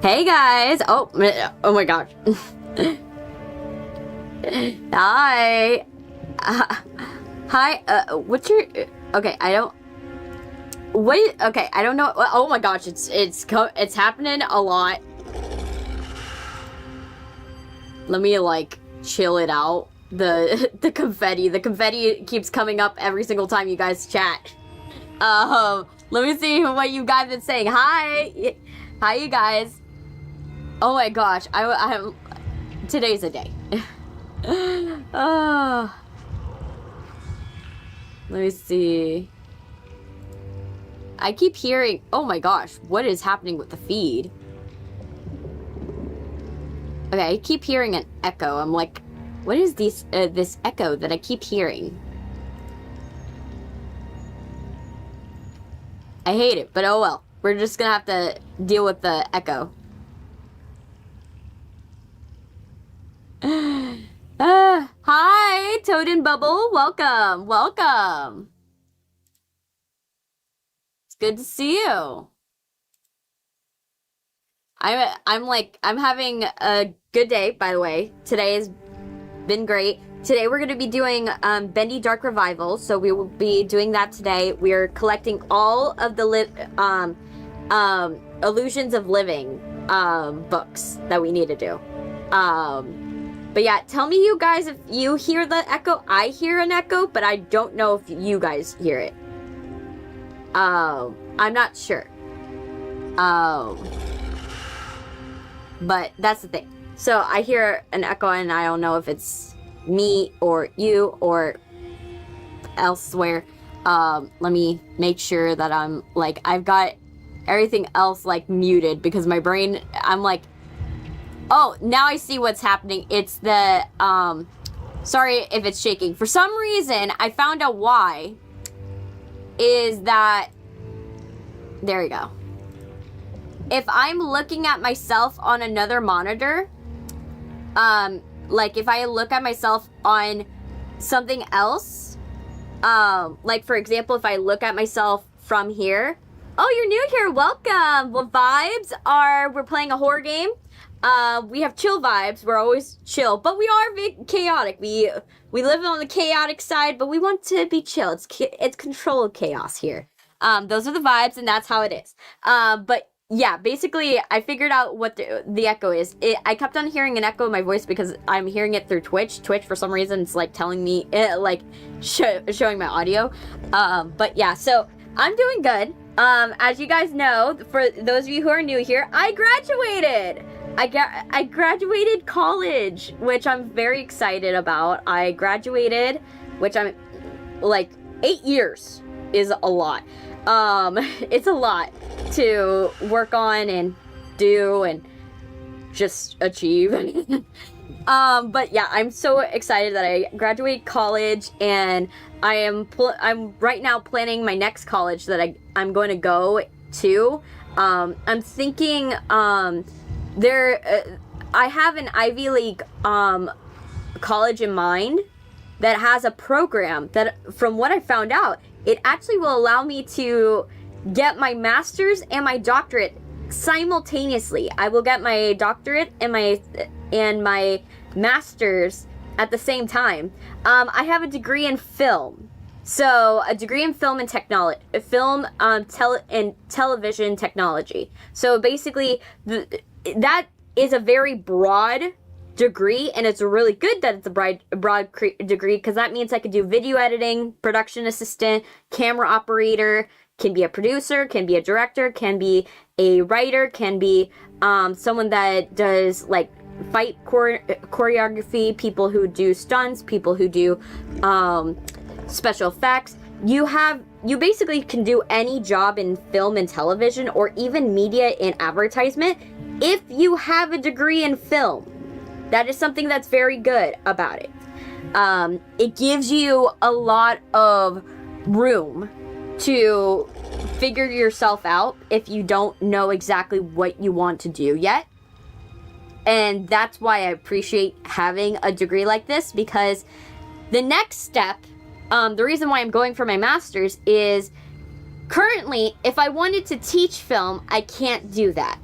Hey guys! Oh my gosh. Hi! Hi, what's your... Okay, I don't... What? Okay, I don't know... Oh my gosh, it's happening a lot. Let me, like, chill it out. The confetti keeps coming up every single time you guys chat. Let me see what you guys been saying. Hi! Hi, you guys. Oh my gosh, today's a day. Let me see. I keep hearing, oh my gosh, what is happening with the feed? Okay, I keep hearing an echo. I'm like, what is this echo that I keep hearing? I hate it, but oh well. We're just gonna have to deal with the echo. Hi, Toad and Bubble. Welcome, welcome. It's good to see you. I'm having a good day, by the way. Today has been great. Today we're going to be doing Bendy Dark Revival, so we will be doing that today. We're collecting all of the Illusions of Living books that we need to do. But yeah, tell me you guys if you hear the echo. I hear an echo, but I don't know if you guys hear it. I'm not sure. But that's the thing. So I hear an echo and I don't know if it's me or you or elsewhere. Let me make sure that I'm like, I've got everything else like muted because my brain, I'm like, oh, now I see what's happening. It's the, sorry if it's shaking. For some reason, I found out why. Is that, there we go. If I'm looking at myself on another monitor, like if I look at myself on something else, like for example, if I look at myself from here, oh, you're new here, welcome. Well, vibes are, we're playing a horror game. We have chill vibes. We're always chill, but we are chaotic. We live on the chaotic side, but we want to be chill. It's controlled chaos here. Those are the vibes, and that's how it is. But yeah, basically, I figured out what the echo is. I kept on hearing an echo in my voice because I'm hearing it through Twitch. Twitch, for some reason, it's like telling me, showing my audio. But yeah, so I'm doing good. As you guys know, for those of you who are new here, I graduated. I graduated college, which I'm very excited about. I graduated, which I'm like 8 years is a lot. It's a lot to work on and do and just achieve. But yeah, I'm so excited that I graduated college, and I'm right now planning my next college that I'm going to go to. I'm thinking I have an Ivy League college in mind that has a program that, from what I found out, it actually will allow me to get my master's and my doctorate simultaneously. I will get my doctorate and my master's at the same time. I have a degree in film. So, a degree in film and technology, television technology. So basically, that is a very broad degree, and it's really good that it's a broad degree, because that means I could do video editing, production assistant, camera operator, can be a producer, can be a director, can be a writer, can be someone that does like fight choreography, people who do stunts, people who do special effects. You basically can do any job in film and television, or even media and advertisement, if you have a degree in film. That is something that's very good about it. It gives you a lot of room to figure yourself out if you don't know exactly what you want to do yet. And that's why I appreciate having a degree like this, because the next step, the reason why I'm going for my master's is currently, if I wanted to teach film, I can't do that.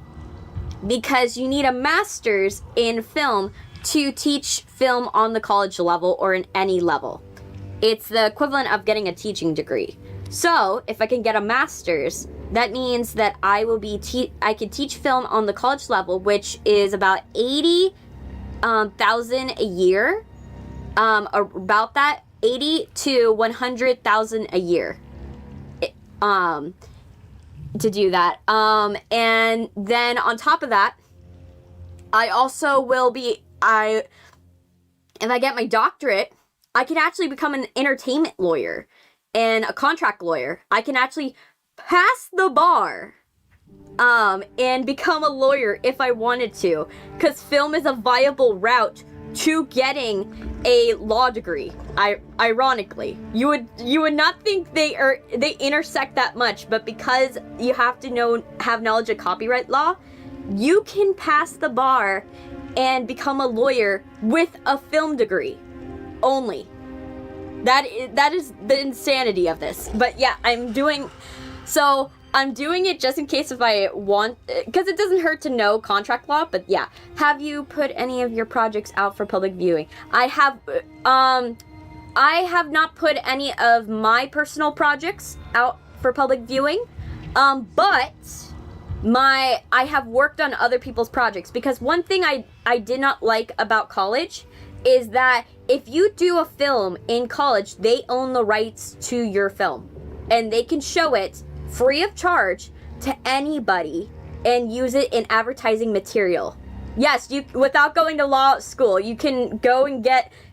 because you need a master's in film to teach film on the college level or in any level. It's the equivalent of getting a teaching degree. So if I can get a master's, that means that I will be I could teach film on the college level, which is about 80,000 a year. About that, 80 to 100,000 a year. To do that. And then on top of that, I also will be, if I get my doctorate, I can actually become an entertainment lawyer and a contract lawyer. I can actually pass the bar, and become a lawyer if I wanted to, because film is a viable route to getting a law degree. Ironically, you would not think they intersect that much, but because you have to have knowledge of copyright law, you can pass the bar and become a lawyer with a film degree only. That is the insanity of this. But yeah, I'm doing it just in case if I want, because it doesn't hurt to know contract law. But yeah, have you put any of your projects out for public viewing? I have not put any of my personal projects out for public viewing, but I have worked on other people's projects, because one thing I did not like about college is that if you do a film in college, they own the rights to your film, and they can show it free of charge to anybody and use it in advertising material. Yes, without going to law school, you can go and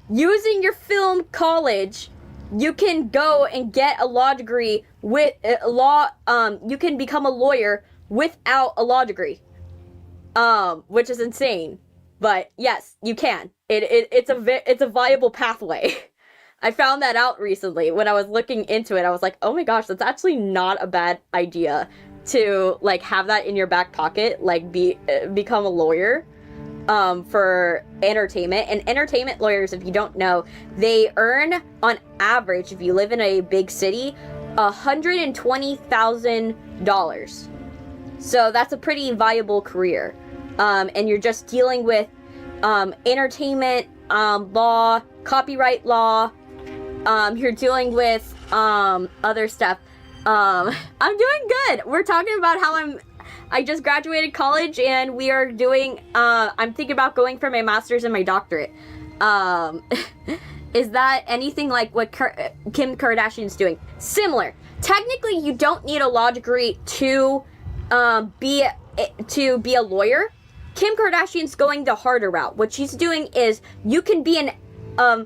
using your film college, you can go and get a law degree with you can become a lawyer without a law degree, which is insane. But yes, you can. It's a viable pathway. I found that out recently when I was looking into it. I was like, oh my gosh, that's actually not a bad idea to like have that in your back pocket, like become a lawyer for entertainment. And entertainment lawyers, if you don't know, they earn on average, if you live in a big city, $120,000. So that's a pretty viable career. And you're just dealing with entertainment law, copyright law. You're dealing with other stuff. I'm doing good. We're talking about how I just graduated college, and we are doing I'm thinking about going for my master's and my doctorate. Is that anything like what Kim Kardashian's doing? Similar. Technically, you don't need a law degree to be a lawyer. Kim Kardashian's going the harder route. What she's doing is you can be an hi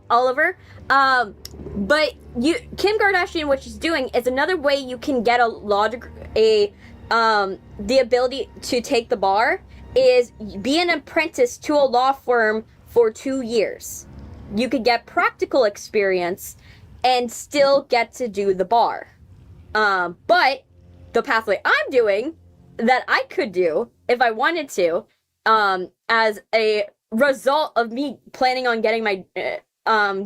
Oliver. But Kim Kardashian, what she's doing is another way you can get a law degree, the ability to take the bar is be an apprentice to a law firm for 2 years. You could get practical experience and still get to do the bar. But the pathway I'm doing that I could do if I wanted to, as a result of me planning on getting my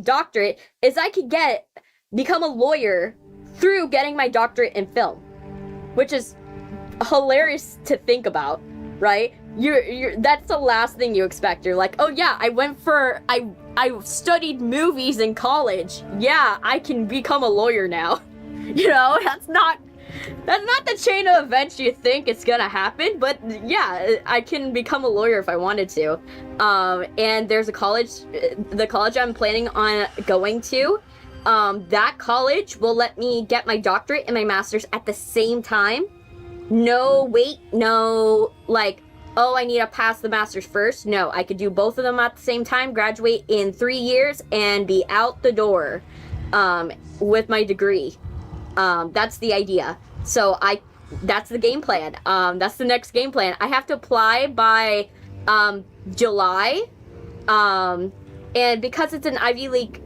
doctorate, is I could become a lawyer through getting my doctorate in film, which is hilarious to think about, right? That's the last thing you expect. You're like, oh yeah, I studied movies in college. Yeah, I can become a lawyer now. You know, that's not the chain of events you think it's gonna happen, but yeah, I can become a lawyer if I wanted to. And there's the college I'm planning on going to. That college will let me get my doctorate and my master's at the same time. No, like, oh, I need to pass the master's first. No, I could do both of them at the same time, graduate in 3 years, and be out the door with my degree. That's the idea. So that's the game plan. That's the next game plan. I have to apply by July. And because it's an Ivy League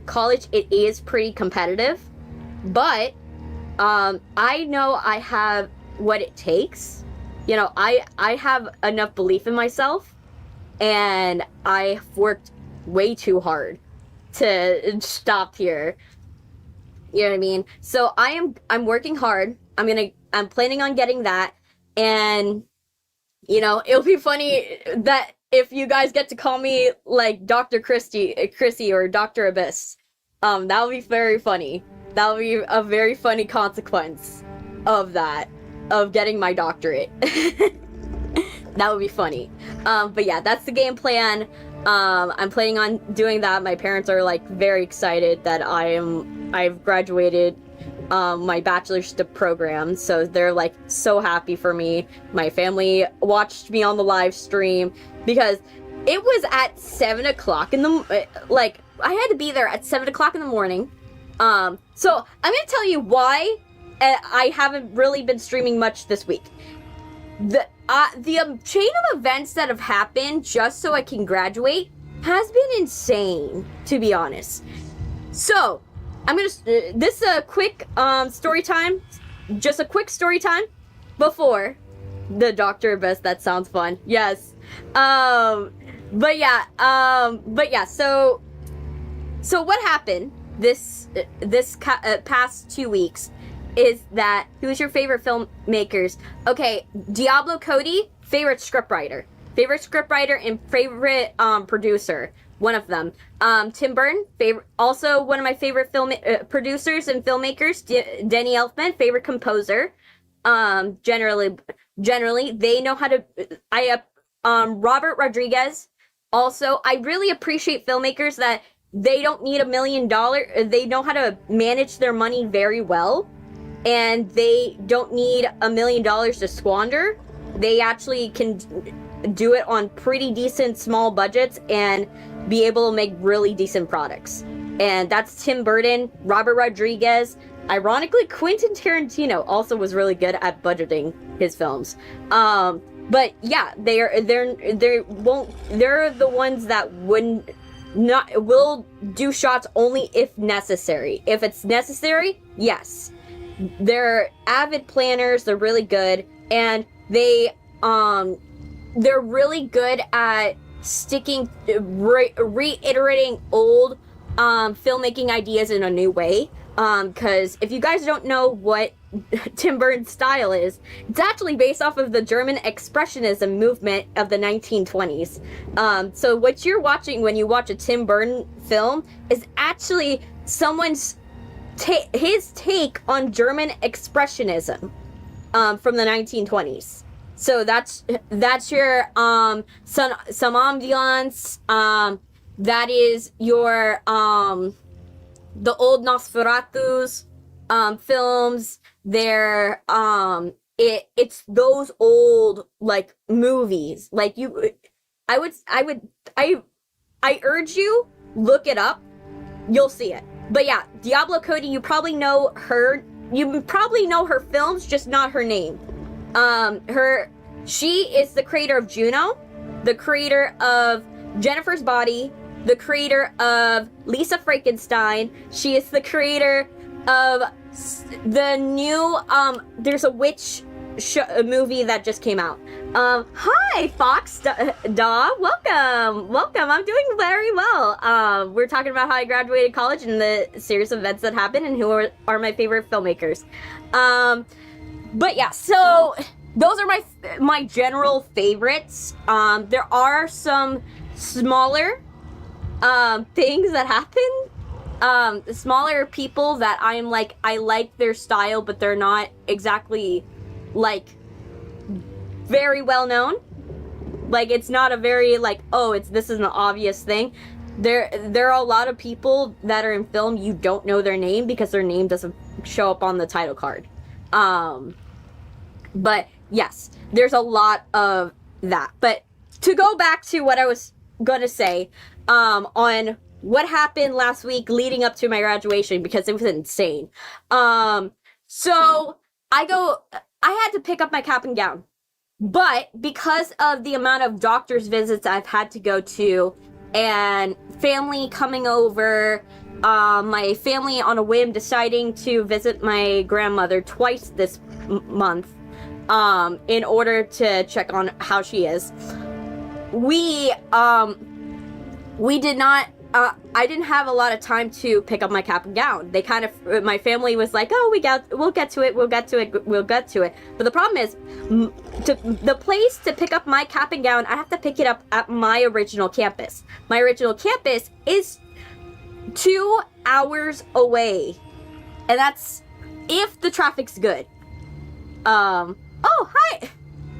college, it is pretty competitive. But I know I have what it takes. You know, I have enough belief in myself, and I've worked way too hard to stop here. You know what I mean? So I'm working hard. I'm planning on getting that, and You know, it'll be funny that if you guys get to call me like Dr. Chrissy or Dr. Abyss, that would be very funny. That would be a very funny consequence of that, of getting my doctorate. That would be funny. But yeah, that's the game plan. I'm planning on doing that. My parents are like very excited that I've graduated my bachelor's program, so they're like so happy for me. My family watched me on the live stream because it was at 7 o'clock in the like I had to be there at 7 o'clock in the morning. So I'm gonna tell you why I haven't really been streaming much this week. The chain of events that have happened just so I can graduate has been insane, to be honest. So I'm gonna this is a quick story time, just a quick story time before the Dr. Abyss. That sounds fun. Yes. But yeah. So what happened this past 2 weeks is that who's your favorite filmmakers? Okay, Diablo Cody, favorite scriptwriter and favorite producer. One of them. Tim Burton, also one of my favorite producers and filmmakers. Denny Elfman, favorite composer. Generally, they know how to. Robert Rodriguez. Also, I really appreciate filmmakers that they don't need $1 million. They know how to manage their money very well, and they don't need $1 million to squander. They actually can do it on pretty decent small budgets and be able to make really decent products. And that's Tim Burton, Robert Rodriguez. Ironically, Quentin Tarantino also was really good at budgeting his films. But yeah, they're the ones that will do shots only if necessary. If it's necessary, yes. They're avid planners, they're really good, and they're really good at reiterating old filmmaking ideas in a new way. Because if you guys don't know what Tim Burton's style is, it's actually based off of the German Expressionism movement of the 1920s. So what you're watching when you watch a Tim Burton film is actually someone's his take on German Expressionism from the 1920s. So that's your some ambiance. That is your the old Nosferatu's films. They're it's those old like movies. Like I urge you, look it up. You'll see it. But yeah, Diablo Cody, you probably know her films, just not her name. She is the creator of Juno, the creator of Jennifer's Body, the creator of Lisa Frankenstein. She is the creator of the new there's a witch movie that just came out. Hi Fox Da, welcome. I'm doing very well. We're talking about how I graduated college and the series of events that happened and who are my favorite filmmakers. But yeah, so those are my general favorites. There are some smaller things that happen. Smaller people that I'm like, I like their style, but they're not exactly like very well known. Like it's not a very like, oh, this is an obvious thing. There are a lot of people that are in film, you don't know their name because their name doesn't show up on the title card. But yes, there's a lot of that. But to go back to what I was gonna say, on what happened last week leading up to my graduation, because it was insane. So I had to pick up my cap and gown, but because of the amount of doctor's visits I've had to go to and family coming over, my family on a whim deciding to visit my grandmother twice this month, in order to check on how she is. We did not I didn't have a lot of time to pick up my cap and gown. They kind of, my family was like, oh, we'll get to it. But the problem is, the place to pick up my cap and gown, I have to pick it up at my original campus. My original campus is 2 hours away. And that's if the traffic's good. Oh, hi.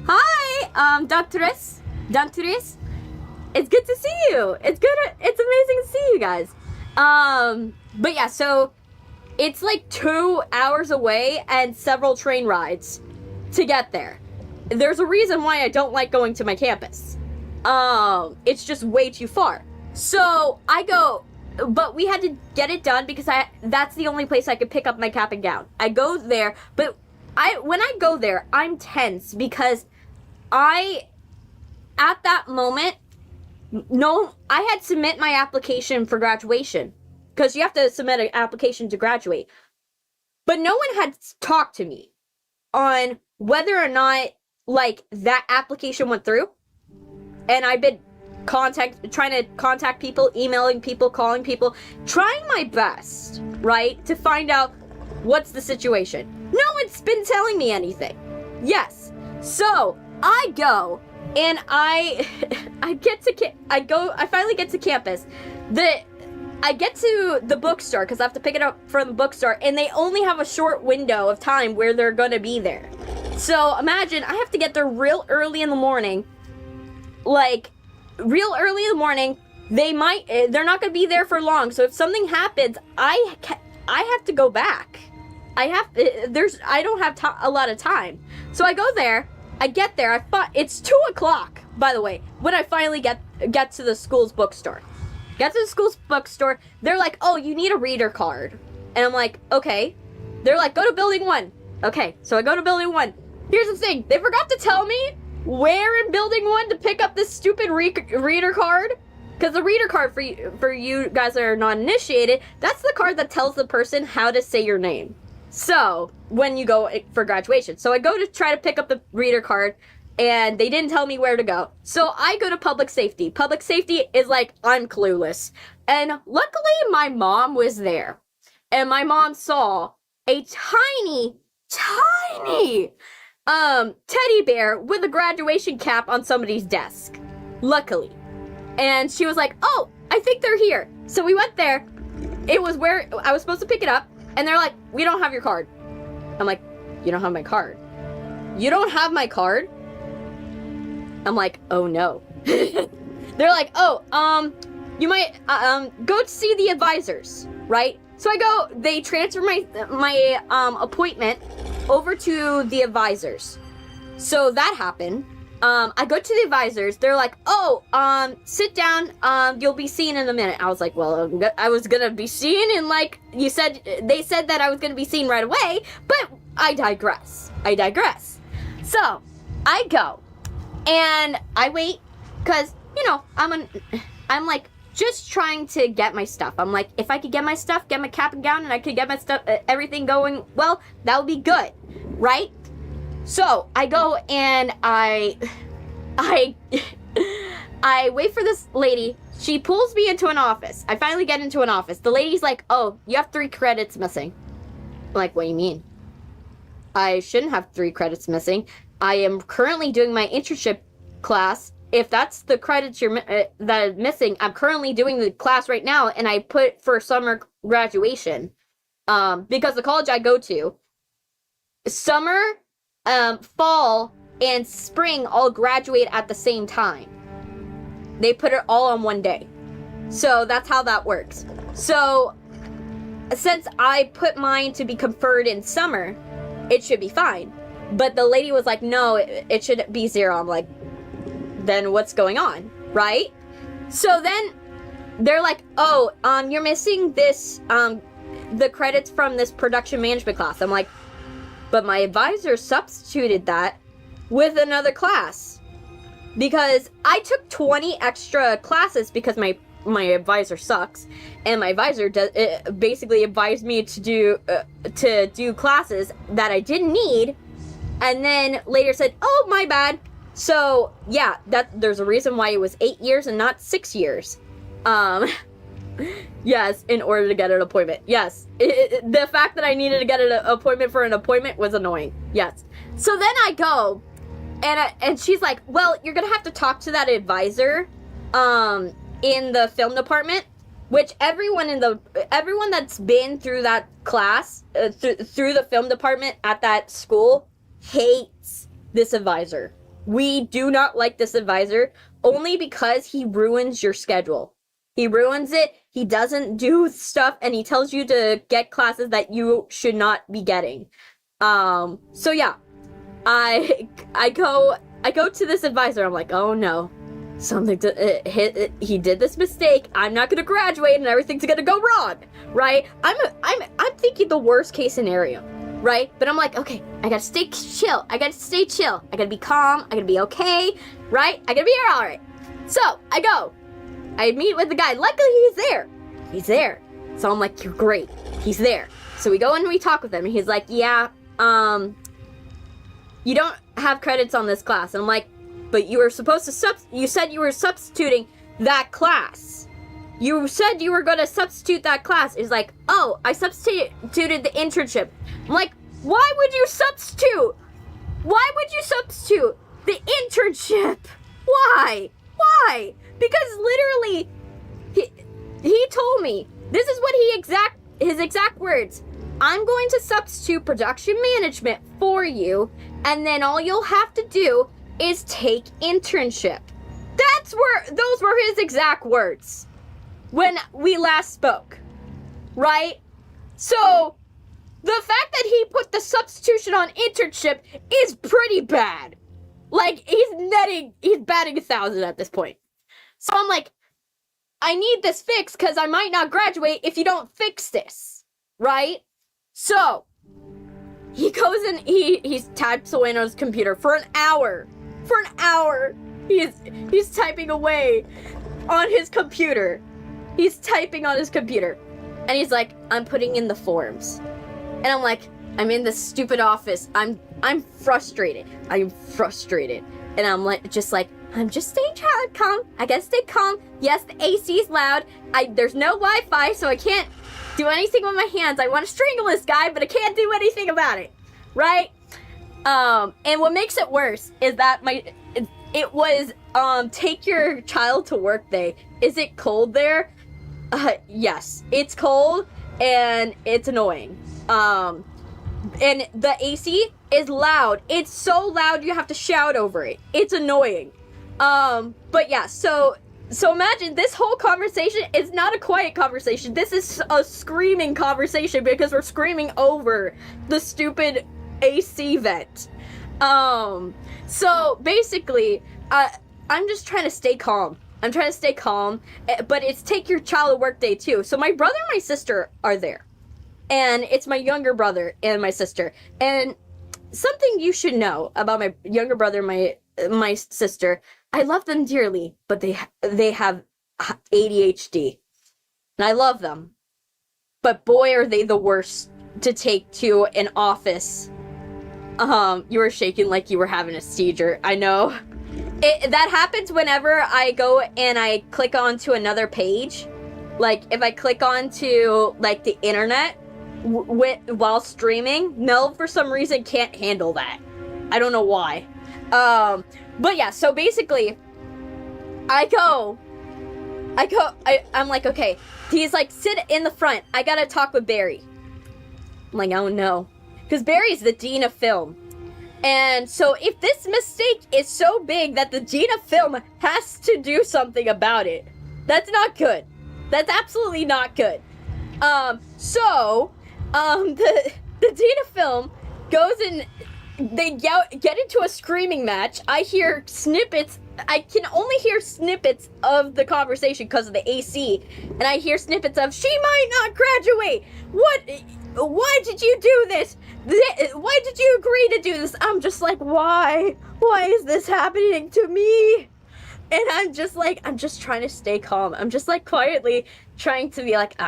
Hi, Doctoress. It's good to see you. It's amazing to see you guys. But yeah, so it's like 2 hours away and several train rides to get there. There's a reason why I don't like going to my campus. It's just way too far. So I go, but we had to get it done because that's the only place I could pick up my cap and gown. I go there, but when I go there, I'm tense because at that moment, I had to submit my application for graduation because you have to submit an application to graduate. But no one had talked to me on whether or not, like, that application went through. And I've been trying to contact people, emailing people, calling people, trying my best, right, to find out what's the situation. No one's been telling me anything. Yes. So I go and I finally get to campus. I get to the bookstore because I have to pick it up from the bookstore, and they only have a short window of time where they're gonna be there. So imagine I have to get there real early in the morning. Like, real early in the morning. They're not gonna be there for long. So if something happens, I have to go back. I don't have a lot of time. So I go there. I get there. It's 2 o'clock, by the way, when I finally get to the school's bookstore. Get to the school's bookstore. They're like, oh, you need a reader card. And I'm like, okay. They're like, go to building 1. Okay, so I go to building 1. Here's the thing. They forgot to tell me where in building 1 to pick up this stupid reader card. Because the reader card, for you guys that are not initiated, that's the card that tells the person how to say your name. So, when you go for graduation. So I go to try to pick up the reader card, and they didn't tell me where to go. So I go to public safety. Public safety is like, I'm clueless. And luckily, my mom was there. And my mom saw a tiny teddy bear with a graduation cap on somebody's desk. Luckily. And she was like, oh, I think they're here. So we went there. It was where I was supposed to pick it up. And they're like, we don't have your card. I'm like, you don't have my card? You don't have my card? I'm like, oh no. They're like, oh, you might, go see the advisors, right? So I go, they transfer my appointment over to the advisors. So that happened. I go to the advisors. They're like, oh, sit down. You'll be seen in a minute. I was like, well, I was gonna be seen in, like, they said that I was gonna be seen right away, but I digress. So I go and I wait because, you know, I'm like just trying to get my stuff. I'm like, if I could get my stuff, get my cap and gown, and I could get my stuff, everything going well, that would be good, right? So I go and I wait for this lady. She pulls me into an office. I finally get into an office. The lady's like, oh, you have 3 credits missing. I'm like, what do you mean? I shouldn't have 3 credits missing. I am currently doing my internship class. If that's the credits that are missing, I'm currently doing the class right now, and I put for summer graduation. Because the college I go to, summer, fall, and spring all graduate at the same time. They put it all on one day. So that's how that works. So since I put mine to be conferred in summer, it should be fine. But the lady was like, no, it should be 0. I'm like, then what's going on, right? So then they're like, oh, you're missing this, the credits from this production management class. I'm like, but my advisor substituted that with another class because I took 20 extra classes because my advisor sucks, and my advisor basically advised me to do classes that I didn't need, and then later said, oh, my bad. So yeah, there's a reason why it was 8 years and not 6 years. Yes, in order to get an appointment. Yes. The fact that I needed to get an appointment for an appointment was annoying. Yes. So then I go, and she's like, well, you're gonna have to talk to that advisor in the film department, which everyone that's been through that class, through the film department at that school, hates this advisor. We do not like this advisor only because he ruins your schedule. He ruins it. He doesn't do stuff, and he tells you to get classes that you should not be getting. So yeah, I go to this advisor. I'm like, oh no, he did this mistake. I'm not gonna graduate, and everything's gonna go wrong, right? I'm thinking the worst case scenario, right? But I'm like, okay, I gotta stay chill. I gotta be calm. I gotta be okay, right? I gotta be all right. So I go. I meet with the guy. Luckily, he's there. So I'm like, you're great. He's there. So we go and we talk with him. And he's like, yeah, you don't have credits on this class. And I'm like, but you were supposed to you said you were substituting that class. You said you were going to substitute that class. He's like, oh, I substituted the internship. I'm like, why would you substitute? Why would you substitute the internship? Why? Because literally, he told me, this is what his exact words. I'm going to substitute production management for you, and then all you'll have to do is take internship. Those were his exact words when we last spoke, right? So, the fact that he put the substitution on internship is pretty bad. Like, he's batting 1,000 at this point. So I'm like, I need this fixed because I might not graduate if you don't fix this, right? So, he goes and he types away on his computer for an hour. He's typing away on his computer. He's typing on his computer. And he's like, I'm putting in the forms. And I'm like, I'm in this stupid office. I'm frustrated. And I'm like, I'm just staying calm. I gotta stay calm. Yes, the AC is loud. There's no Wi-Fi, so I can't do anything with my hands. I want to strangle this guy, but I can't do anything about it. Right? And what makes it worse is that it was take your child to work day. Is it cold there? Yes, it's cold and it's annoying. And the AC is loud. It's so loud you have to shout over it. It's annoying. But yeah, so imagine this whole conversation is not a quiet conversation. This is a screaming conversation because we're screaming over the stupid AC vent. So basically, I'm just trying to stay calm. But it's take your child to work day too. So my brother and my sister are there. And it's my younger brother and my sister. And something you should know about my younger brother and my sister, I love them dearly, but they have ADHD. And I love them. But boy, are they the worst to take to an office. You were shaking like you were having a seizure. I know. That happens whenever I go and I click onto another page. Like, if I click onto, like, the internet while streaming, Mel, for some reason, can't handle that. I don't know why. But yeah, so basically, I'm like, okay. He's like, sit in the front. I gotta talk with Barry. I'm like, oh no. Because Barry's the dean of film. And so if this mistake is so big that the dean of film has to do something about it, that's not good. That's absolutely not good. The dean of film goes and they get into a screaming match. I hear snippets. I can only hear snippets of the conversation because of the AC. And I hear snippets of, she might not graduate. What? Why did you do this? Why did you agree to do this? I'm just like, why? Why is this happening to me? And I'm just trying to stay calm. I'm just like quietly trying to be like,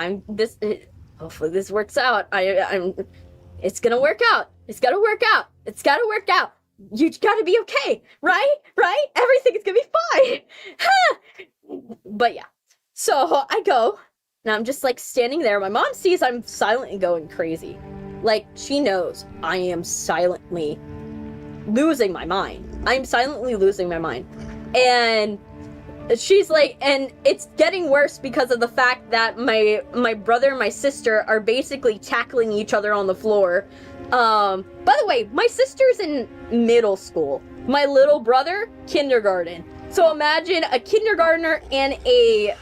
hopefully this works out. It's gonna work out. It's gotta work out. It's gotta work out. You gotta be okay, right? Right? Everything's gonna be fine. But yeah. So I go And I'm just like standing there. My mom sees I'm silently going crazy. Like, she knows I am silently losing my mind. I'm silently losing my mind. And she's like, and it's getting worse because of the fact that my brother and my sister are basically tackling each other on the floor. By the way, my sister's in middle school. My little brother, kindergarten. So imagine a kindergartner and a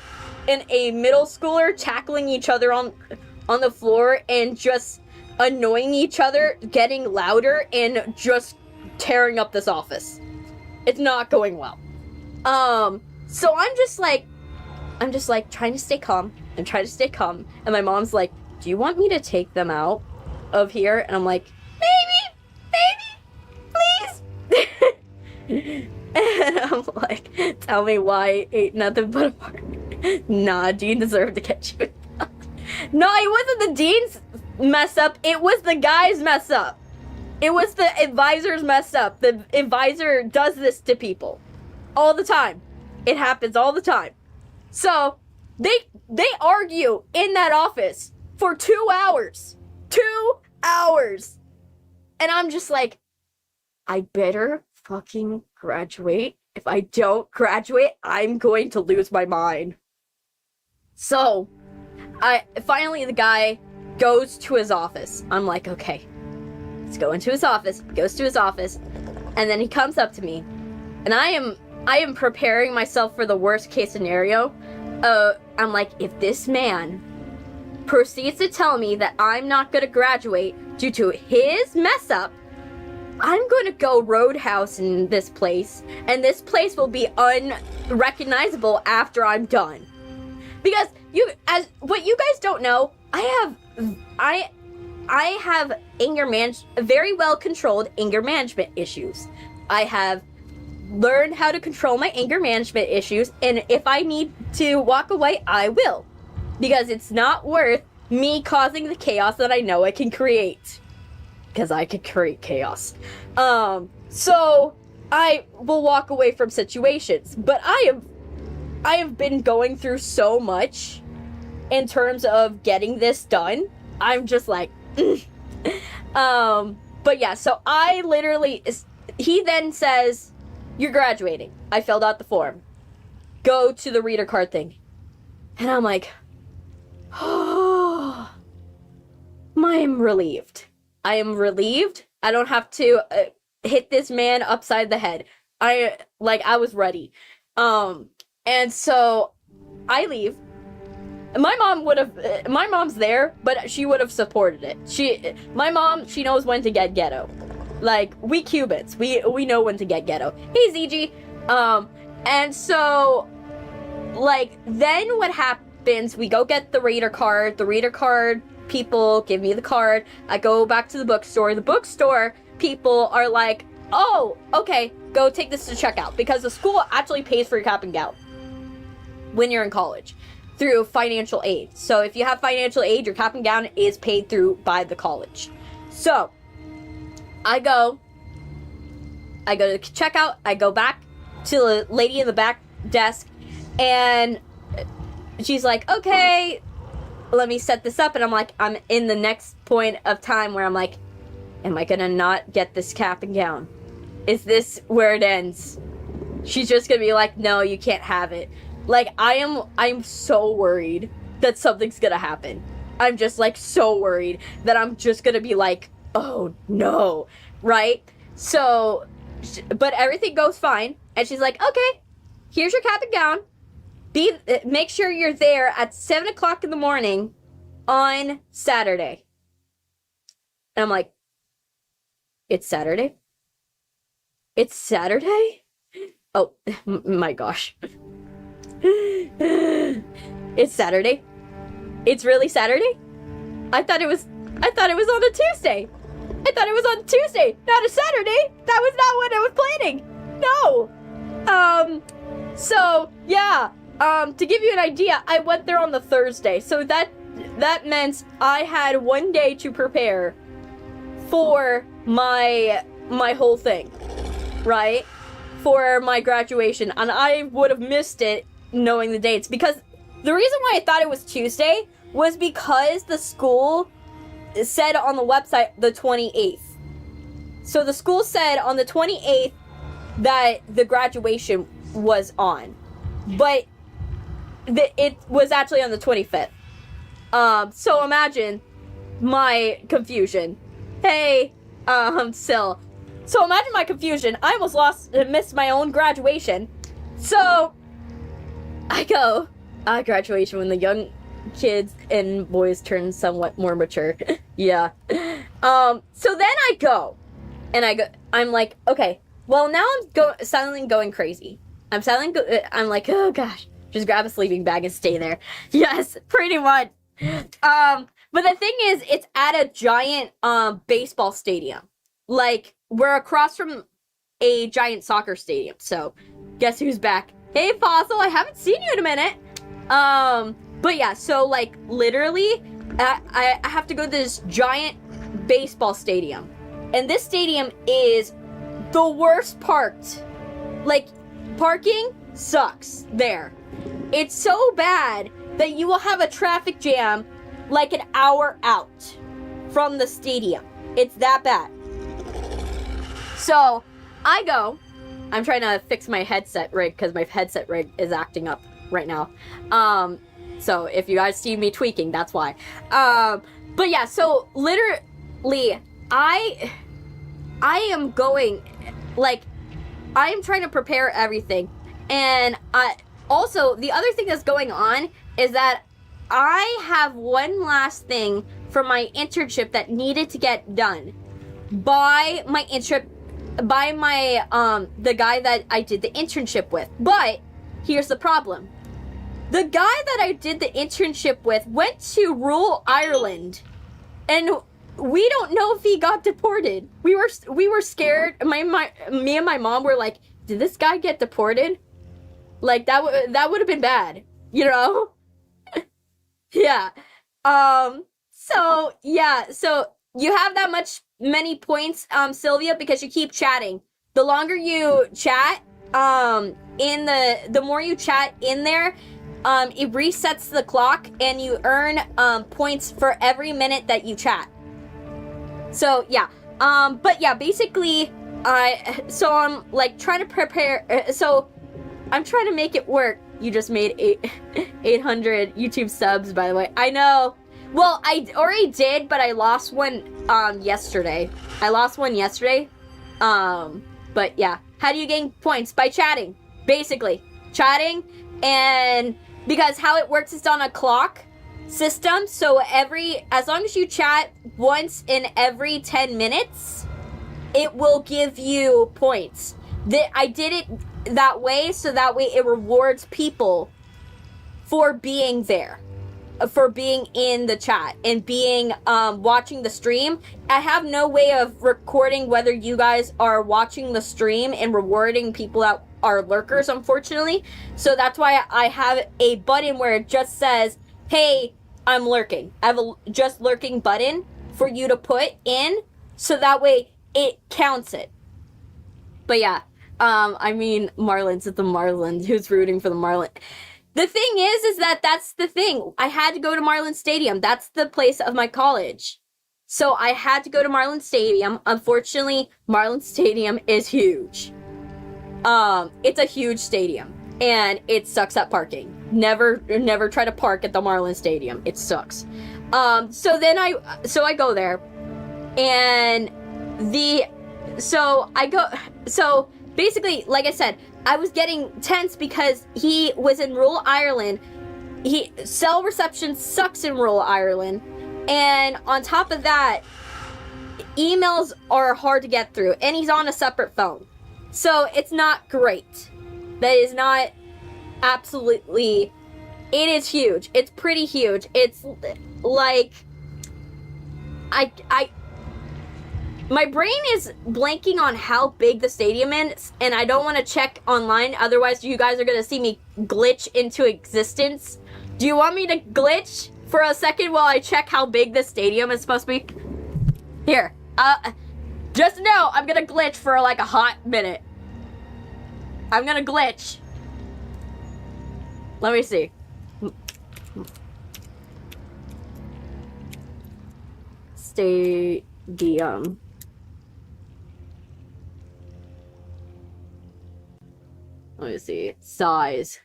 middle schooler tackling each other on the floor and just annoying each other, getting louder, and just tearing up this office. It's not going well. So I'm just like trying to stay calm and try to stay calm. And my mom's like, do you want me to take them out of here? And I'm like, maybe, please. And I'm like, tell me why ain't nothing but a park. Nah, Dean deserved to get you. No, it wasn't the Dean's mess up. It was the guy's mess up. It was the advisor's mess up. The advisor does this to people all the time. It happens all the time. So they argue in that office for 2 hours. 2 hours. And I'm just like, I better fucking graduate. If I don't graduate, I'm going to lose my mind. So finally the guy goes to his office. I'm like, okay, let's go into his office. He goes to his office, and then he comes up to me, and I am preparing myself for the worst case scenario. I'm like, if this man proceeds to tell me that I'm not going to graduate due to his mess up, I'm going to go roadhouse in this place, and this place will be unrecognizable after I'm done. Because what you guys don't know, I have very well controlled anger management issues. I have learned how to control my anger management issues, and if I need to walk away, I will. Because it's not worth me causing the chaos that I know I can create. Because I can create chaos. So I will walk away from situations. But I have been going through so much in terms of getting this done. I'm just like, but yeah, so I literally, he then says, you're graduating. I filled out the form. Go to the reader card thing. And I'm like, oh, I am relieved. I am relieved. I don't have to hit this man upside the head. I was ready. And so I leave. My mom's there, but she would have supported it. My mom, she knows when to get ghetto. Like, we Cubans, we know when to get ghetto. Hey, ZG. And so, like, then what happens, we go get the reader card. The reader card people give me the card. I go back to the bookstore. The bookstore people are like, oh, okay, go take this to checkout. Because the school actually pays for your cap and gown when you're in college through financial aid. So if you have financial aid, your cap and gown is paid through by the college. So I go to checkout. I go back to the lady in the back desk, and she's like, okay, let me set this up. And I'm like, I'm in the next point of time where I'm like, am I gonna not get this cap and gown? Is this where it ends? She's just gonna be like, no, you can't have it. Like, I'm so worried that something's gonna happen. I'm just, like, so worried that I'm just gonna be like, oh, no, right? So, but everything goes fine, and she's like, okay, here's your cap and gown. Make sure you're there at 7 o'clock in the morning on Saturday. And I'm like, it's Saturday? It's Saturday? Oh, my gosh. It's Saturday. It's really Saturday? I thought it was on a Tuesday. I thought it was on Tuesday, not a Saturday. That was not what I was planning. No. So yeah. To give you an idea, I went there on the Thursday. So that meant I had 1 day to prepare for my whole thing, right? For my graduation, and I would have missed it knowing the dates, because The reason why I thought it was Tuesday was because the school said on the website the 28th. So the school said on the 28th that the graduation was on, but it was actually on the 25th. So imagine my confusion. Hey, Sil. So imagine my confusion. I almost missed my own graduation. So I go, graduation when the young kids and boys turn somewhat more mature. Yeah. So then I go, and I'm like, okay, well now I'm suddenly going crazy. I'm like, oh gosh, just grab a sleeping bag and stay there. Yes, pretty much. But the thing is, it's at a giant, baseball stadium. Like, we're across from a giant soccer stadium. So, guess who's back? Hey, Fossil, I haven't seen you in a minute. But yeah, so, like, literally, I have to go to this giant baseball stadium. And this stadium is the worst parked. Like, parking sucks there. It's so bad that you will have a traffic jam like an hour out from the stadium. It's that bad. So, I'm trying to fix my headset rig because my headset rig is acting up right now. So if you guys see me tweaking, that's why. But yeah, so literally, I am going, like, I am trying to prepare everything. And also, the other thing that's going on is that I have one last thing for my internship that needed to get done by my the guy that I did the internship with. But here's the problem. The guy that I did the internship with went to rural Ireland, and we don't know if he got deported. We were scared. Me and my mom were like, did this guy get deported? Like, that would have been bad, you know? Yeah. So you have that many points, Sylvia, because you keep chatting. The longer you chat, the more you chat in there, it resets the clock and you earn, points for every minute that you chat. So, yeah. But yeah, basically, I'm like trying to prepare, I'm trying to make it work. You just made 800 YouTube subs, by the way. I know. Well, I already did, but I lost one yesterday. But yeah. How do you gain points? By chatting. Basically. Chatting, and because how it works is on a clock system, so as long as you chat once in every 10 minutes, it will give you points. I did it that way, so that way it rewards people for being there, for being in the chat and being watching the stream. I have no way of recording whether you guys are watching the stream and rewarding people that are lurkers, unfortunately. So that's why I have a button where it just says, hey, I'm lurking. I have a just lurking button for you to put in, so that way it counts it. But yeah, I mean, Marlins at the Marlins. Who's rooting for the Marlins? The thing is that's the thing. I had to go to Marlins Stadium. That's the place of my college. So I had to go to Marlins Stadium. Unfortunately, Marlins Stadium is huge. It's a huge stadium, and it sucks at parking. Never try to park at the Marlins Stadium. It sucks. So I go there, and so basically, like I said, I was getting tense because he was in rural Ireland. Cell reception sucks in rural Ireland, and on top of that, emails are hard to get through, and he's on a separate phone. So it's not great. That is not absolutely... It is huge. It's pretty huge. It's like... My brain is blanking on how big the stadium is, and I don't want to check online, otherwise you guys are going to see me glitch into existence. Do you want me to glitch for a second while I check how big the stadium is supposed to be? Here. Just know, I'm gonna glitch for like a hot minute. I'm gonna glitch. Let me see. stadium. Let me see. Size.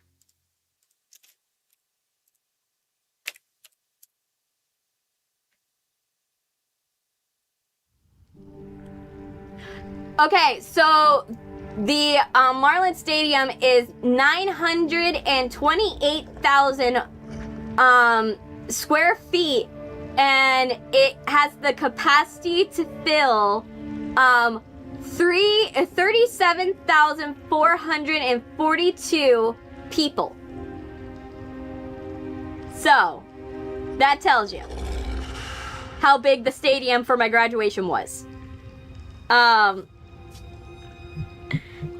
Okay, so the Marlins Stadium is 928,000 square feet, and it has the capacity to fill 37,442 people. So that tells you how big the stadium for my graduation was.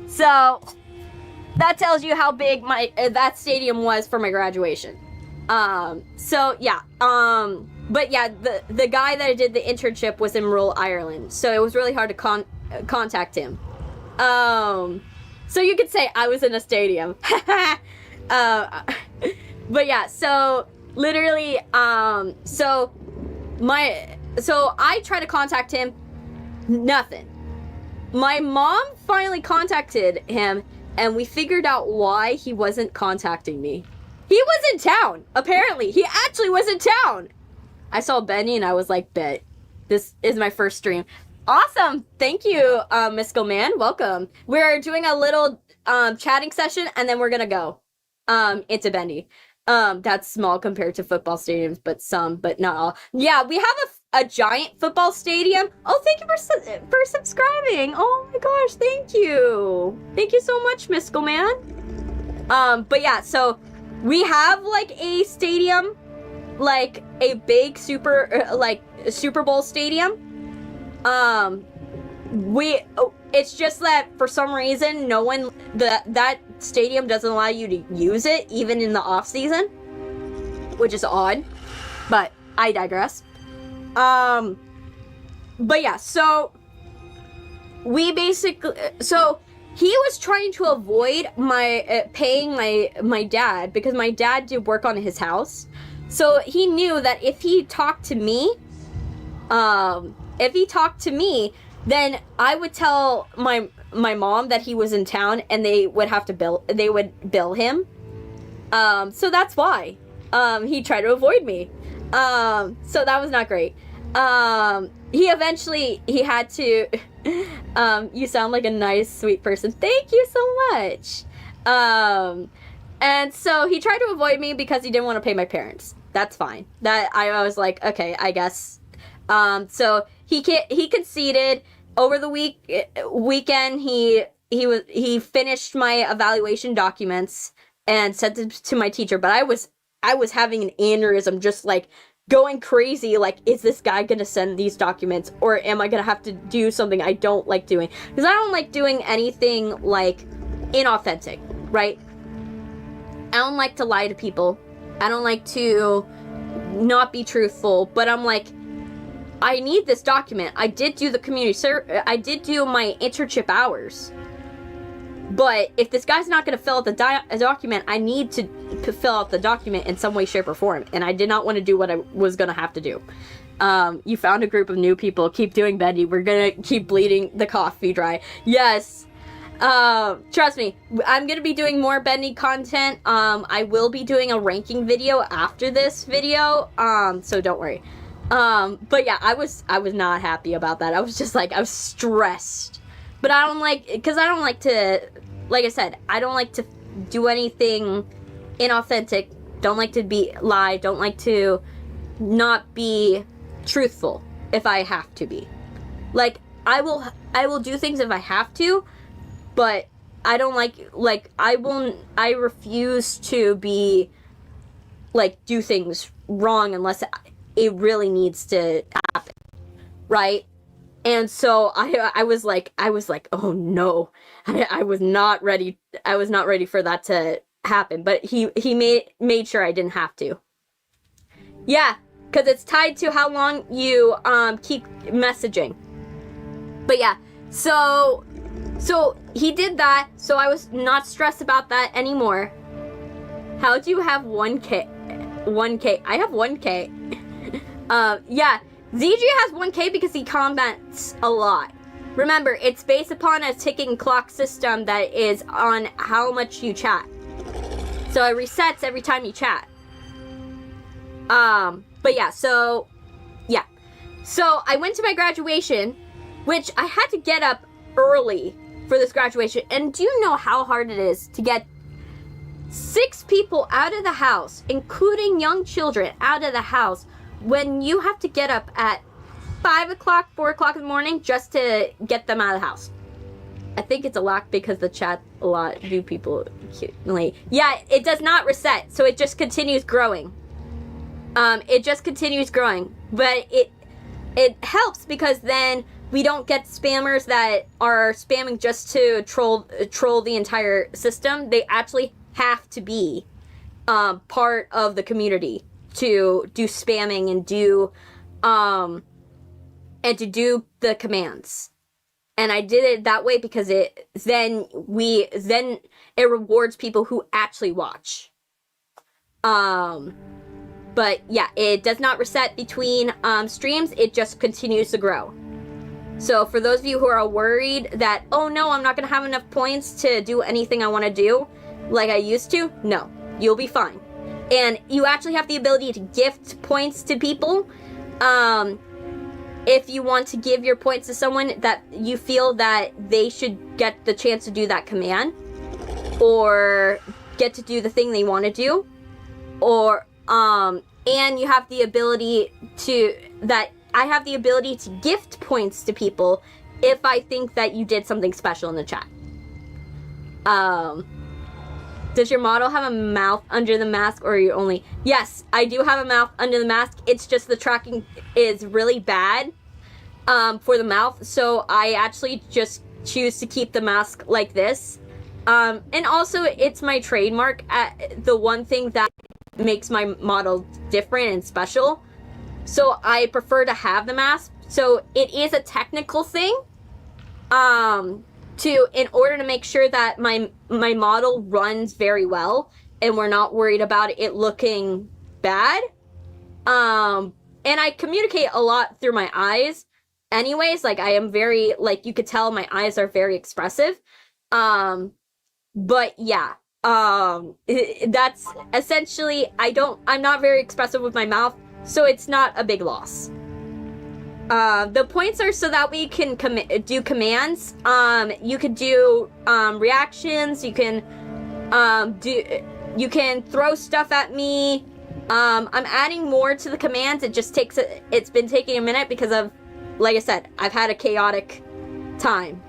So that tells you how big my that stadium was for my graduation. So yeah. But yeah, the guy that I did the internship was in rural Ireland, so it was really hard to contact him. So you could say I was in a stadium. But yeah, so literally, so I tried to contact him, nothing. My mom finally contacted him, and we figured out why he wasn't contacting me. He was in town, apparently. He actually was in town. I saw Bendy, and I was like, bet. This is my first stream. Awesome. Thank you, Misco Man. Welcome. We're doing a little chatting session, and then we're going to go into Bendy. That's small compared to football stadiums, but not all. Yeah, we have a giant football stadium. Oh, thank you for subscribing. Oh my gosh, thank you. Thank you so much, Misco Man. But yeah, so we have like a stadium, like a big Super Bowl stadium. It's just that for some reason, no one, that stadium doesn't allow you to use it even in the off season, which is odd, but I digress. But yeah, so we basically, so he was trying to avoid my paying my dad, because my dad did work on his house. So he knew that if he talked to me, then I would tell my mom that he was in town, and they would have to bill him. So that's why he tried to avoid me. So that was not great. He had to you sound like a nice, sweet person. Thank you so much. And so he tried to avoid me because he didn't want to pay my parents. That's fine. That I was like, okay, I guess. So he conceded. Over the weekend, he finished my evaluation documents and sent it to my teacher. But I was having an aneurysm, just like going crazy. Like, is this guy gonna send these documents, or am I gonna have to do something I don't like doing? Because I don't like doing anything like inauthentic, right? I don't like to lie to people. I don't like to not be truthful. But I'm like, I need this document. I did do the I did do my internship hours. But if this guy's not going to fill out the document, I need to fill out the document in some way, shape, or form. And I did not want to do what I was going to have to do. You found a group of new people. Keep doing Bendy. We're going to keep bleeding the coffee dry. Yes. Trust me, I'm going to be doing more Bendy content. I will be doing a ranking video after this video. So don't worry. But yeah, I was not happy about that. I was just like, I was stressed. But I don't like, because I don't like to, like I said, I don't like to do anything inauthentic. Don't like to lie. Don't like to not be truthful if I have to be. Like, I will do things if I have to, but I don't I refuse to be, like, do things wrong unless it really needs to happen, right? And so I was like, oh no, I was not ready for that to happen. But he made sure I didn't have to. Yeah, because it's tied to how long you keep messaging. But yeah, so he did that, so I was not stressed about that anymore. How do you have 1K? 1K. I have 1K. Yeah, ZG has 1K because he comments a lot. Remember, it's based upon a ticking clock system that is on how much you chat. So it resets every time you chat. But yeah, so I went to my graduation, which I had to get up early for this graduation. And do you know how hard it is to get 6 people out of the house, including young children, out of the house when you have to get up at 5 o'clock, 4 o'clock in the morning just to get them out of the house? I think it's a lot because the chat a lot do people accumulate. Yeah, it does not reset, so it just continues growing. It just continues growing, but it helps because then we don't get spammers that are spamming just to troll the entire system. They actually have to be part of the community to do spamming and to do the commands. And I did it that way because it rewards people who actually watch. But yeah, it does not reset between streams. It just continues to grow. So for those of you who are worried that, oh no, I'm not going to have enough points to do anything I want to do like I used to, no, you'll be fine. And you actually have the ability to gift points to people. If you want to give your points to someone that you feel that they should get the chance to do that command, or get to do the thing they want to do, or and you have the ability to, that I have the ability to gift points to people if I think that you did something special in the chat. Does your model have a mouth under the mask, or are you only... Yes, I do have a mouth under the mask. It's just the tracking is really bad for the mouth, so I actually just choose to keep the mask like this. And also, it's my trademark. The one thing that makes my model different and special. So I prefer to have the mask. So it is a technical thing. In order to make sure that my model runs very well and we're not worried about it looking bad. And I communicate a lot through my eyes anyways. Like, I am very, like, you could tell my eyes are very expressive. But yeah, that's essentially, I'm not very expressive with my mouth, so it's not a big loss. The points are so that we can do commands. You could do reactions. You can throw stuff at me. I'm adding more to the commands. It's been taking a minute because of, like I said, I've had a chaotic time.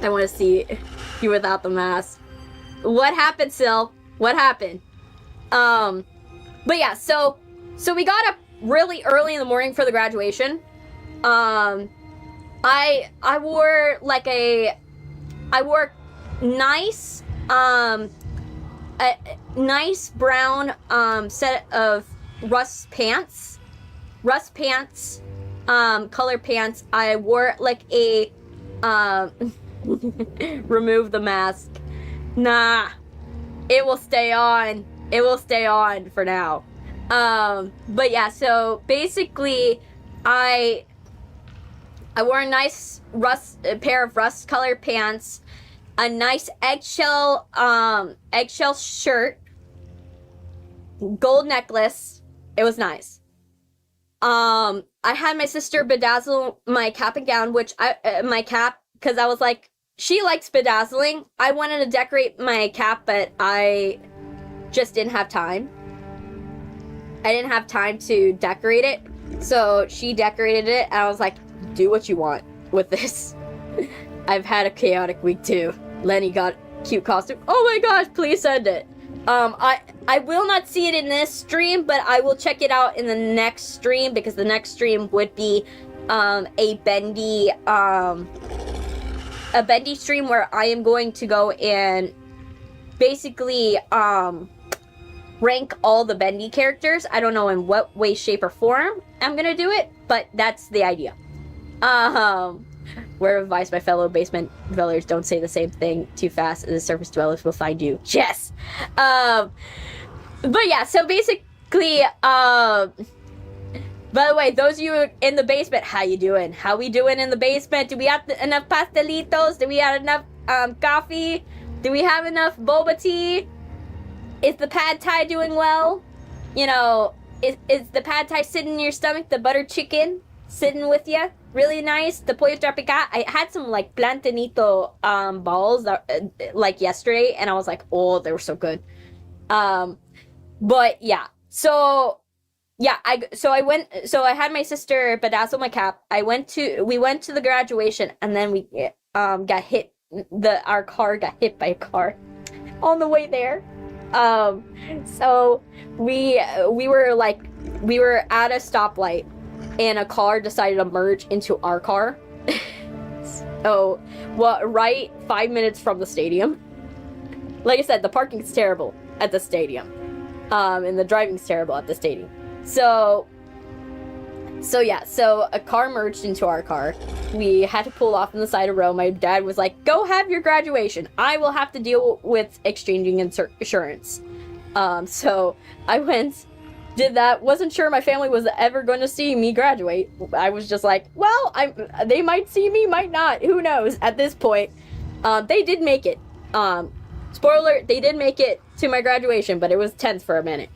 I want to see you without the mask. What happened, Sil? What happened? But yeah, so we got up really early in the morning for the graduation. I wore nice, a nice brown set of rust pants, color pants. I wore like a remove the mask. Nah, it will stay on. It will stay on for now. But yeah, so basically, I wore a nice pair of rust colored pants, a nice eggshell shirt, gold necklace. It was nice. I had my sister bedazzle my cap and gown, because I was like, she likes bedazzling. I wanted to decorate my cap, but I just didn't have time. I didn't have time to decorate it, so she decorated it, and I was like, do what you want with this. I've had a chaotic week too. Lenny got a cute costume. Oh my gosh, please send it. I will not see it in this stream, but I will check it out in the next stream, because the next stream would be a Bendy stream where I am going to go and basically rank all the Bendy characters. I don't know in what way, shape, or form I'm gonna do it, but that's the idea. Where advised by fellow basement dwellers, don't say the same thing too fast, as the surface dwellers will find you. Yes! But yeah, so basically, By the way, those of you in the basement, how you doing? How we doing in the basement? Do we have enough pastelitos? Do we have enough coffee? Do we have enough boba tea? Is the pad thai doing well? You know, is the pad thai sitting in your stomach? The butter chicken sitting with you? Really nice. The pollo tropical. I had some like plantanito balls that, like yesterday, and I was like, oh, they were so good. But yeah, so yeah, I had my sister bedazzle my cap. We went to the graduation, and then we got hit. Our car got hit by a car on the way there. So we were at a stoplight, and a car decided to merge into our car. So, well, right 5 minutes from the stadium. Like I said, the parking's terrible at the stadium, and the driving's terrible at the stadium. So a car merged into our car. We had to pull off on the side of the road. My dad was like, go have your graduation. I will have to deal with exchanging insurance. So I went, did that. Wasn't sure my family was ever going to see me graduate. I was just like, well, they might see me, might not. Who knows at this point. They did make it. Spoiler, they did make it to my graduation, but it was tense for a minute.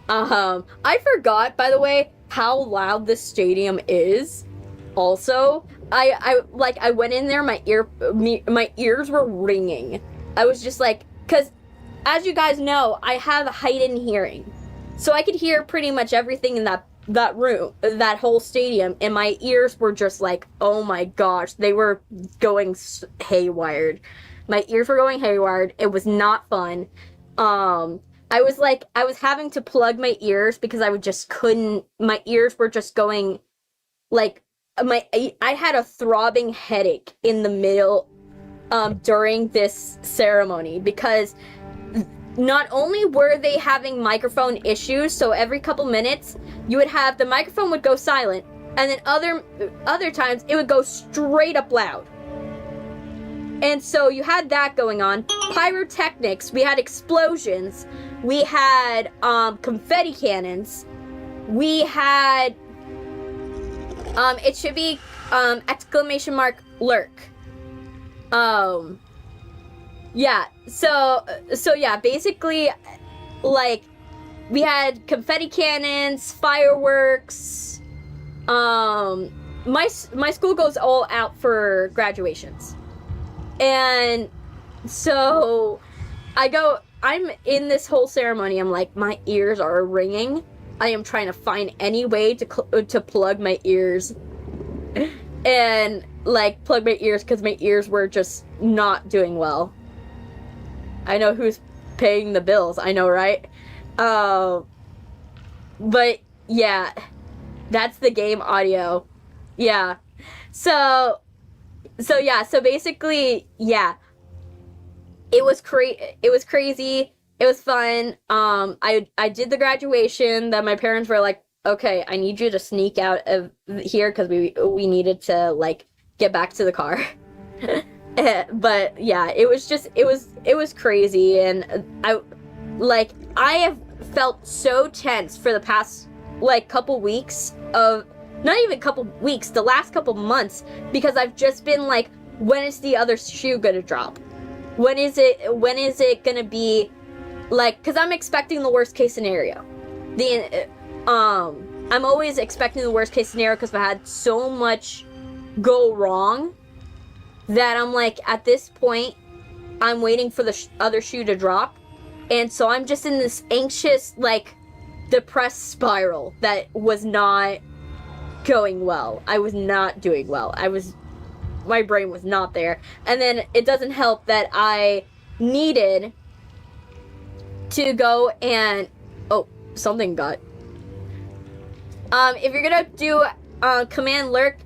I forgot, by the way, how loud this stadium is. Also, I went in there, my ears were ringing. I was just like, cause as you guys know, I have heightened hearing, so I could hear pretty much everything in that room, that whole stadium, and my ears were just like, oh my gosh, they were going haywire. My ears were going haywire. It was not fun. I was having to plug my ears because my ears were just going, like, I had a throbbing headache in the middle, during this ceremony, because not only were they having microphone issues, so every couple minutes, you would have, the microphone would go silent, and then other times, it would go straight up loud. And so you had that going on. Pyrotechnics, we had explosions, we had confetti cannons, we had it should be exclamation mark lurk. Yeah, so yeah, basically, like, we had confetti cannons, fireworks. My school goes all out for graduations. And so I'm in this whole ceremony, I'm like, my ears are ringing. I am trying to find any way to plug my ears. And, like, plug my ears, because my ears were just not doing well. I know who's paying the bills, I know, right? But, yeah, that's the game audio. Yeah. So basically, yeah, it was crazy. It was fun. I did the graduation. Then my parents were like, okay, I need you to sneak out of here, because we needed to, like, get back to the car. But yeah, it was crazy, and I have felt so tense for the past, like, couple weeks of, not even couple weeks, the last couple months, because I've just been like, when is the other shoe gonna drop? When is it gonna be, like, because I'm expecting the worst case scenario. I'm always expecting the worst case scenario, because I've had so much go wrong that I'm like, at this point, I'm waiting for the other shoe to drop. And so I'm just in this anxious, like, depressed spiral that was not going well. I was not doing well. My brain was not there. And then it doesn't help that I needed to go and, oh, something got. If you're gonna do command lurk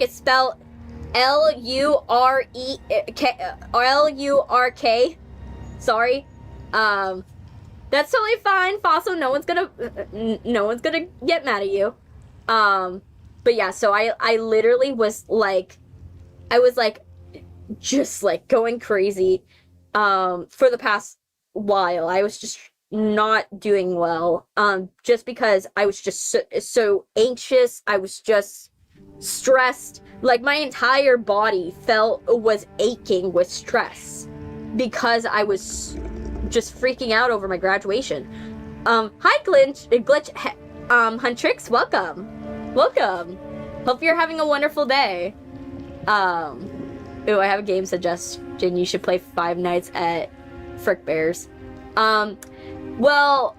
is spelled Lurk. Sorry. That's totally fine, Fossil. No one's gonna get mad at you. But yeah, so I literally was like, just like going crazy, for the past while. I was just not doing well, just because I was just so anxious. I was just stressed. Like, my entire body was aching with stress because I was just freaking out over my graduation. Hi, Glitch, Huntrix, welcome. Hope you're having a wonderful day. Ooh, I have a game suggestion. You should play Five Nights at Frick Bears. Well,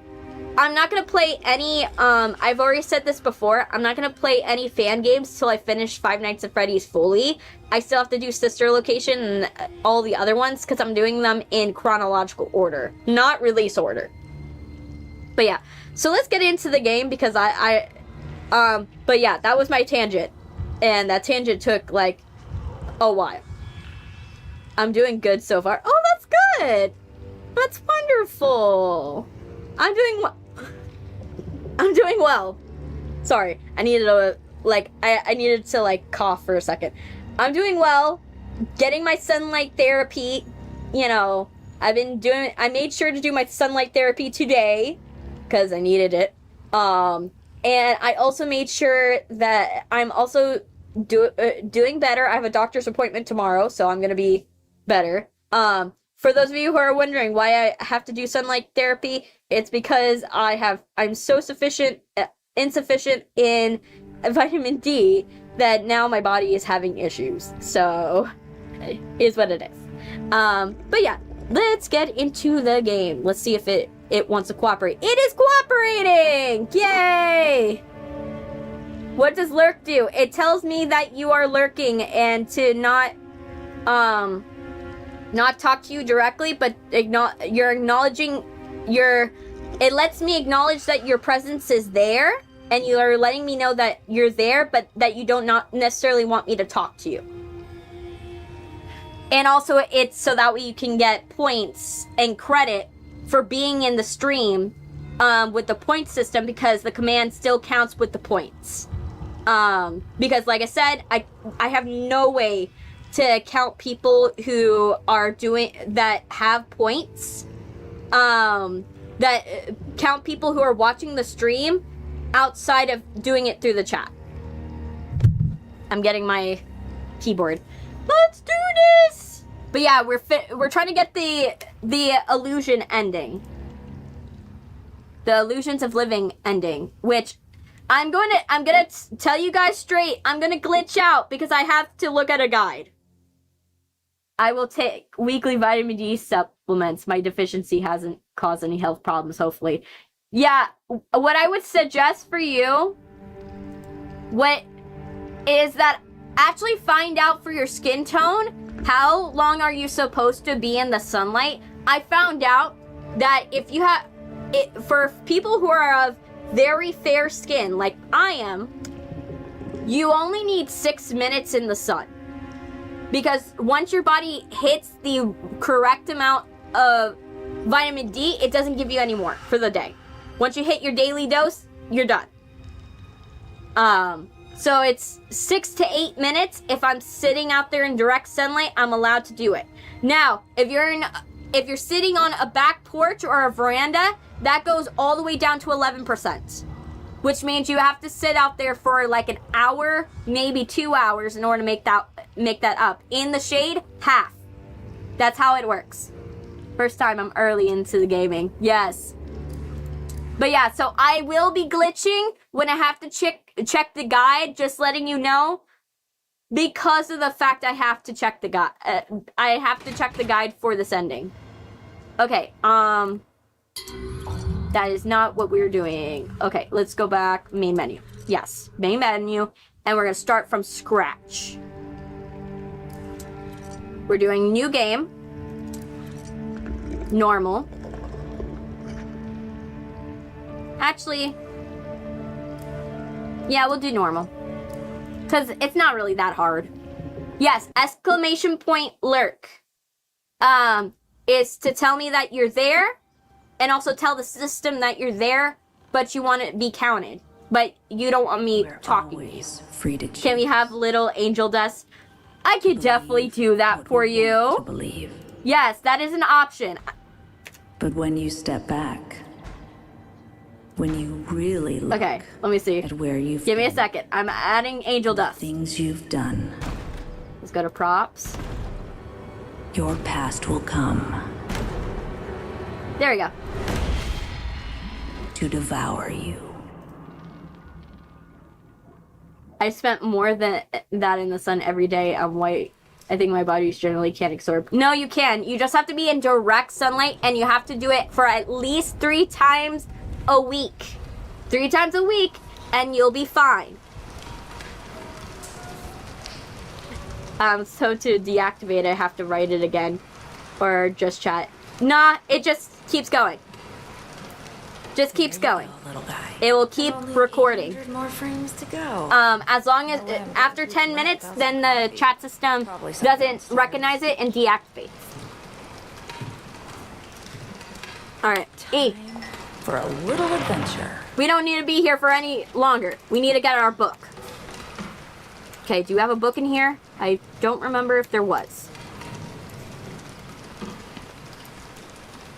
I'm not gonna play any, I've already said this before, I'm not gonna play any fan games till I finish Five Nights at Freddy's fully. I still have to do Sister Location and all the other ones, because I'm doing them in chronological order, not release order. But yeah, so let's get into the game, because but yeah, that was my tangent. And that tangent took, like, a while. I'm doing good so far. Oh, that's good! That's wonderful! I'm doing well. Sorry, I needed to, like, I needed to, like, cough for a second. I'm doing well. Getting my sunlight therapy. You know, I made sure to do my sunlight therapy today, because I needed it. And I also made sure that I'm also doing better. I have a doctor's appointment tomorrow, so I'm gonna be better. For those of you who are wondering why I have to do sunlight therapy, it's because I'm so insufficient in vitamin D that now my body is having issues. So, it is what it is. But yeah, let's get into the game. Let's see if it wants to cooperate. It is cooperating! Yay! What does lurk do? It tells me that you are lurking and to not talk to you directly, but you're acknowledging it lets me acknowledge that your presence is there, and you are letting me know that you're there, but that you don't not necessarily want me to talk to you. And also, it's so that way you can get points and credit for being in the stream with the point system, because the command still counts with the points. Because like I said, I have no way to count people who are that have points, that count people who are watching the stream outside of doing it through the chat. I'm getting my keyboard. Let's do this! But yeah, we're trying to get the illusion ending. The illusions of living ending, which I'm gonna tell you guys straight, I'm gonna glitch out because I have to look at a guide. I will take weekly vitamin D supplements. My deficiency hasn't caused any health problems, hopefully. Yeah, what I would suggest for you, is that actually find out for your skin tone, how long are you supposed to be in the sunlight? I found out that if you have, for people who are of very fair skin, like I am, you only need 6 minutes in the sun. Because once your body hits the correct amount of vitamin D, it doesn't give you any more for the day. Once you hit your daily dose, you're done. So it's 6 to 8 minutes. If I'm sitting out there in direct sunlight, I'm allowed to do it. Now, if you're sitting on a back porch or a veranda, that goes all the way down to 11%. Which means you have to sit out there for like an hour, maybe 2 hours in order to make that up. In the shade, half. That's how it works. First time I'm early into the gaming. Yes. But yeah, so I will be glitching when I have to check the guide, just letting you know. Because of the fact I have to check the guide. I have to check the guide for this ending. Okay, that is not what we're doing. Okay, let's go back. Main menu. Yes, main menu. And we're going to start from scratch. We're doing new game. Normal. Actually, yeah, we'll do normal. Because it's not really that hard. Yes, exclamation point lurk. Is to tell me that you're there. And also tell the system that you're there, but you want to be counted. But you don't want me talking to you. Free to choose. Can we have little angel dust? I could definitely do that for you. To believe. Yes, that is an option. But when you step back, when you really look Okay, let me see. at where you've Give me a been, second. I'm adding angel dust. things you've done, Let's go to props. your past will come There we go. to devour you. I spent more than that in the sun every day. I'm white. I think my body generally can't absorb. No, you can. You just have to be in direct sunlight, and you have to do it for at least 3 times a week. 3 times a week, and you'll be fine. So to deactivate, I have to write it again, or just chat. Nah, it just keeps going. Just keeps going. Little guy. It will keep recording. 800 more frames to go. As long as after 10 minutes, then the chat system doesn't recognize it and deactivates. All right, E. For a little adventure. We don't need to be here for any longer. We need to get our book. Okay, do you have a book in here? I don't remember if there was.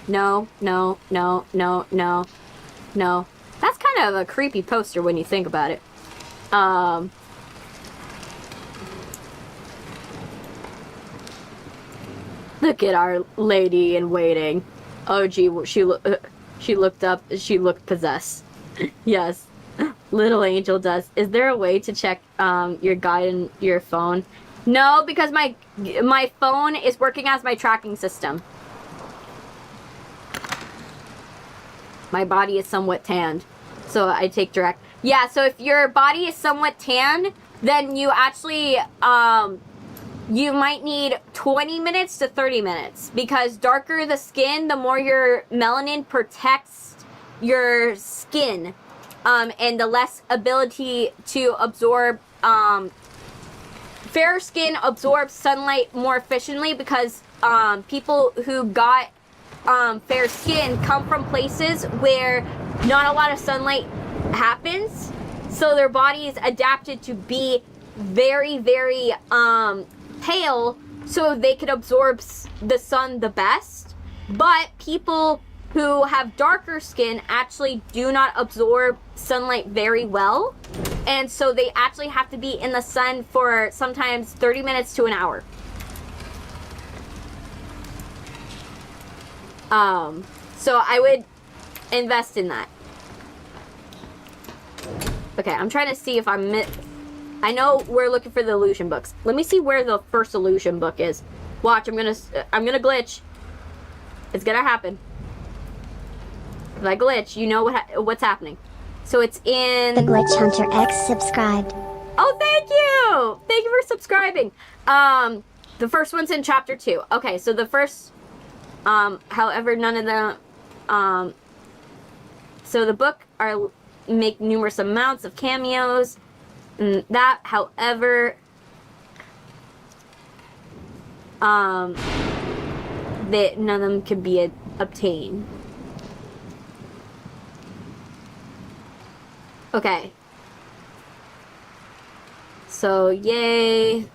No, no, no, no, no, no. That's kind of a creepy poster when you think about it. Look at our lady in waiting. Oh, gee, she looked up. She looked possessed. Yes, little angel does. Is there a way to check your guide in your phone? No, because my phone is working as my tracking system. My body is somewhat tanned, so I take direct. Yeah, so if your body is somewhat tanned, then you actually you might need 20 minutes to 30 minutes, because darker the skin, the more your melanin protects your skin, and the less ability to absorb. Fairer skin absorbs sunlight more efficiently, because people who got fair skin come from places where not a lot of sunlight happens, so their body is adapted to be very, very pale, so they could absorb the sun the best. But people who have darker skin actually do not absorb sunlight very well, and so they actually have to be in the sun for sometimes 30 minutes to an hour. So I would invest in that. Okay, I'm trying to see if I know we're looking for the illusion books. Let me see where the first illusion book is. Watch, I'm gonna glitch. It's gonna happen. If I glitch, you know what's happening. So it's in... The Glitch Hunter X subscribed. Oh, thank you! Thank you for subscribing. The first one's in chapter 2. Okay, so the first... however, none of them... so the book make numerous amounts of cameos. And that, however... that none of them can be obtained. Okay. So, yay.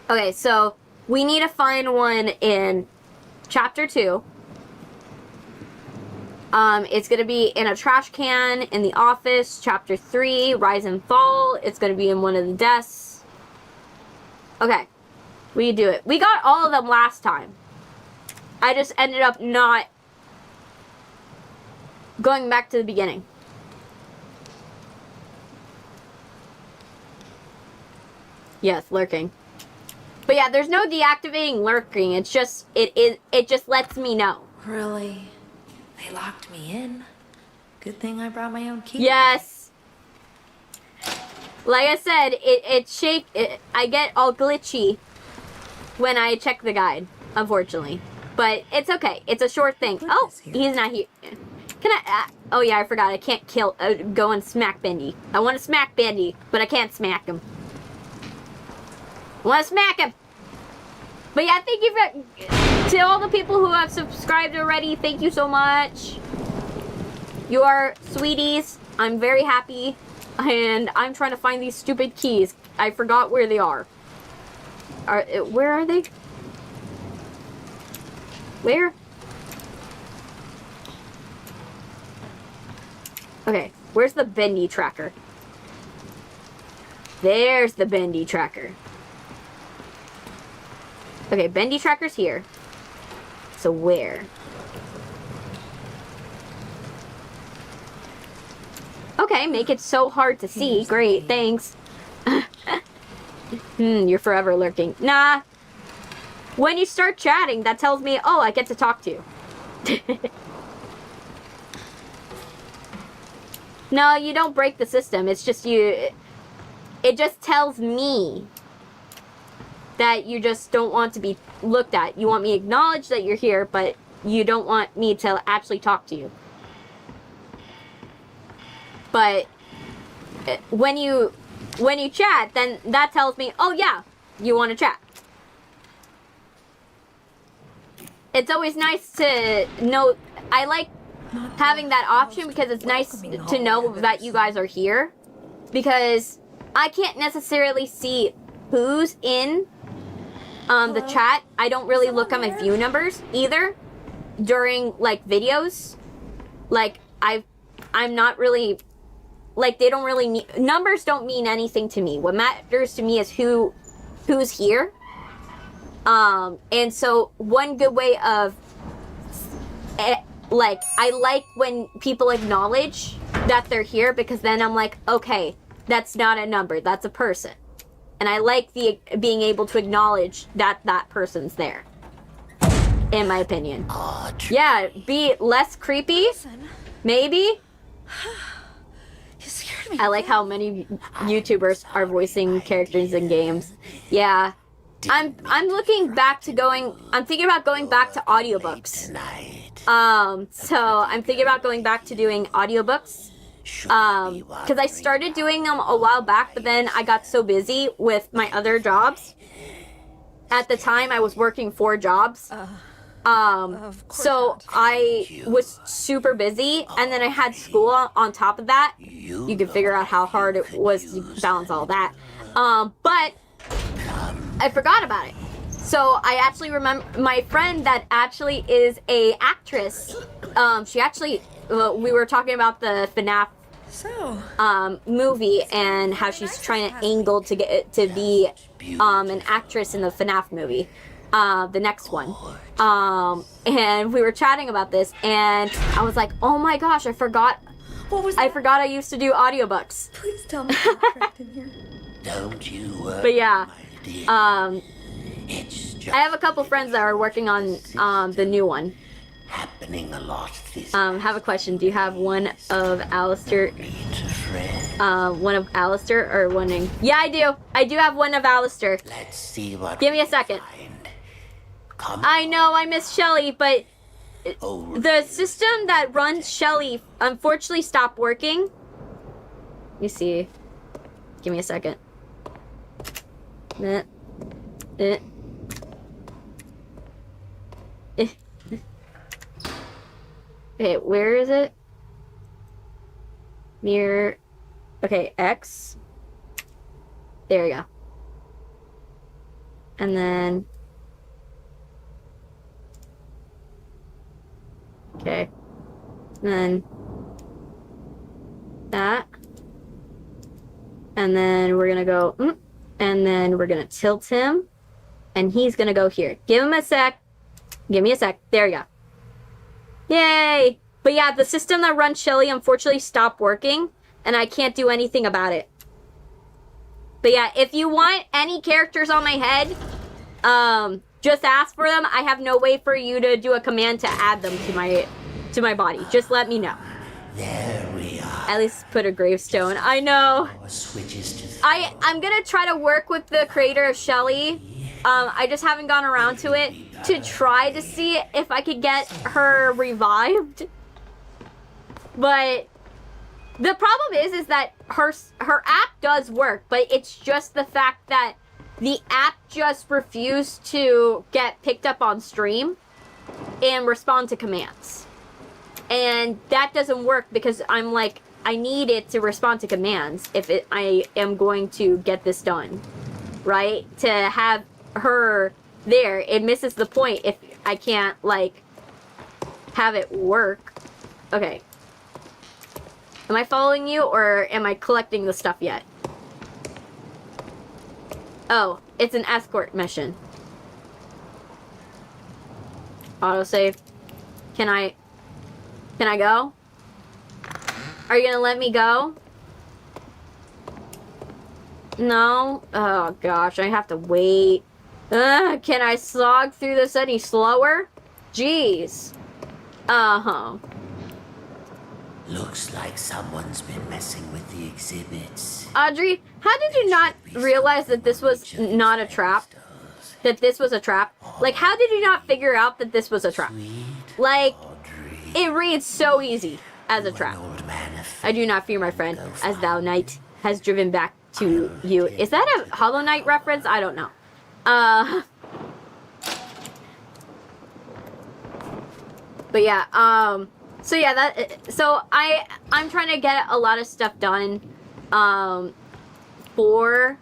Okay, so we need to find one in chapter 2. It's going to be in a trash can in the office. Chapter 3, Rise and Fall. It's going to be in one of the desks. Okay. We do it. We got all of them last time. I just ended up not going back to the beginning. Yes, lurking. But yeah, there's no deactivating lurking. It's just it just lets me know. Really? They locked me in. Good thing I brought my own key. Yes. Like I said, I get all glitchy when I check the guide, unfortunately. But it's okay. It's a short thing. Oh, he's not here. Can I? Oh yeah, I forgot. I can't go and smack Bendy. I want to smack Bendy, but I can't smack him. I want to smack him. But yeah, thank you to all the people who have subscribed already. Thank you so much. You are sweeties. I'm very happy. And I'm trying to find these stupid keys. I forgot where they are. Where are they? Where? Okay, where's the Bendy tracker? There's the Bendy tracker. Okay, Bendy tracker's here. So where? Okay, make it so hard to see. Great, thanks. You're forever lurking. Nah. When you start chatting, that tells me, oh, I get to talk to you. No, you don't break the system. It's just you... It just tells me that you just don't want to be looked at. You want me to acknowledge that you're here, but you don't want me to actually talk to you. But when you chat, then that tells me, oh yeah, you want to chat. It's always nice to know. I like having that option because it's nice to know that you guys are here, because I can't necessarily see who's in the chat. I don't really look at my view numbers either during like videos. Like I'm not really, like, they don't really mean, numbers don't mean anything to me. What matters to me is who's here. And so one good way of, like, I like when people acknowledge that they're here, because then I'm like, okay, that's not a number, that's a person. And I like being able to acknowledge that that person's there, in my opinion. Audrey. Yeah, be less creepy, maybe. You scared me. I like how many YouTubers are voicing characters in games. Yeah. I'm looking back to I'm thinking about going back to audiobooks. So I'm thinking about going back to doing audiobooks. Because I started doing them a while back, but then I got so busy with my other jobs. At the time, I was working 4 jobs. So I was super busy, and then I had school on top of that. You can figure out how hard it was to balance all that. But I forgot about it. So I actually remember my friend that actually is a actress. She actually, we were talking about the FNAF movie and how she's trying to angle to get to be an actress in the FNAF movie, the next one. And we were chatting about this, and I was like, oh my gosh, I forgot. What was that? I forgot I used to do audiobooks. Please tell me I'm correct in here. Don't you worry, But yeah, my dear. It's just I have a couple friends that are working on the new one. happening a lot this Have a question. Do you have one of Alistair? One of Alistair or one in? Yeah, I do. I do have one of Alistair. Let's see what Give me a we second. find. Come I know I miss Shelly, but over. the system that runs Shelly unfortunately stopped working. Let me see. Give me a second. Okay, where is it? Mirror. Okay, X. There we go. And then... Okay. And then... that. And then we're gonna go... and then we're gonna tilt him. And he's gonna go here. Give him a sec. Give me a sec. There we go. Yay! But yeah, the system that runs Shelly unfortunately stopped working, and I can't do anything about it. But yeah, if you want any characters on my head, just ask for them. I have no way for you to do a command to add them to my body. Just let me know. There we are. At least put a gravestone. I know. Our switches to I'm gonna try to work with the creator of Shelly. I just haven't gone around to it to try to see if I could get her revived. But the problem is that her app does work, but it's just the fact that the app just refused to get picked up on stream and respond to commands. And that doesn't work because I'm like, I need it to respond to commands if I am going to get this done, right? To have her there, it misses the point. I can't, like, have it work. Okay. Am I following you, or am I collecting the stuff yet? Oh, it's an escort mission. Autosave. Can I go? Are you gonna let me go? No? Oh gosh, I have to wait. Can I slog through this any slower? Jeez. Uh-huh. Looks like someone's been messing with the exhibits. Audrey, how did you not realize that this was not a trap? That this was a trap? Like, how did you not figure out that this was a trap? Like, it reads so easy as a trap. I do not fear my friend, as thou night has driven back to you. Is that a Hollow Knight reference? I don't know. But yeah, so yeah, so I'm trying to get a lot of stuff done, for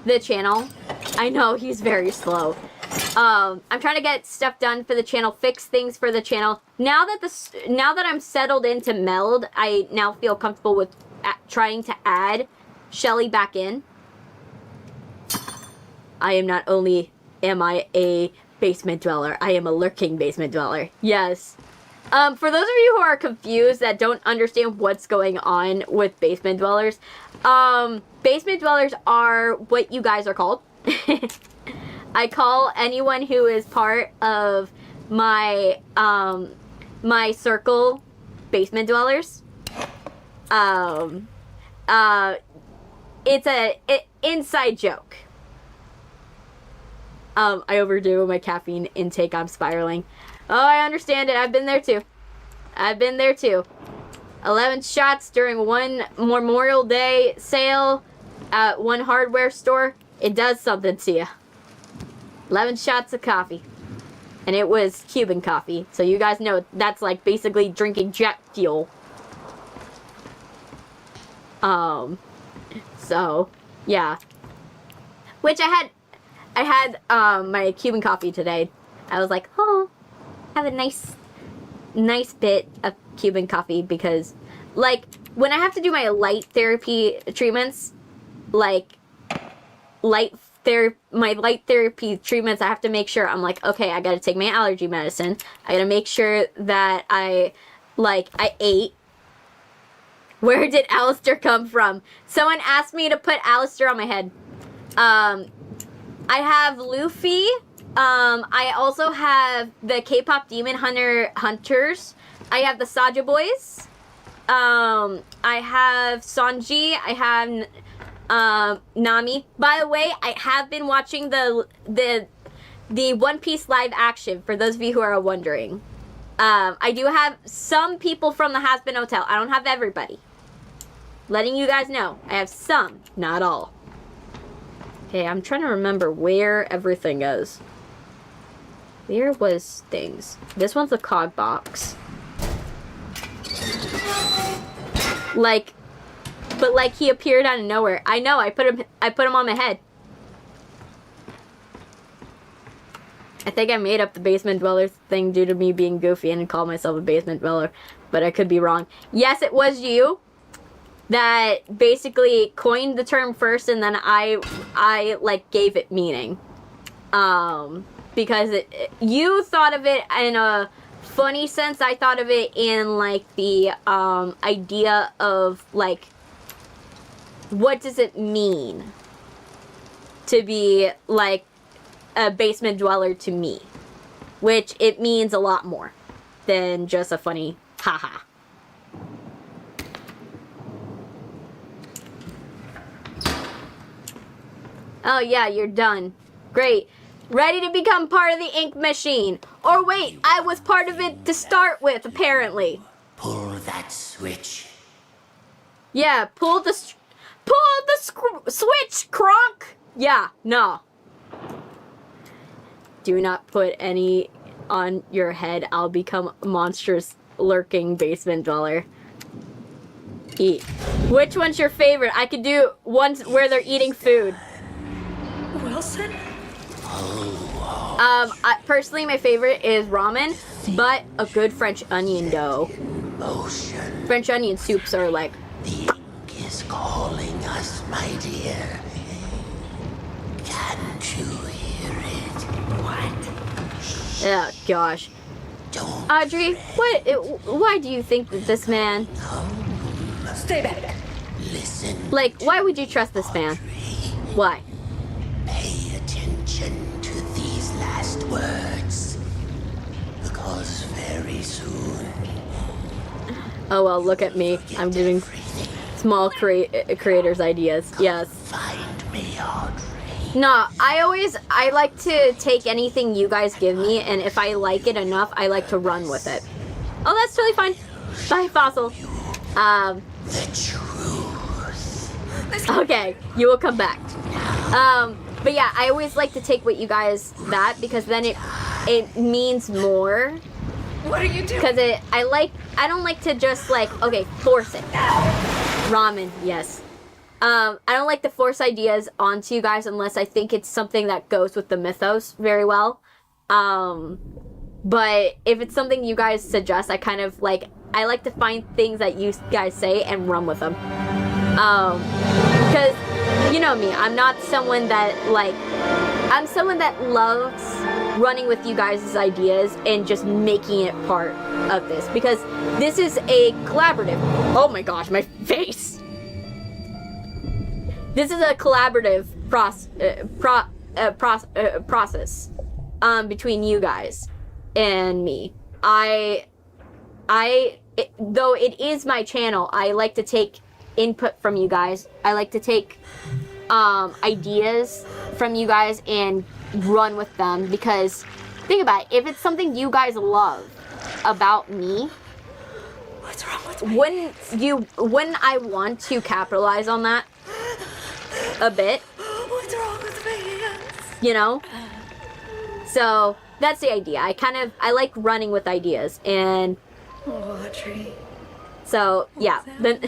the channel. I know he's very slow. I'm trying to get stuff done for the channel, fix things for the channel. Now that I'm settled into Meld, I now feel comfortable with trying to add Shelly back in. I am not only am I a basement dweller, I am a lurking basement dweller. Yes. For those of you who are confused, that don't understand what's going on with basement dwellers, basement dwellers are what you guys are called. I call anyone who is part of my, my circle basement dwellers. It's an inside joke. I overdo my caffeine intake. I'm spiraling. Oh, I understand it. I've been there too. I've been there too. 11 shots during one Memorial Day sale at one hardware store. It does something to you. 11 shots of coffee. And it was Cuban coffee. So you guys know that's like basically drinking jet fuel. So, yeah. Which I had my Cuban coffee today. I was like, oh, have a nice bit of Cuban coffee, because, like, when I have to do my light therapy treatments, like, my light therapy treatments, I have to make sure, I'm like, okay, I gotta take my allergy medicine. I gotta make sure that I ate. Where did Alistair come from? Someone asked me to put Alistair on my head. I have Luffy. I also have the K-pop Demon Hunters. I have the Saja Boys. I have Sanji. I have Nami. By the way, I have been watching the One Piece live action, for those of you who are wondering. I do have some people from the Hazbin Hotel. I don't have everybody. Letting you guys know. I have some, not all. Okay, I'm trying to remember where everything is. Where was things? This one's a cog box. Like, but like he appeared out of nowhere. I know, I put him on my head. I think I made up the basement dweller thing due to me being goofy and called myself a basement dweller, but I could be wrong. Yes, it was you that basically coined the term first, and then I like gave it meaning. Because you thought of it in a funny sense. I thought of it in like the idea of like, what does it mean to be like a basement dweller to me? Which it means a lot more than just a funny haha. Oh yeah, you're done. Great. Ready to become part of the ink machine. Or wait, I was part of it to start with, apparently. Pull that switch. Yeah, pull the switch, Kronk! Yeah, no. Do not put any on your head. I'll become a monstrous lurking basement dweller. Eat. Which one's your favorite? I could do ones where they're eating food. Wilson? Oh, Personally, my favorite is ramen, but a good French onion dough. Ocean. French onion soups are like, The ink is calling us, my dear. Can't you hear it? What? oh gosh. Don't Audrey, why do you think that this man, Stay back. listen. like, why would you trust this man? Why? Pay attention to these last words. Because very soon, Oh well, look at me. I'm giving everything. small creators ideas. Yes. Find me, Audrey. No, I like to take anything you guys give me, and if I like it enough, I like to run with it. Oh, that's totally fine. Bye, Fossil. The truth. Okay, you will come back. But yeah, I always like to take what you guys because then it means more. What are you doing? Because I don't like to just like, okay, force it. Ramen, yes. I don't like to force ideas onto you guys unless I think it's something that goes with the mythos very well. But if it's something you guys suggest, I like to find things that you guys say and run with them. Because, you know me, I'm someone that loves running with you guys' ideas and just making it part of this. Because this is a collaborative. Oh my gosh, my face! This is a collaborative process between you guys and me. Though it is my channel, I like to take input from you guys. I like to take ideas from you guys and run with them, because think about it, if it's something you guys love about me, What's wrong with me? wouldn't I want to capitalize on that a bit? What's wrong with me? You know? So that's the idea. I like running with ideas, and Audrey. so yeah. Then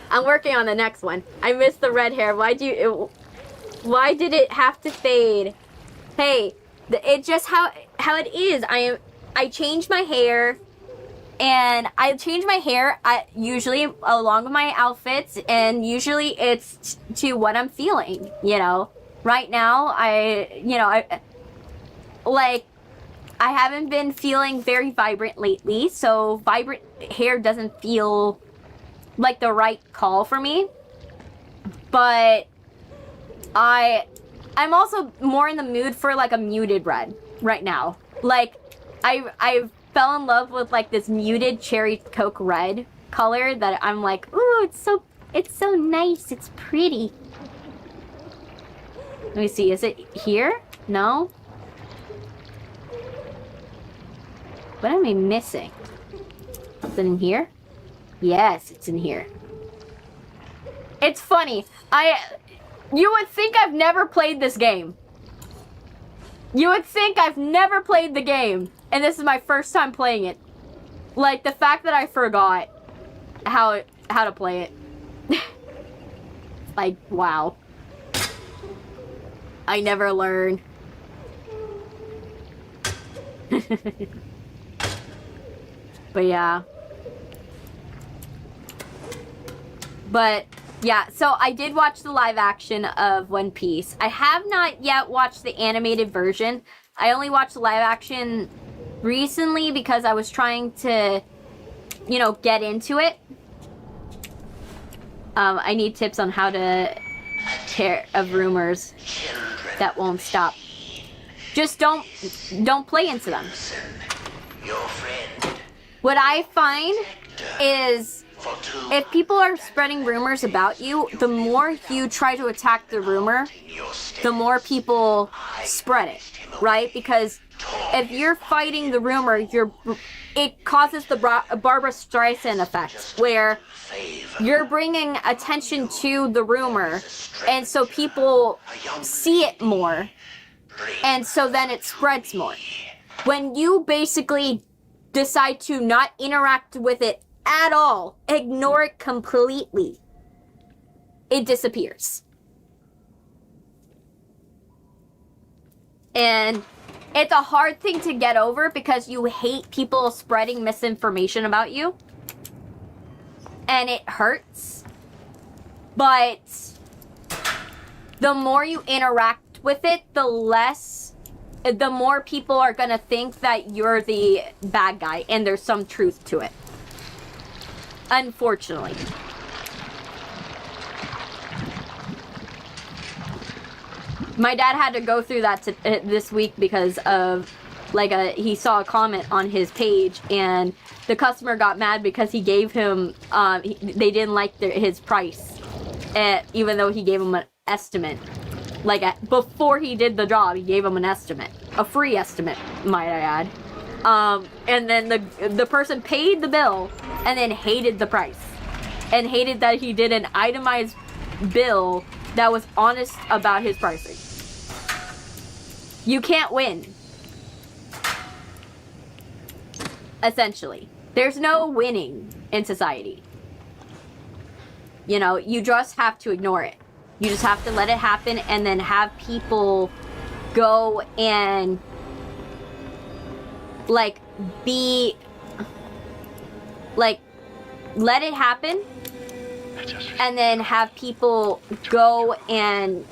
I'm working on the next one. I missed the red hair. Why did it have to fade? Hey, it just how it is. I changed my hair, and I change my hair usually along with my outfits, and usually it's to what I'm feeling, you know. Right now, I haven't been feeling very vibrant lately, so vibrant hair doesn't feel like the right call for me. But I'm also more in the mood for like a muted red right now. Like I fell in love with like this muted cherry coke red color that I'm like, ooh, it's so nice, it's pretty. Let me see, is it here? No? What am I missing? Is it in here? Yes, it's in here. It's funny. You would think I've never played this game. You would think I've never played the game, and this is my first time playing it. Like, the fact that I forgot how to play it. Like, wow. I never learn. But yeah. But yeah, so I did watch the live action of One Piece. I have not yet watched the animated version. I only watched the live action recently because I was trying to, you know, get into it. I need tips on how to tear of rumors that won't stop. Just don't play into them. Your friend. What I find is if people are spreading rumors about you, the more you try to attack the rumor, the more people spread it, right? Because if you're fighting the rumor, it causes the Barbara Streisand effect, where you're bringing attention to the rumor, and so people see it more, and so then it spreads more. When you basically decide to not interact with it at all, ignore it completely, it disappears. And it's a hard thing to get over because you hate people spreading misinformation about you. And it hurts. But the more you interact with it, the more people are gonna think that you're the bad guy, and there's some truth to it. Unfortunately. My dad had to go through that this week because of, like, he saw a comment on his page, and the customer got mad because he gave him, they didn't like his price, even though he gave him an estimate. Like, before he did the job, he gave him an estimate. A free estimate, might I add. And then the person paid the bill and then hated the price. And hated that he did an itemized bill that was honest about his pricing. You can't win. Essentially. There's no winning in society. You know, you just have to ignore it. You just have to let it happen and then have people go and, like, let it happen and then have people go and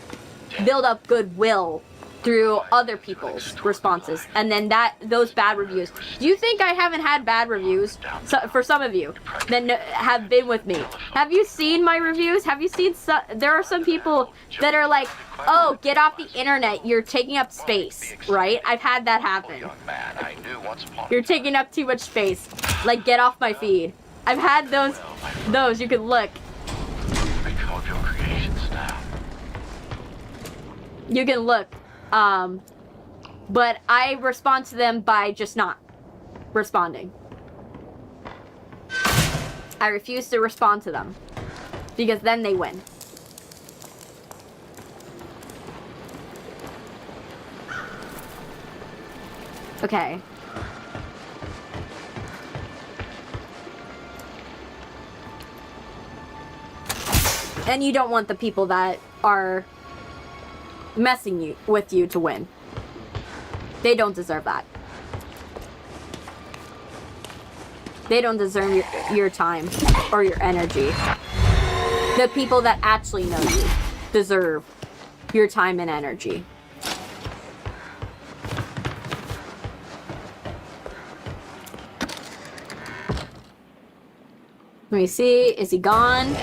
build up goodwill through other people's responses, and then those bad reviews. Do you think I haven't had bad reviews for some of you that have been with me? Have you seen my reviews? Have you seen there are some people that are like, oh, get off the internet, you're taking up space, right? I've had that happen. You're taking up too much space. Like, get off my feed. I've had those, you can look. You can look. But I respond to them by just not responding. I refuse to respond to them because then they win. Okay. And you don't want the people that are messing with you to win. They don't deserve that. They don't deserve your time or your energy. The people that actually know you deserve your time and energy. Let me see. Is he gone?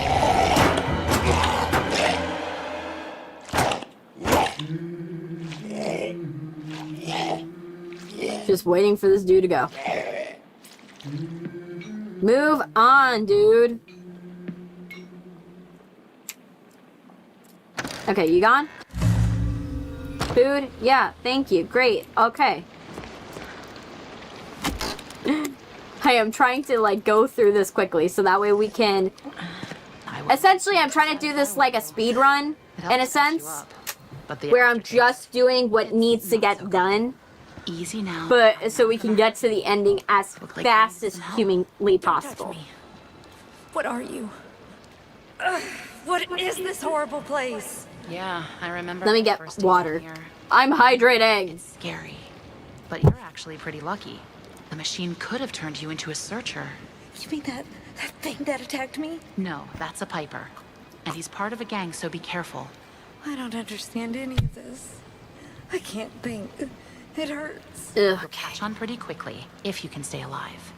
Just waiting for this dude to go. Move on, dude. Okay, you gone? Food? Yeah, thank you. Great. Okay. I am trying to, like, go through this quickly so that way we can... Essentially, I'm trying to do this like a speed run, in a sense, where I'm just doing what needs to get done. Easy now. But so we can get to the ending as fast as humanly possible. What are you? What is this horrible place? Yeah, I remember. Let me get water. I'm hydrating. It's scary, but you're actually pretty lucky. The machine could have turned you into a searcher. You mean that thing that attacked me? No, that's a Piper, and he's part of a gang, so be careful. I don't understand any of this. I can't think. It hurts. You'll catch on pretty quickly, if you can stay alive.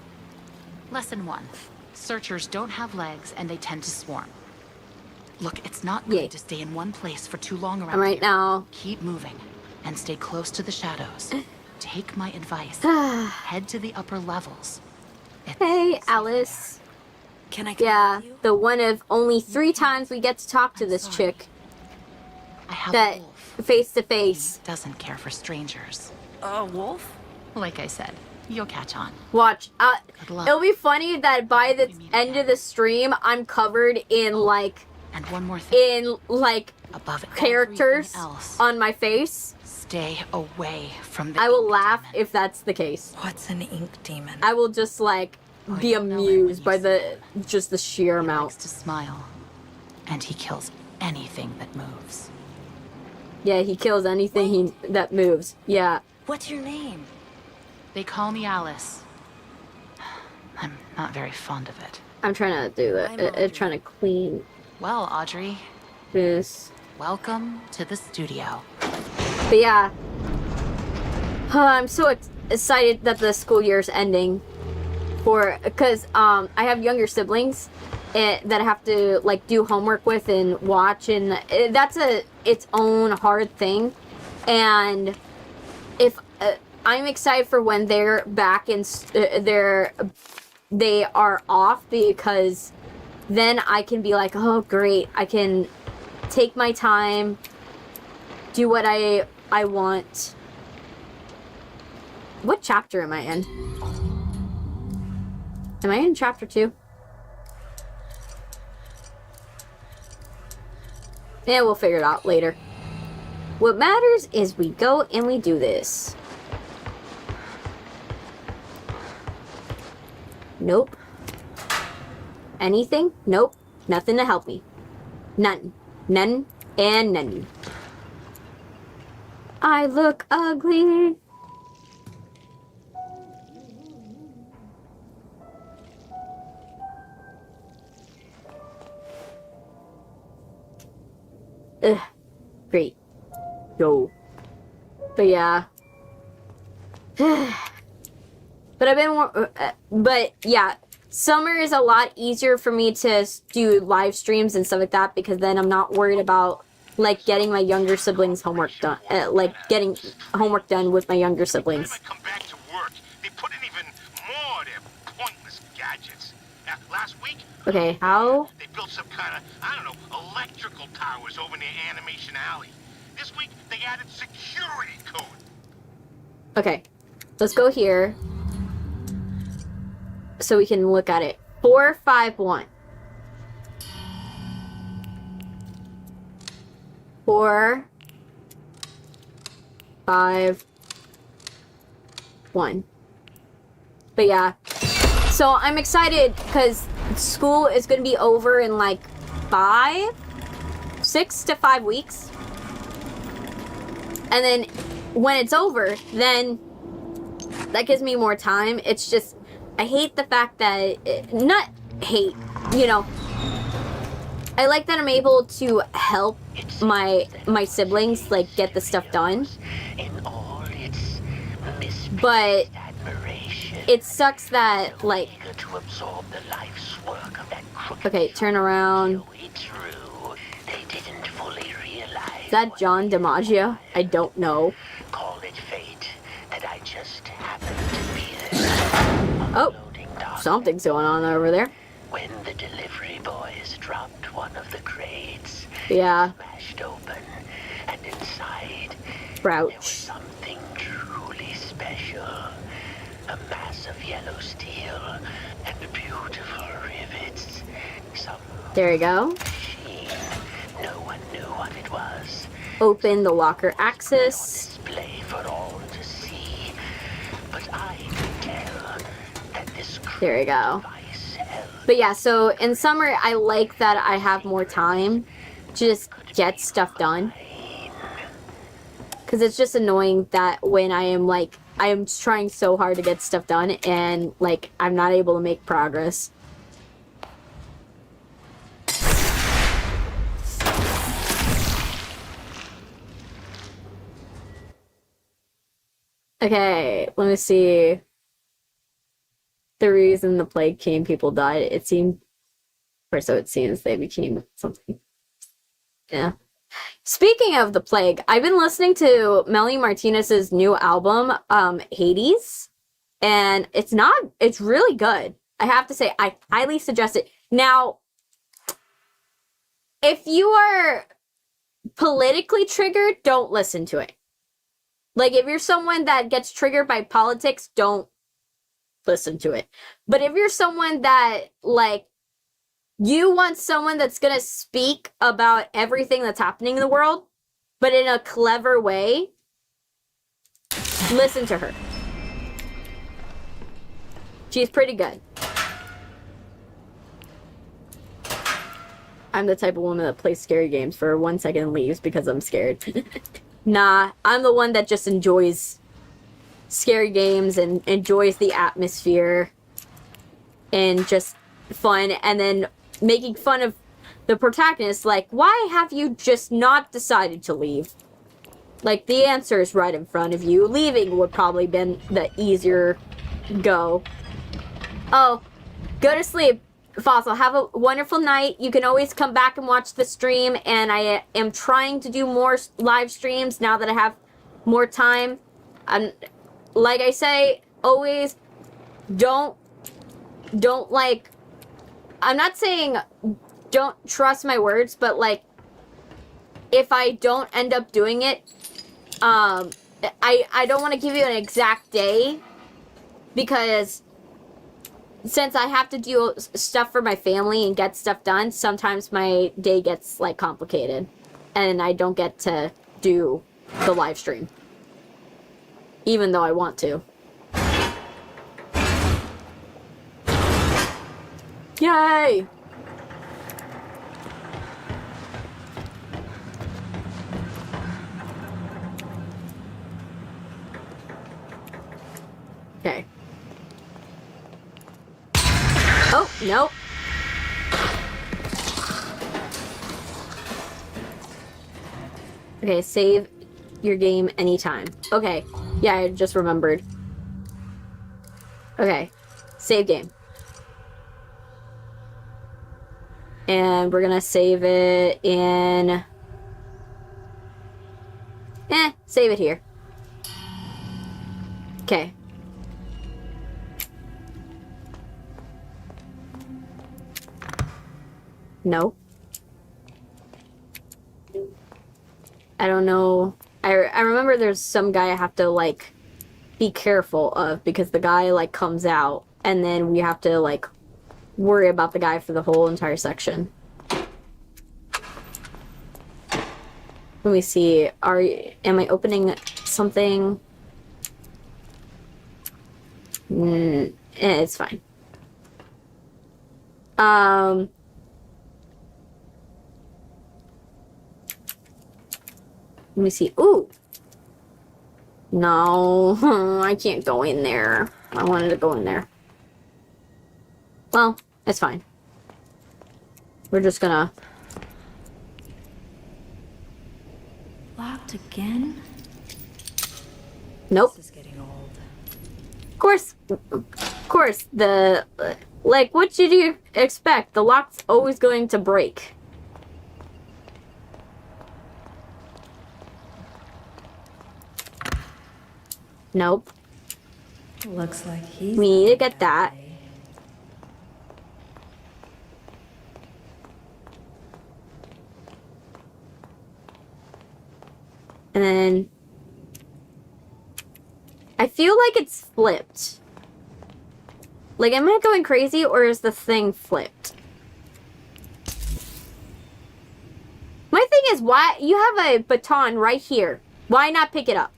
Lesson 1. Searchers don't have legs, and they tend to swarm. Look, it's not good to stay in one place for too long around right here. now. Keep moving, and stay close to the shadows. Take my advice. Head to the upper levels. Hey, Alice. Can I come with you? The one of only 3 times we get to talk to this chick. I have That a wolf. face to face. He doesn't care for strangers. A wolf? Like I said, you'll catch on. Watch. Good luck. It'll be funny that by the end of the stream, I'm covered in like And one more thing. Above characters everything else, on my face. stay away from the I will ink laugh demon. if that's the case. What's an ink demon? I will just like be you'll know it when amused you by see the just the sheer He likes amount. to smile, and he kills anything that moves. Yeah, he kills anything that moves. Yeah. What's your name? They call me Alice. I'm not very fond of it. I'm trying to do I'm it. Audrey. Trying to clean Well, Audrey, this. welcome to the studio. But yeah. I'm so excited that the school year is ending. Because I have younger siblings that I have to like do homework with and watch, and that's its own hard thing. And if I'm excited for when they're back and they are off, because then I can be like, oh great, I can take my time, do what I want. What chapter am I in? Am I in chapter 2? Yeah, we'll figure it out later. What matters is we go and we do this. Nope. Anything? Nope. Nothing to help me. None. None and none. I look ugly. Ugh. Great. Go. But yeah. But I've been but yeah, summer is a lot easier for me to do live streams and stuff like that, because then I'm not worried about like getting my younger siblings homework done, like getting homework done with my younger siblings. When I come back to work, they put in even more of their pointless gadgets. Last week, Okay, how? they built some kind of, I don't know, electrical towers over near Animation Alley. This week, they added security code. Okay, let's go here so we can look at it. 451. 4, 5, 1. But yeah, so I'm excited because school is going to be over in like 6 to 5 weeks. And then when it's over, then that gives me more time. It's just, I hate the fact that, not hate, you know, I like that I'm able to help my siblings like get the stuff done. But it sucks that like, okay, turn around. Is that John DiMaggio? I don't know. Call it fate that I just happened to be there. Oh, something's going on over there. When the delivery boys dropped one of the crates, Yeah. smashed open, and inside there was Crouch. something truly special. A mass of yellow steel and beautiful rivets. Some There we go. machine. No one knew what it was. Open the locker On access. display for all to see. But I could tell that this There we go. device held But yeah, so in summer, I like that I have more time to just get stuff done. Because it's just annoying that when I am trying so hard to get stuff done and, like, I'm not able to make progress. Okay, let me see. The reason the plague came, people died. It seemed, or so it seems, they became something. Yeah. Speaking of the plague, I've been listening to Melanie Martinez's new album, Hades, and it's really good. I have to say, I highly suggest it. Now, if you are politically triggered, don't listen to it. Like, if you're someone that gets triggered by politics, don't listen to it. But if you're someone that, like, you want someone that's gonna speak about everything that's happening in the world, but in a clever way, listen to her. She's pretty good. I'm the type of woman that plays scary games for 1 second and leaves because I'm scared. Nah, I'm the one that just enjoys scary games and enjoys the atmosphere and just fun, and then making fun of the protagonist, like, why have you just not decided to leave? Like, the answer is right in front of you. Leaving would probably been the easier go. Oh, go to sleep, Fossil. Have a wonderful night. You can always come back and watch the stream, and I am trying to do more live streams now that I have more time. Like I say, always don't like, I'm not saying don't trust my words, but like, if I don't end up doing it, I don't want to give you an exact day, because since I have to do stuff for my family and get stuff done, sometimes my day gets like complicated and I don't get to do the live stream, even though I want to. Yay! Okay. Oh, nope. Okay, save your game anytime. Okay. Yeah, I just remembered. Okay. Save game. And we're gonna save it in... save it here. Okay. No. I don't know. I remember there's some guy I have to, like, be careful of, because the guy, like, comes out, and then we have to, like, worry about the guy for the whole entire section. Let me see. Am I opening something? It's fine. Let me see. Ooh. No, I can't go in there. I wanted to go in there. Well, it's fine. We're just gonna... Locked again? Nope. This is getting old. Of course, the... like, what did you expect? The lock's always going to break. Nope. Looks like he's... We need to get that. And then... I feel like it's flipped. Like, am I going crazy, or is the thing flipped? My thing is, why... You have a baton right here. Why not pick it up?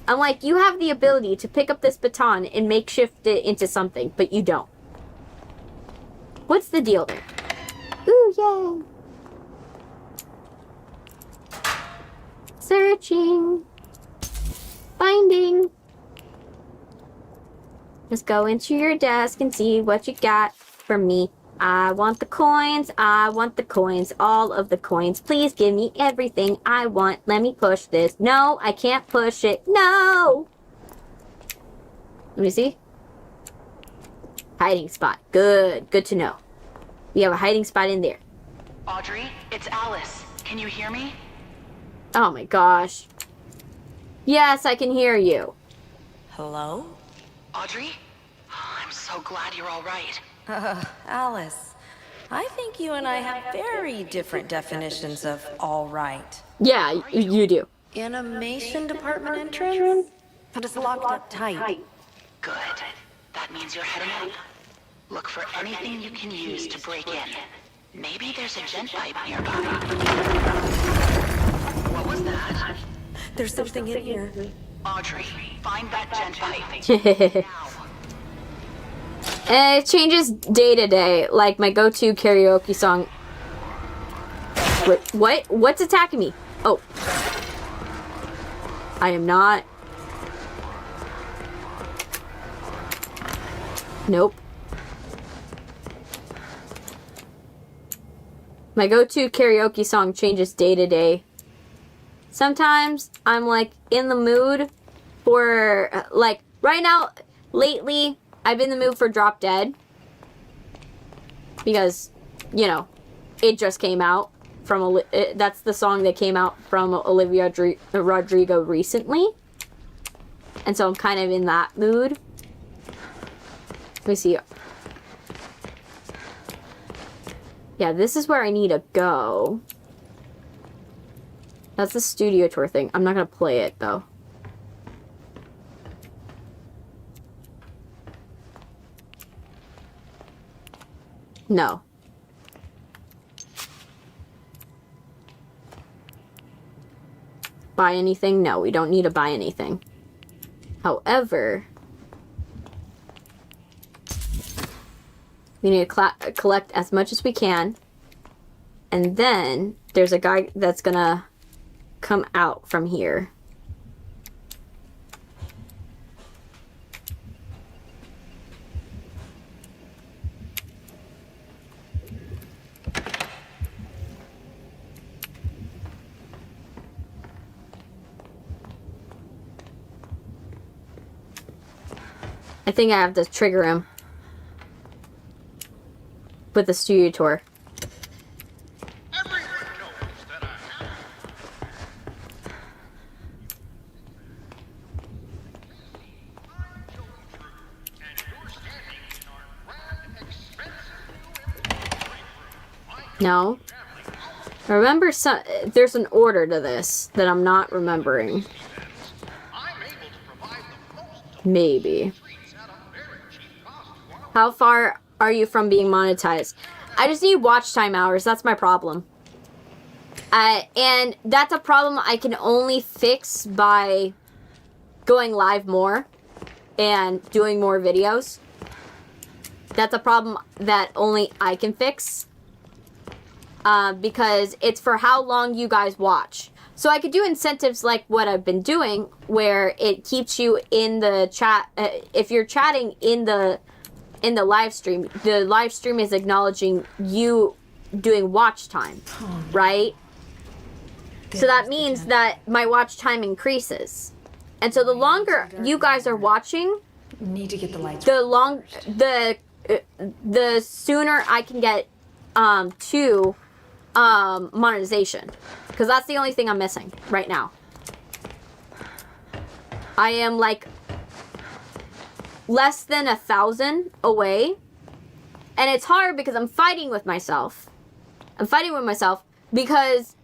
I'm like, you have the ability to pick up this baton and makeshift it into something, but you don't. What's the deal there? Ooh, yay. Searching. Finding. Just go into your desk and see what you got for me. I want the coins. I want the coins. All of the coins. Please give me everything I want. Let me push this. No, I can't push it. No! Let me see. Hiding spot. Good. Good to know. We have a hiding spot in there. Audrey, it's Alice. Can you hear me? Oh my gosh. Yes, I can hear you. Hello? Audrey? I'm so glad you're all right. Alice. I think you and I have very different definitions of all right. Yeah, you do. Animation department entrance? But it's locked up tight. Good. That means you're heading up. Look for anything you can use to break in. Maybe there's a gent pipe nearby. What was that? There's something in here. Audrey, find that gent pipe. Now. And it changes day to day. Like my go-to karaoke song. What? What's attacking me? Oh. I am not. Nope. My go-to karaoke song changes day to day. Sometimes I'm like in the mood for like right now, lately, I've been in the mood for Drop Dead. Because, you know, it just came out from that's the song that came out from Olivia Rodrigo recently. And so I'm kind of in that mood. Let me see. Yeah, this is where I need to go. That's the studio tour thing. I'm not gonna play it though. No. Buy anything? No, we don't need to buy anything. However, we need to collect as much as we can. And then there's a guy that's gonna come out from here. I think I have to trigger him with the studio tour. Everyone knows that I am. And you're standing in our grand, expensive new employee room. No. Remember, there's an order to this that I'm not remembering. I'm able to provide the most Maybe. treats at a very cheap cost. How far are you from being monetized? I just need watch time hours. That's my problem. And that's a problem I can only fix by going live more and doing more videos. That's a problem that only I can fix. Because it's for how long you guys watch. So I could do incentives like what I've been doing, where it keeps you in the chat. If you're chatting in the live stream is acknowledging you doing watch time, right? So that means that my watch time increases. And so the longer you guys are watching, Need to get the lights. the sooner I can get to monetization, because that's the only thing I'm missing right now. I am like less than 1,000 away, and it's hard because I'm fighting with myself. I'm fighting with myself because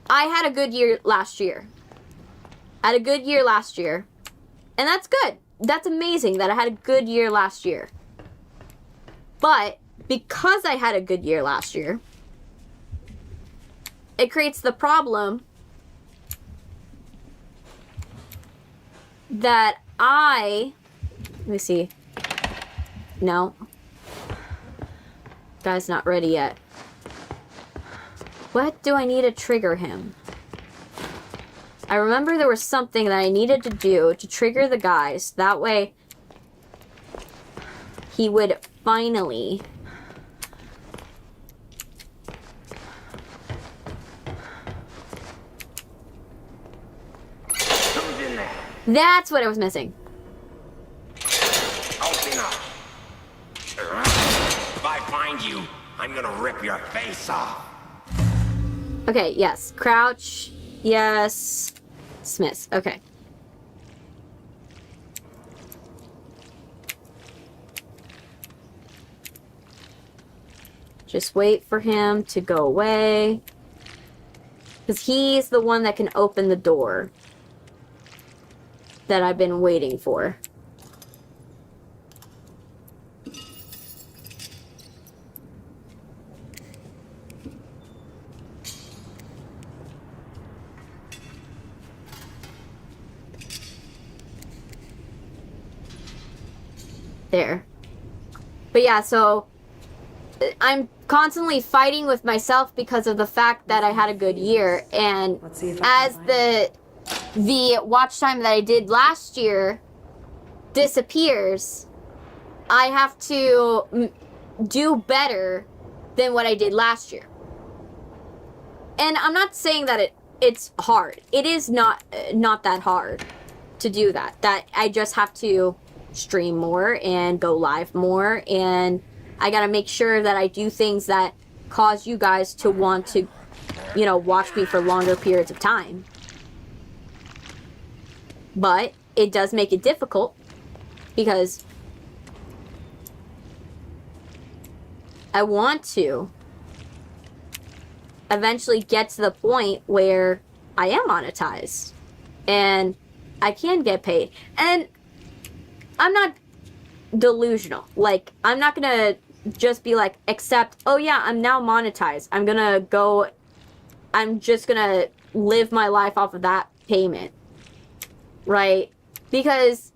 I had a good year last year. I had a good year last year, and that's good. That's amazing that I had a good year last year. But because I had a good year last year, it creates the problem that let me see. No. Guy's not ready yet. What do I need to trigger him? I remember there was something that I needed to do to trigger the guys. That way, he would finally... That's what I was missing. Open up. If I find you, I'm gonna rip your face off. Okay, yes. Crouch. Yes. Smith. Okay. Just wait for him to go away. Because he's the one that can open the door that I've been waiting for. There. But yeah, so I'm constantly fighting with myself because of the fact that I had a good year, and as the watch time that I did last year disappears, I have to do better than what I did last year. And I'm not saying that it's hard. It is not that hard to do that. That I just have to stream more and go live more, and I gotta make sure that I do things that cause you guys to want to, you know, watch me for longer periods of time. But it does make it difficult because I want to eventually get to the point where I am monetized and I can get paid. And I'm not delusional. Like, I'm not gonna just be like, accept, oh yeah, I'm now monetized. I'm just gonna live my life off of that payment. Right? Because,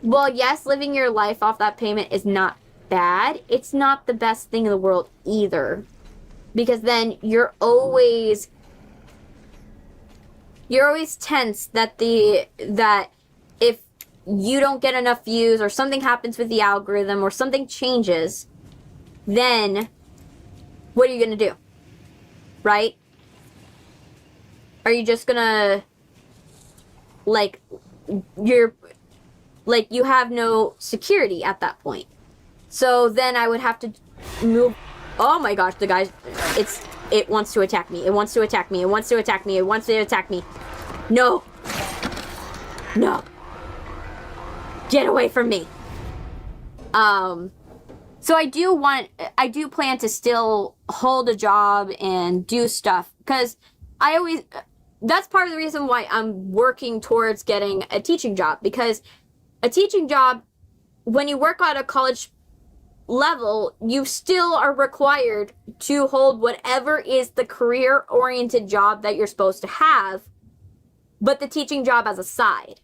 well, yes, living your life off that payment is not bad. It's not the best thing in the world either. Because then you're always tense that if you don't get enough views or something happens with the algorithm or something changes, then what are you gonna do? Right? Are you just gonna, like, you have no security at that point. So then I would have to move. Oh my gosh, the guy, it wants to attack me. It wants to attack me. It wants to attack me. It wants to attack me. No. No. Get away from me. So I do plan to still hold a job and do stuff, because that's part of the reason why I'm working towards getting a teaching job, because a teaching job, when you work at a college level, you still are required to hold whatever is the career-oriented job that you're supposed to have, but the teaching job as a side.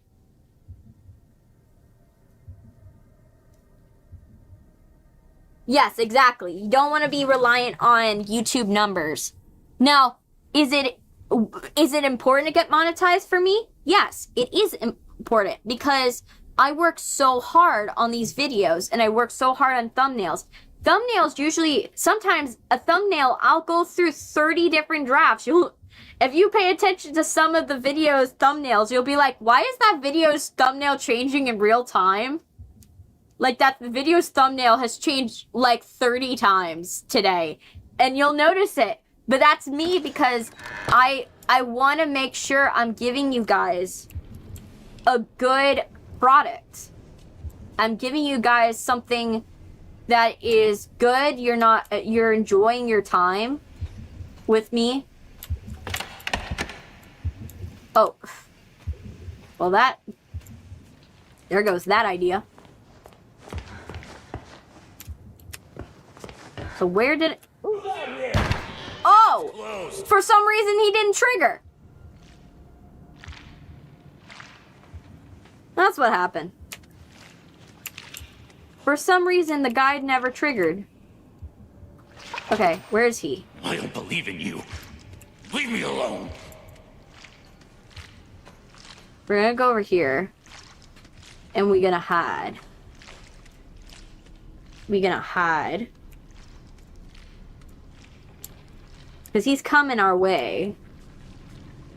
Yes, exactly. You don't want to be reliant on YouTube numbers. Now, is it important to get monetized for me? Yes, it is important, because I work so hard on these videos and I work so hard on thumbnails. Thumbnails usually, sometimes a thumbnail, I'll go through 30 different drafts. If you pay attention to some of the video's thumbnails, you'll be like, why is that video's thumbnail changing in real time? Like, that the video's thumbnail has changed like 30 times today. And you'll notice it. But that's me, because I want to make sure I'm giving you guys a good product. I'm giving you guys something that is good. You're enjoying your time with me. Oh. Well, there goes that idea. So where did it... Oh! For some reason he didn't trigger. That's what happened. For some reason the guide never triggered. Okay, where is he? I don't believe in you. Leave me alone. We're gonna go over here. And we're gonna hide. We're gonna hide. Because he's coming our way.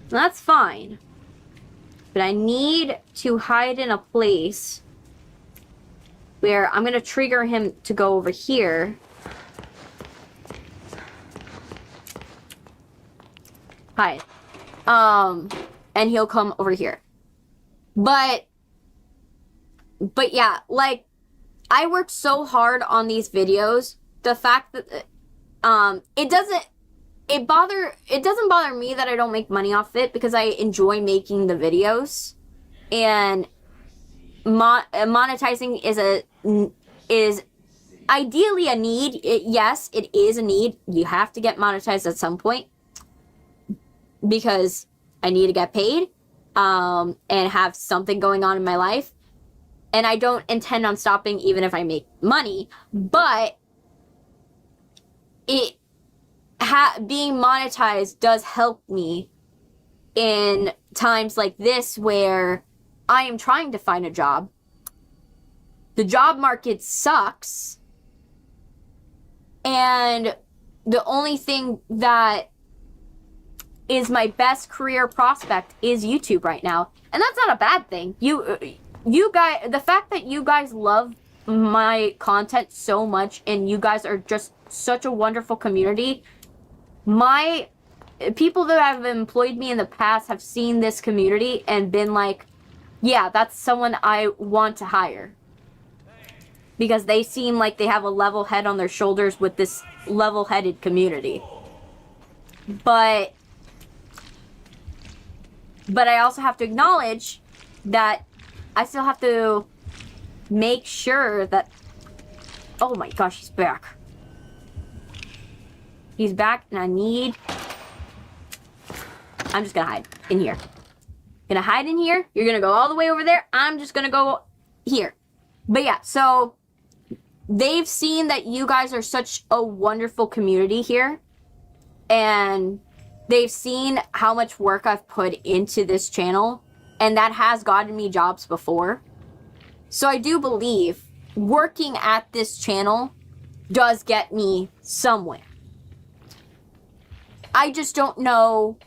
That's fine. But I need to hide in a place where I'm going to trigger him to go over here. Hide. And he'll come over here. But yeah, like, I worked so hard on these videos. The fact that it doesn't bother me that I don't make money off it, because I enjoy making the videos, and monetizing is ideally a need. Yes, it is a need. You have to get monetized at some point, because I need to get paid and have something going on in my life. And I don't intend on stopping even if I make money, but it being monetized does help me in times like this where I am trying to find a job. The job market sucks. And the only thing that is my best career prospect is YouTube right now. And that's not a bad thing. You guys, the fact that you guys love my content so much and you guys are just such a wonderful community. My people that have employed me in the past have seen this community and been like, yeah, that's someone I want to hire. Because they seem like they have a level head on their shoulders with this level-headed community. But I also have to acknowledge that I still have to make sure that... Oh my gosh, he's back. He's back, and I need... I'm just gonna hide in here. Gonna hide in here. You're gonna go all the way over there. I'm just gonna go here. But yeah, so... They've seen that you guys are such a wonderful community here. And they've seen how much work I've put into this channel. And that has gotten me jobs before. So I do believe working at this channel does get me somewhere. I just don't know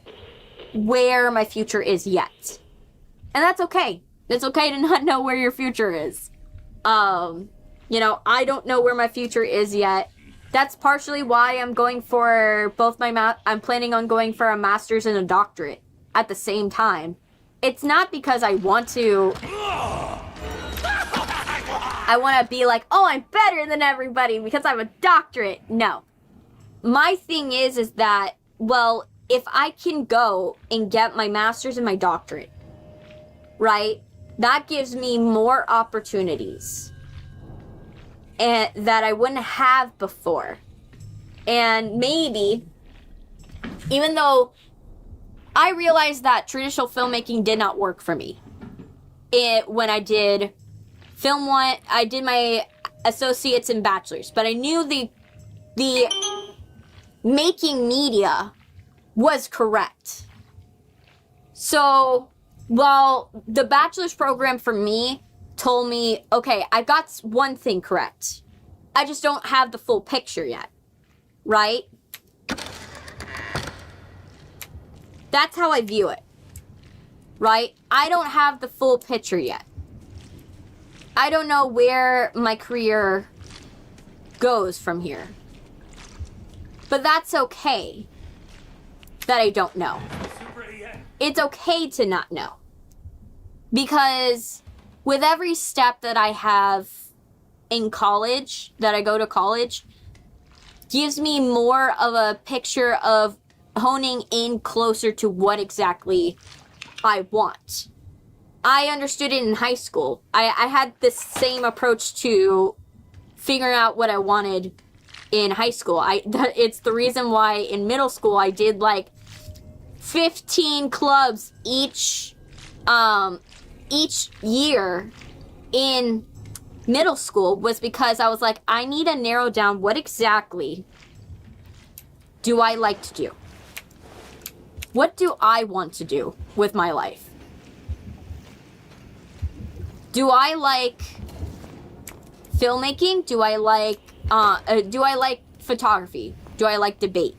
where my future is yet. And that's okay. It's okay to not know where your future is. You know, I don't know where my future is yet. That's partially why I'm going for both my I'm planning on going for a master's and a doctorate at the same time. It's not because I want to... I want to be like, oh, I'm better than everybody because I have a doctorate. No. My thing is that, well, if I can go and get my master's and my doctorate, right, that gives me more opportunities and that I wouldn't have before. And maybe, even though I realized that traditional filmmaking did not work for me, when I did film one, I did my associates and bachelor's, but I knew the making media was correct. So, while the bachelor's program for me told me, okay, I got one thing correct. I just don't have the full picture yet. Right? That's how I view it. Right? I don't have the full picture yet. I don't know where my career goes from here. But that's okay that I don't know. It's okay to not know. Because with every step that I have in college, that I go to college, gives me more of a picture of honing in closer to what exactly I want. I understood it in high school. I had the same approach to figuring out what I wanted in high school. It's the reason why in middle school I did like 15 clubs each year in middle school, was because I was like, I need to narrow down what exactly do I like to do? What do I want to do with my life? Do I like filmmaking? Do I like photography? Do I like debate?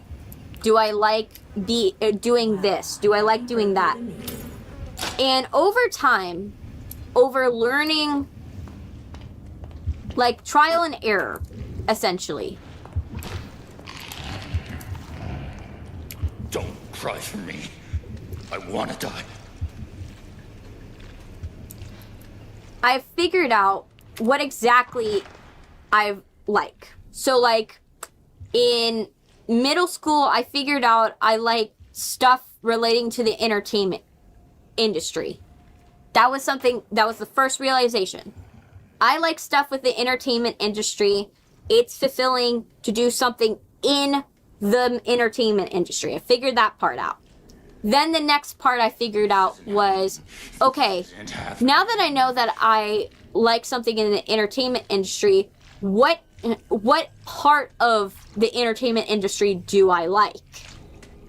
Do I like doing this? Do I like doing that? And over time, over learning, like trial and error, essentially. Don't cry for me. I want to die. I've figured out what exactly I like. So like in middle school, I figured out I like stuff relating to the entertainment industry. That was the first realization. I like stuff with the entertainment industry. It's fulfilling to do something in the entertainment industry. I figured that part out. Then the next part I figured out was, okay, now that I know that I like something in the entertainment industry, what part of the entertainment industry do I like,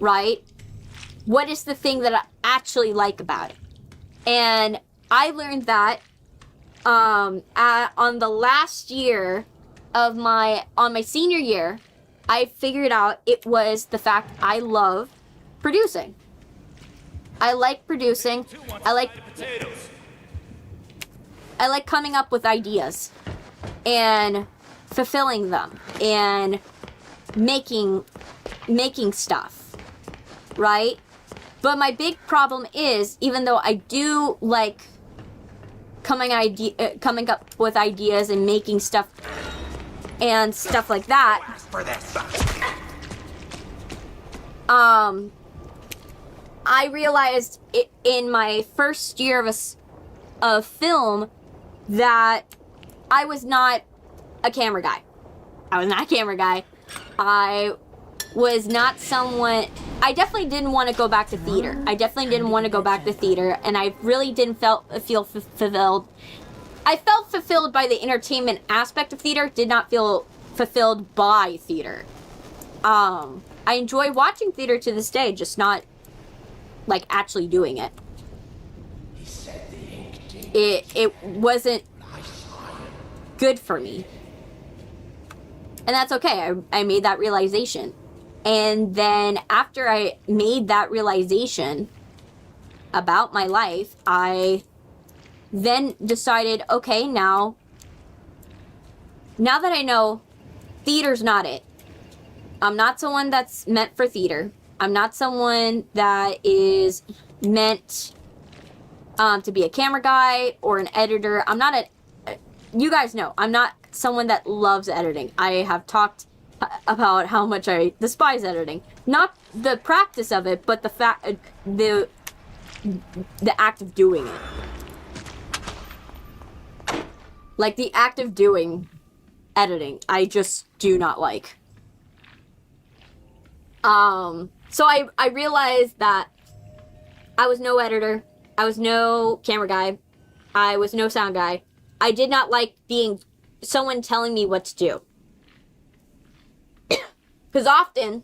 right? What is the thing that I actually like about it? And I learned that on the last year of my senior year, I figured out it was the fact I love producing. I like producing. I like coming up with ideas and fulfilling them and making stuff, right? But my big problem is, even though I do like coming up with ideas and making stuff and stuff like that, I realized in my first year of film that I was not a camera guy. I was not a camera guy. I was not someone... I definitely didn't want to go back to theater. I definitely didn't want to go back to theater, and I really didn't feel fulfilled. I felt fulfilled by the entertainment aspect of theater, did not feel fulfilled by theater. I enjoy watching theater to this day, just not, like, actually doing it. It wasn't good for me. And that's okay. I made that realization. And then after I made that realization about my life, I then decided, okay, now that I know theater's not it. I'm not someone that's meant for theater. I'm not someone that is meant to be a camera guy or an editor. I'm not you guys know, I'm not someone that loves editing. I have talked about how much I despise editing. Not the practice of it, but the act of doing it. Like, the act of doing editing, I just do not like. So I realized that I was no editor. I was no camera guy. I was no sound guy. I did not like being someone telling me what to do. Because often,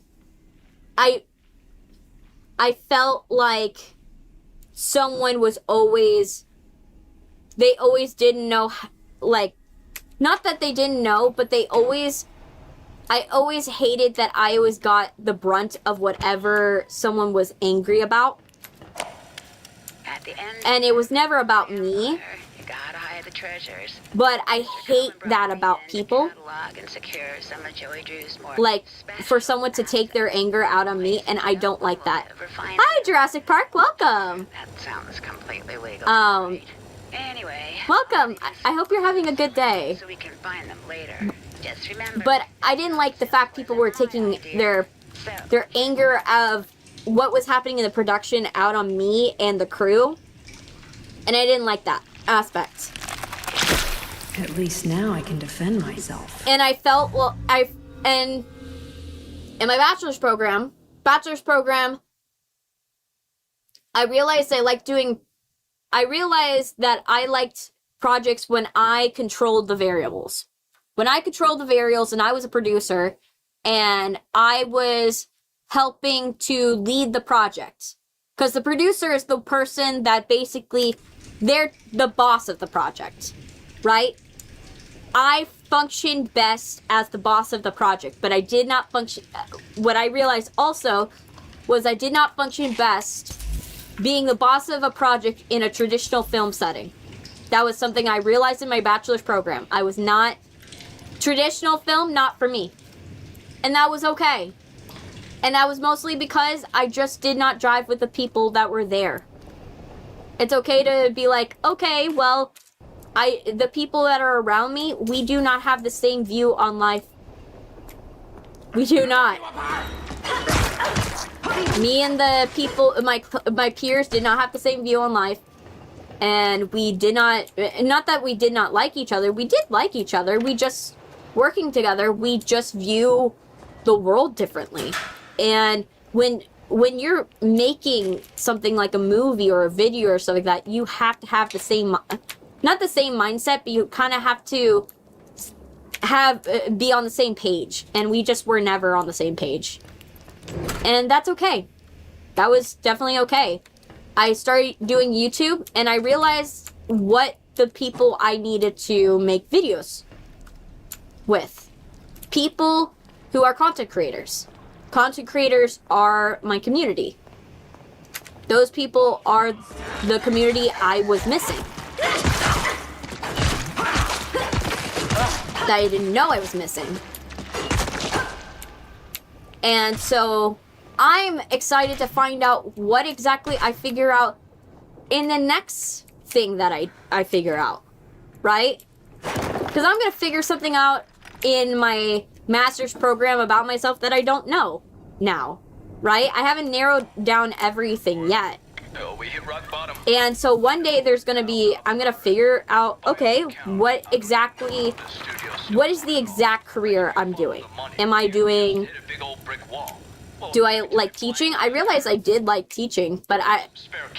I felt like someone was always... They always didn't know, like... Not that they didn't know, but they always... I always hated that I always got the brunt of whatever someone was angry about. At the end, And it was never about me. you gotta hide the treasures. But I hate that about people. And secure some of Joey Drew's more Like, for someone to take their anger out on me, and I don't like that. Hi, Jurassic Park, welcome! That sounds completely legal. Anyway. Welcome! I hope you're having a good day. So we can find them later. Just remember. But I didn't like the fact people were taking their anger of what was happening in the production out on me and the crew. And I didn't like that aspect. At least now I can defend myself. And I felt, and in my bachelor's program, I realized that I liked projects when I controlled the variables. When I controlled the variables and I was a producer and I was helping to lead the project. Because the producer is the person that basically, they're the boss of the project, right? I functioned best as the boss of the project, but I did not function... What I realized also was I did not function best being the boss of a project in a traditional film setting. That was something I realized in my bachelor's program. I was not... Traditional film, not for me. And that was okay. And that was mostly because I just did not drive with the people that were there. It's okay to be like, okay, well, the people that are around me, we do not have the same view on life. We do not. Me and the people, my peers did not have the same view on life. And we did not that we did not like each other. We did like each other. We just, working together, we just view the world differently. And when you're making something like a movie or a video or something like that, you have to have the same not the same mindset, but you kind of have to be on the same page. And we just were never on the same page. And that's okay. That was definitely okay. I started doing YouTube and I realized what the people I needed to make videos with. People who are content creators. Content creators are my community. Those people are the community I was missing. That I didn't know I was missing. And so I'm excited to find out what exactly I figure out in the next thing that I figure out, right? Because I'm going to figure something out in my master's program about myself that I don't know now, right? I haven't narrowed down everything yet. We hit rock bottom. And so one day there's going to be, I'm going to figure out, okay, what is the exact career I'm doing? Am I doing, do I like teaching? I realize I did like teaching, but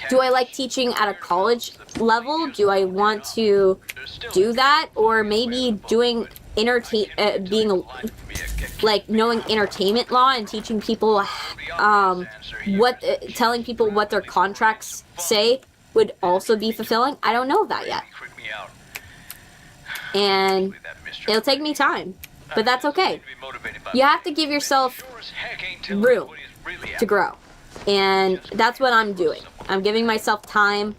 do I like teaching at a college level? Do I want to do that? Or maybe doing knowing entertainment law and teaching people telling people what their contracts say would also be fulfilling. I don't know that yet. And it'll take me time, but that's okay. You have to give yourself room to grow. And that's what I'm doing. I'm giving myself time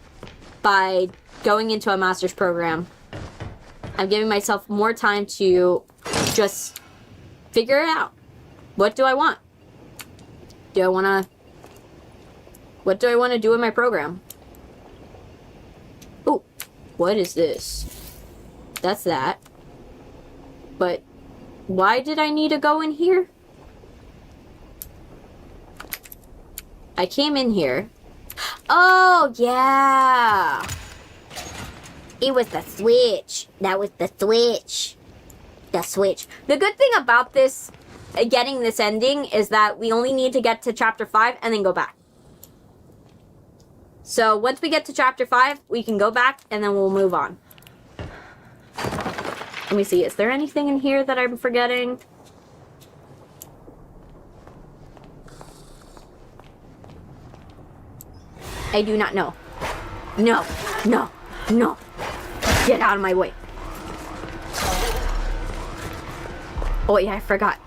by going into a master's program. I'm giving myself more time to just figure it out. What do I want? What do I want to do in my program? Oh, what is this? That's that. But why did I need to go in here? I came in here. Oh, yeah. It was the switch. That was the switch. The switch. The good thing about this, getting this ending, is that we only need to get to chapter 5 and then go back. So once we get to chapter 5, we can go back and then we'll move on. Let me see. Is there anything in here that I'm forgetting? I do not know. No. No. No. Get out of my way. Oh yeah, I forgot.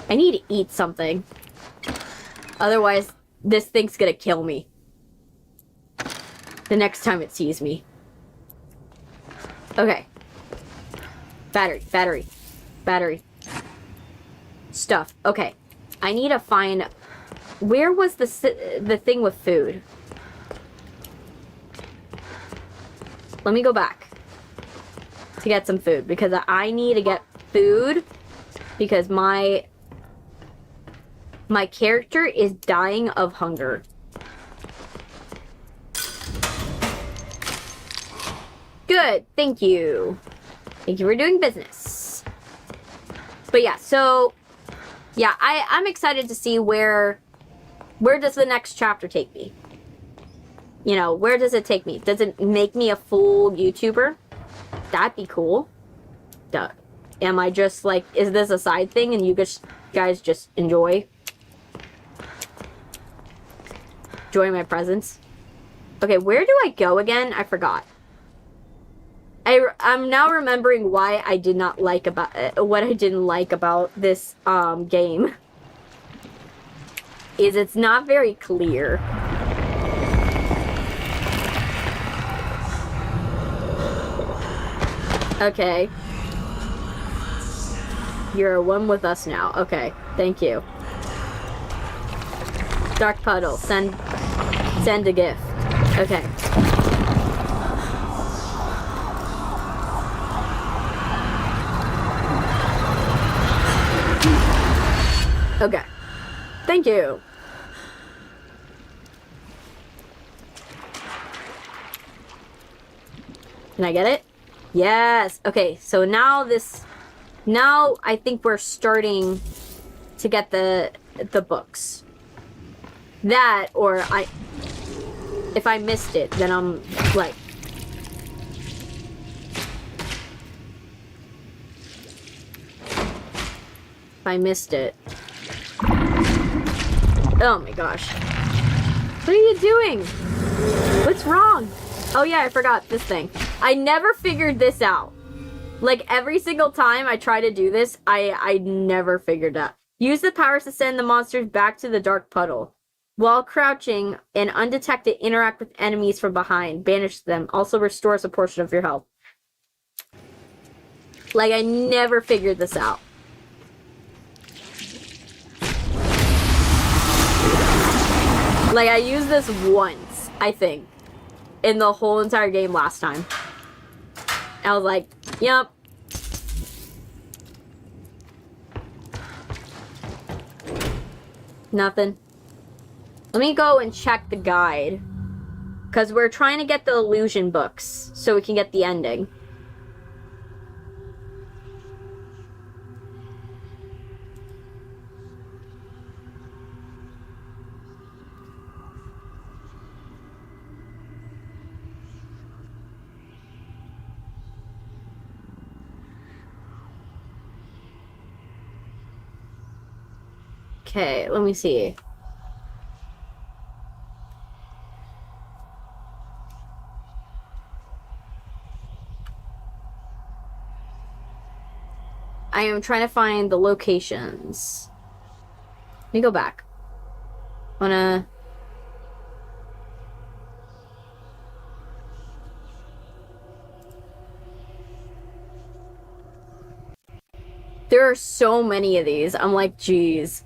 I need to eat something. Otherwise, this thing's gonna kill me. The next time it sees me. Okay. Battery. Stuff. Okay. I need to find... Where was the thing with food? Let me go back to get some food, because I need to get food because my character is dying of hunger. Good, thank you. Thank you for doing business. But yeah, so yeah, I'm excited to see where does the next chapter take me? You know, where does it take me? Does it make me a full YouTuber? That'd be cool. Duh. Am I just like, is this a side thing and you guys just enjoy my presence? Okay, where do I go again? I forgot. I'm now remembering why I did not like what I didn't like about this game. Is it's not very clear. Okay. You're one with us now. Okay, thank you. Dark Puddle, send a gift. Okay. Okay. Thank you. Can I get it? Yes. Okay, so now I think we're starting to get the books. That, or If I missed it, then I'm like... If I missed it. Oh my gosh. What are you doing? What's wrong? Oh yeah, I forgot this thing. I never figured this out. Like, every single time I try to do this, I never figured out. Use the powers to send the monsters back to the dark puddle. While crouching and undetected, interact with enemies from behind. Banish them. Also restores a portion of your health. Like, I never figured this out. Like, I used this once, I think, in the whole entire game last time. I was like, yep. Nothing. Let me go and check the guide. Because we're trying to get the illusion books so we can get the ending. Okay, let me see. I am trying to find the locations. Let me go back. There are so many of these. I'm like, geez.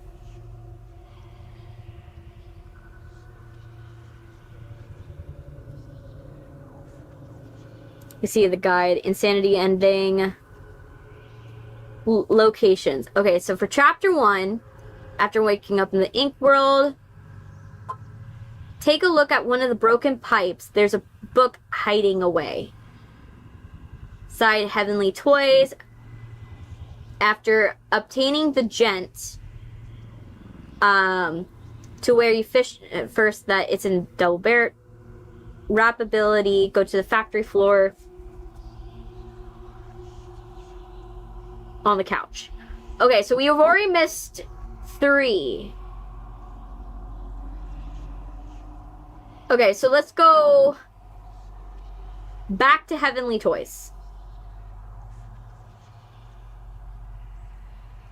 You see the guide, insanity ending, locations. Okay, so for chapter 1, after waking up in the ink world, take a look at one of the broken pipes. There's a book hiding away. Side heavenly toys. After obtaining the gent, to where you fish first, that it's in double barrel. Wrap ability, go to the factory floor. On the couch. Okay, so we have already missed 3. Okay, so let's go back to Heavenly Toys.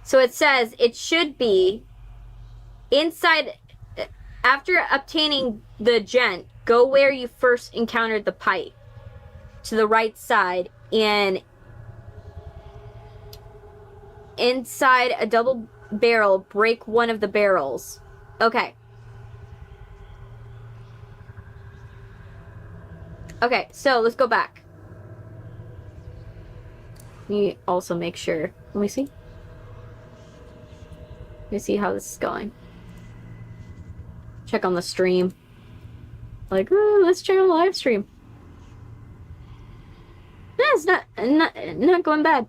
So it says it should be inside. After obtaining the gent, go where you first encountered the pipe. To the right side, and inside a double barrel, break one of the barrels. Okay. Okay, so let's go back. Let me also make sure. Let me see. Let me see how this is going. Check on the stream. Like, let's check on the live stream. Yeah, it's not going bad.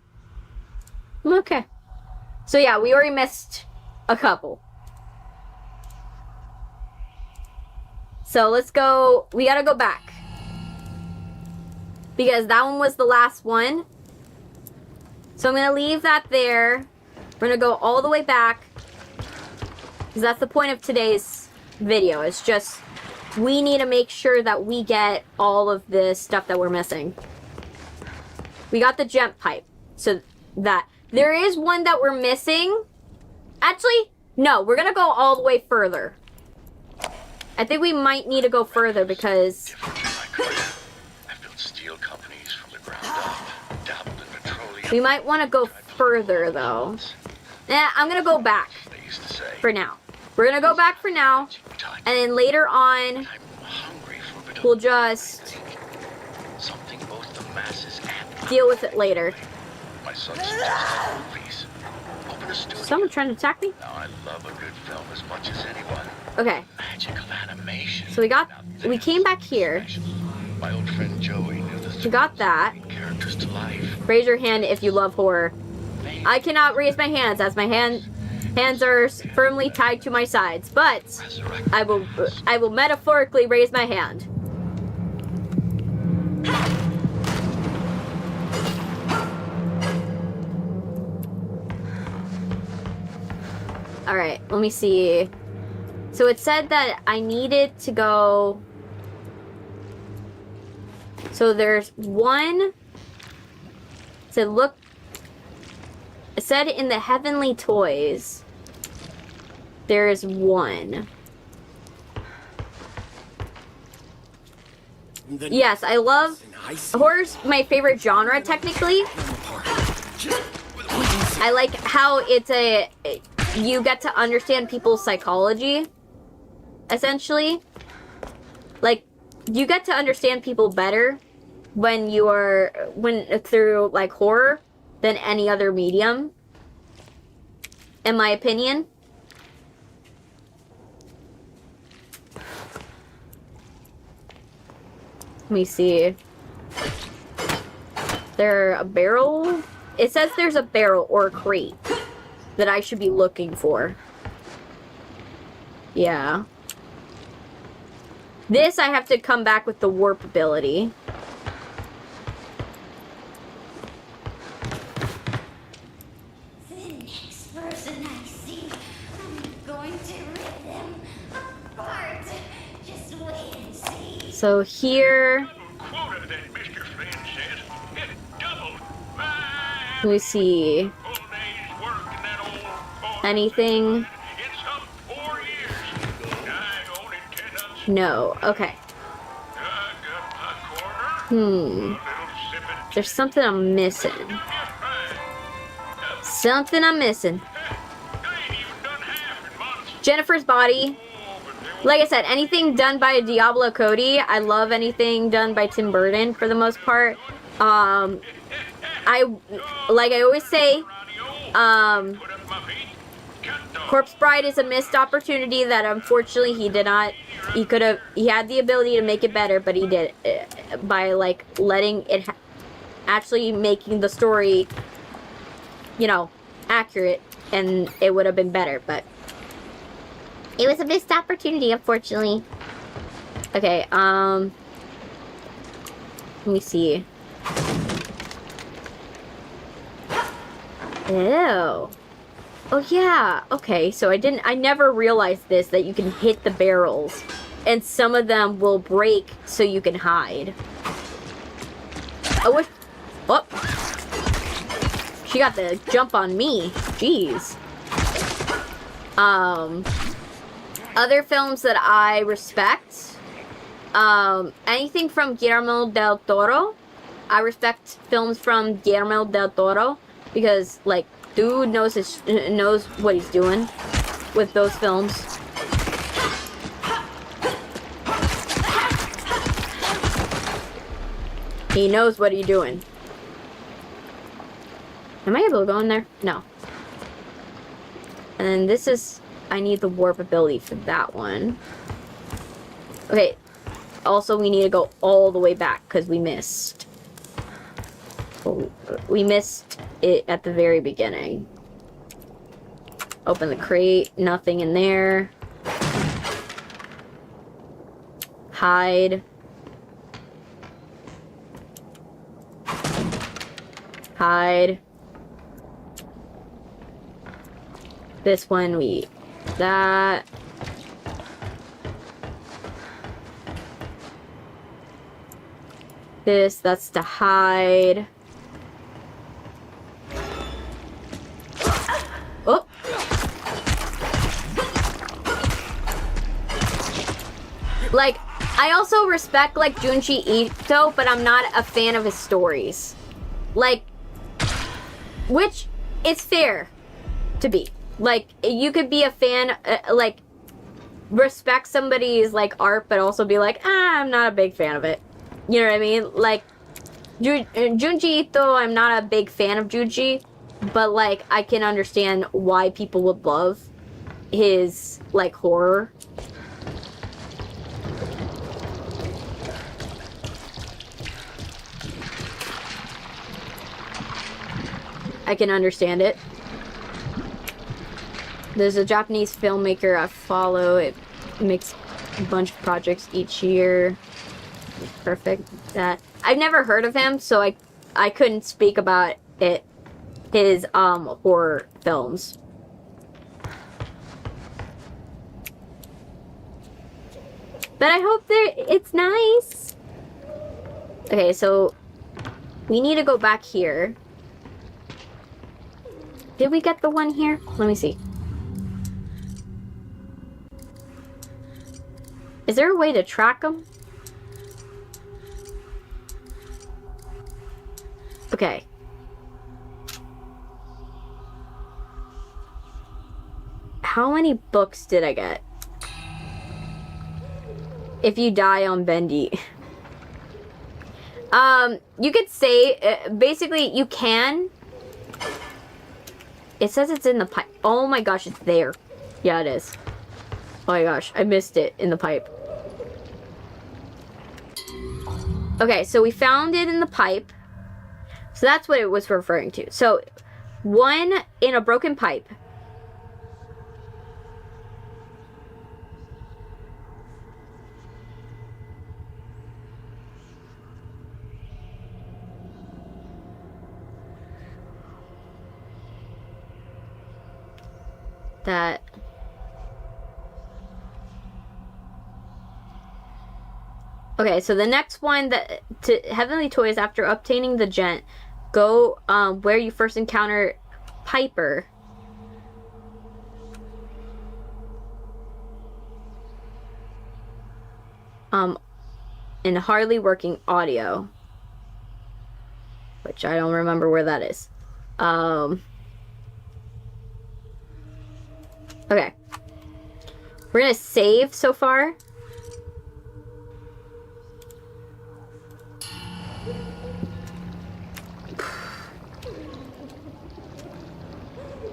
I'm okay. So yeah, we already missed a couple. So let's go. We gotta go back. Because that one was the last one. So I'm gonna leave that there. We're gonna go all the way back. Because that's the point of today's video. It's just, we need to make sure that we get all of the stuff that we're missing. We got the gent pipe. So that. There is one that we're missing. Actually, no. We're gonna go all the way further. I think we might need to go further because... I've built steel companies from the ground up, dabbled in petroleum. We might want to go further, though. I'm gonna go back for now. We're gonna go back for now. And then later on, we'll just deal with it later. Someone trying to attack me? I love a good film as much as anyone. Okay. Magical animation. So we came back here. My old friend Joey knew the We got that. characters to life. Raise your hand if you love horror. I cannot raise my hands as my hands are firmly tied to my sides, but I will metaphorically raise my hand. Alright, let me see. So it said that I needed to go... So there's one... It said, look... It said in the Heavenly Toys, there is one. Yes, I love... Horror's my favorite genre, technically. I like how it's a... You get to understand people's psychology, essentially. Like, you get to understand people better when you are... through, like, horror than any other medium. In my opinion. Let me see. There a barrel? It says there's a barrel or a crate that I should be looking for. Yeah. This I have to come back with the warp ability. The next person I see, I'm going to rip them apart. Just wait and see. So here... Quota that Mr. Flynn says. It doubled. Let me see. Full day's work in that old Anything? in some 4 years. I only 10 ounces. No. Okay. I got my corner. A little sipping. There's something I'm missing. Something I'm missing. I ain't even done half in months. Jennifer's body. Like I said, anything done by Diablo Cody. I love anything done by Tim Burton for the most part. Like I always say, Put up my feet. Cut the Corpse Bride is a missed opportunity that unfortunately he did not. He had the ability to make it better, but he did by like letting it actually making the story, you know, accurate, and it would have been better, but it was a missed opportunity, unfortunately. Okay, let me see. Ew. Oh yeah, okay, so I never realized this, that you can hit the barrels, and some of them will break so you can hide. I wish... Oh! She got the jump on me. Jeez. Other films that I respect, anything from Guillermo del Toro. I respect films from Guillermo del Toro because, like, dude knows what he's doing with those films. He knows what he's doing. Am I able to go in there? No. And then this is... I need the warp ability for that one. Okay. Also, we need to go all the way back because we missed. Oh, we missed it at the very beginning. Open the crate. Nothing in there. Hide. Hide. This one, we... That. This, that's to hide. Oh! Like, I also respect, like, Junji Ito, but I'm not a fan of his stories. Like, which, it's fair to be. Like, you could be a fan, like, respect somebody's, like, art, but also be like, I'm not a big fan of it. You know what I mean? Like, Junji Ito, I'm not a big fan of Junji, but, like, I can understand why people would love his, like, horror. I can understand it. There's a Japanese filmmaker I follow. It makes a bunch of projects each year. Perfect. That I've never heard of him, so I couldn't speak about it. His horror films. But I hope that it's nice. Okay, so we need to go back here. Did we get the one here? Let me see. Is there a way to track them? Okay. How many books did I get? If you die on Bendy. You could say, basically, you can. It says it's in the pipe. Oh my gosh, it's there. Yeah, it is. Oh my gosh, I missed it in the pipe. Okay, so we found it in the pipe. So that's what it was referring to. So, one in a broken pipe. That okay, so the next one, that to Heavenly Toys, after obtaining the gent, go where you first encounter Piper. In hardly working audio, which I don't remember where that is. Okay. We're gonna save so far.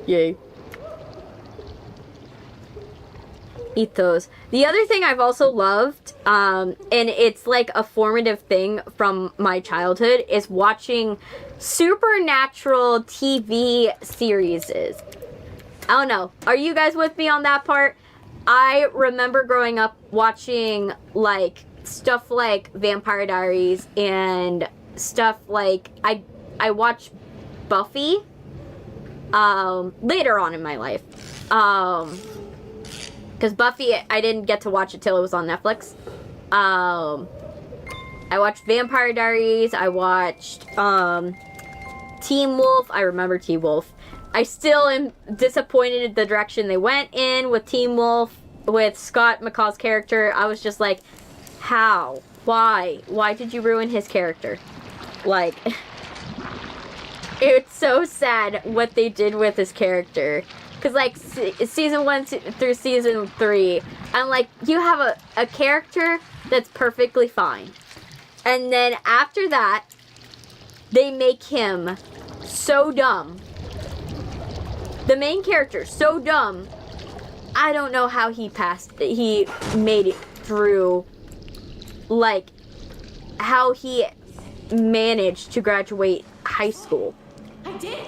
Yay. Eat those. The other thing I've also loved, and it's like a formative thing from my childhood, is watching supernatural TV series. I don't know. Are you guys with me on that part? I remember growing up watching like stuff like Vampire Diaries and stuff like I watched Buffy later on in my life. Because Buffy, I didn't get to watch it till it was on Netflix. I watched Vampire Diaries. I watched Teen Wolf. I remember Teen Wolf. I still am disappointed in the direction they went in with Teen Wolf, with Scott McCall's character. I was just like, how? Why? Why did you ruin his character? Like, it's so sad what they did with his character. Because, like, season 1 through season 3, I'm like, you have a character that's perfectly fine. And then after that, they make him so dumb. The main character, so dumb. I don't know how he made it through, like, how he managed to graduate high school. I did.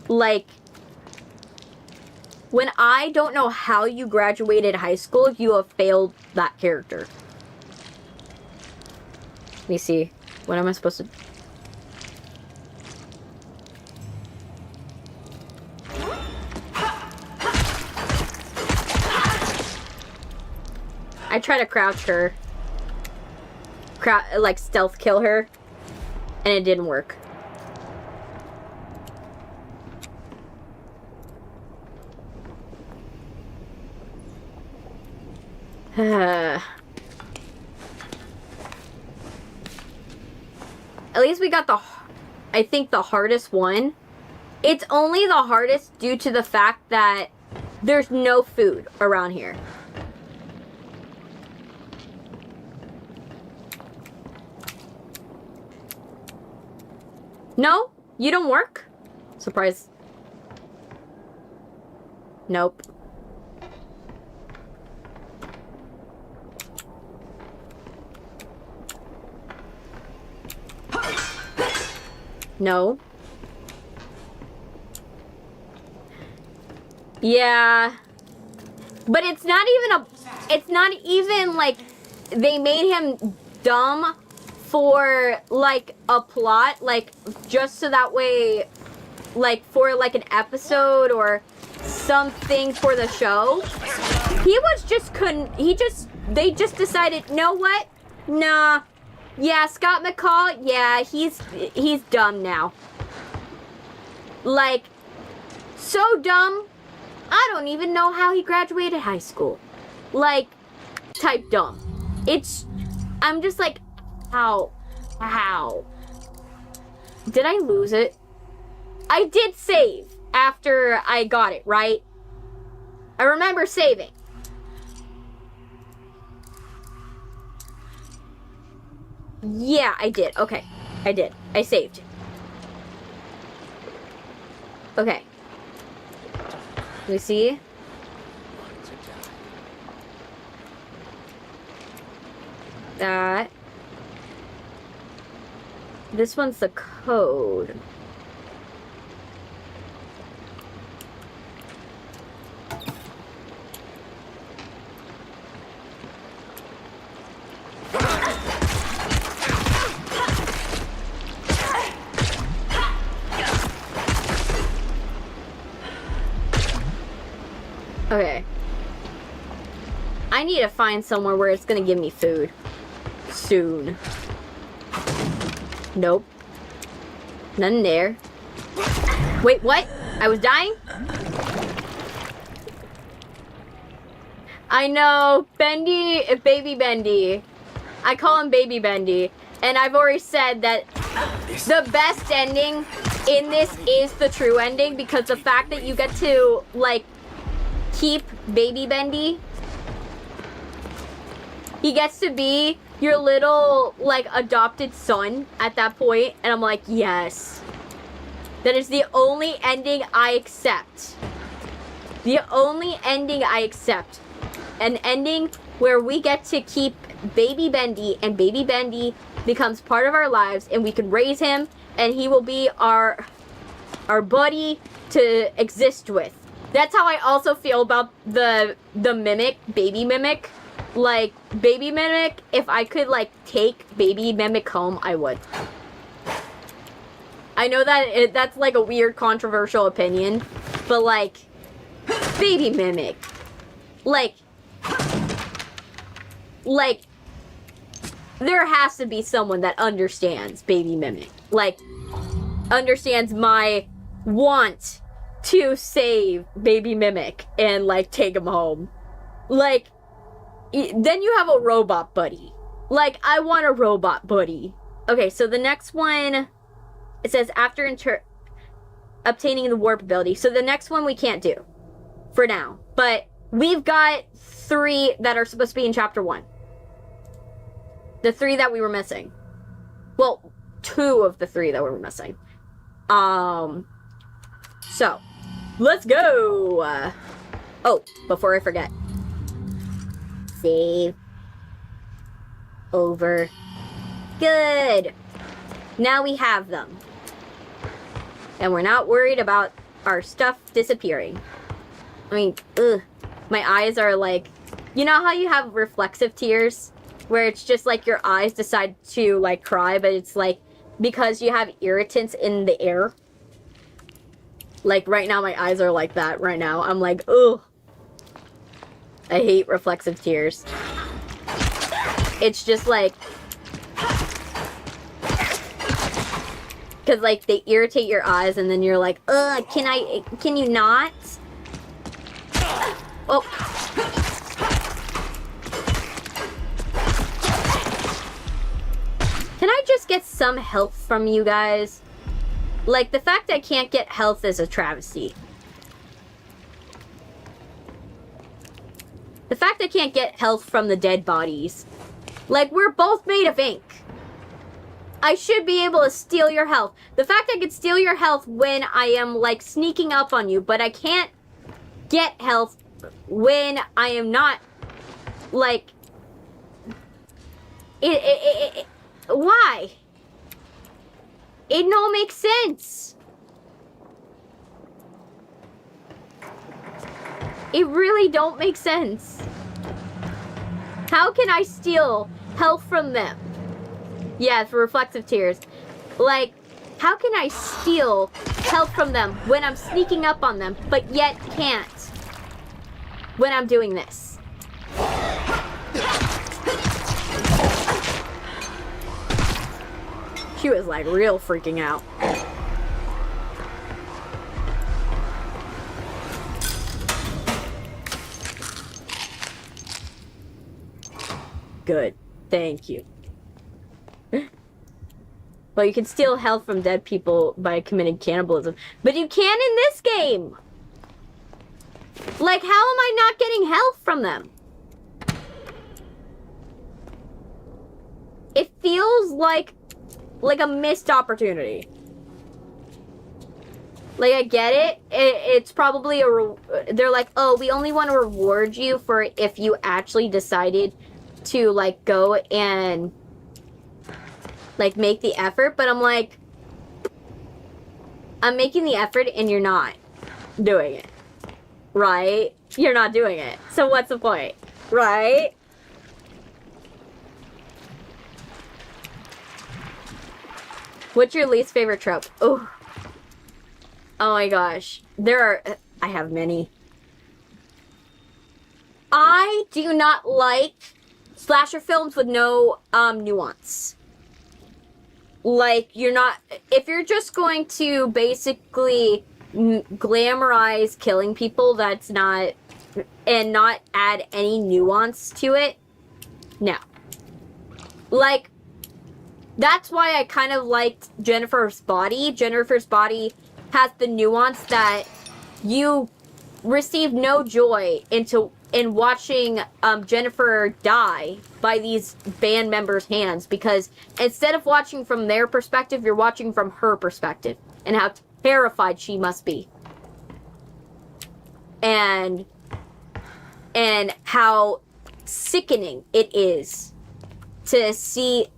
Like, when I don't know how you graduated high school, you have failed that character. Let me see. What am I supposed to... I try to crouch her. Like, stealth kill her. And it didn't work. At least we got I think the hardest one. It's only the hardest due to the fact that there's no food around here. No? You don't work? Surprise. Nope. No. Yeah. But it's not even like they made him dumb for like a plot, like just so that way, like for like an episode or something for the show. He was just they just decided, know what? Nah. Yeah, Scott McCall, yeah, he's dumb now. Like, so dumb, I don't even know how he graduated high school. Like, type dumb. I'm just like, how? Did I lose it? I did save after I got it, right? I remember saving. Yeah, I did. Okay, I did. I saved. Okay. Let me see. That. This one's the code. Okay. I need to find somewhere where it's gonna give me food. Soon. Nope. Nothing there. Wait, what? I was dying? I know. Bendy, Baby Bendy. I call him Baby Bendy. And I've already said that the best ending in this is the true ending, because the fact that you get to, like, keep Baby Bendy. He gets to be your little, like, adopted son at that point. And I'm like, yes. That is the only ending I accept. The only ending I accept. An ending where we get to keep Baby Bendy, and Baby Bendy becomes part of our lives, and we can raise him, and he will be our buddy to exist with. That's how I also feel about the Mimic, Baby Mimic. Like, Baby Mimic, if I could, like, take Baby Mimic home, I would. I know that that's, like, a weird, controversial opinion, but, like, Baby Mimic. Like, there has to be someone that understands Baby Mimic. Like, understands my want to save Baby Mimic and, like, take him home. Like, then you have a robot buddy. Like, I want a robot buddy. Okay, so the next one, it says after obtaining the warp ability. So the next one we can't do for now. But we've got 3 that are supposed to be in chapter 1. The 3 that we were missing. Well, 2 of the 3 that we were missing. So, let's go. Oh, before I forget. Save. Over. Good. Now we have them. And we're not worried about our stuff disappearing. I mean, ugh. My eyes are like... You know how you have reflexive tears? Where it's just like your eyes decide to, like, cry, but it's like because you have irritants in the air. Like, right now my eyes are like that right now. I'm like, ugh. I hate reflexive tears. It's just like... Because, like, they irritate your eyes and then you're like, ugh, can you not? Oh. Can I just get some health from you guys? Like, the fact I can't get health is a travesty. The fact I can't get health from the dead bodies. Like, we're both made of ink. I should be able to steal your health. The fact I could steal your health when I am, like, sneaking up on you, but I can't get health when I am not, like... Why? It don't make sense. It really don't make sense. How can I steal health from them? Yeah, for reflexive tears. Like, how can I steal health from them when I'm sneaking up on them, but yet can't when I'm doing this? She was like real freaking out. Good. Thank you. Well, you can steal health from dead people by committing cannibalism. But you can in this game! Like, how am I not getting health from them? It feels like a missed opportunity. Like, I get it. It's probably they're like, oh, we only want to reward you for if you actually decided to, like, go and, like, make the effort. But I'm like, I'm making the effort and you're not doing it. Right? You're not doing it. So what's the point? Right? What's your least favorite trope? Oh. Oh my gosh. I have many. I do not like slasher films with no nuance. Like, if you're just going to basically glamorize killing people, that's not, and not add any nuance to it, no. Like, that's why I kind of liked Jennifer's Body. Jennifer's Body has the nuance that you receive no joy in watching Jennifer die by these band members' hands, because instead of watching from their perspective, you're watching from her perspective and how terrified she must be. And how sickening it is to see,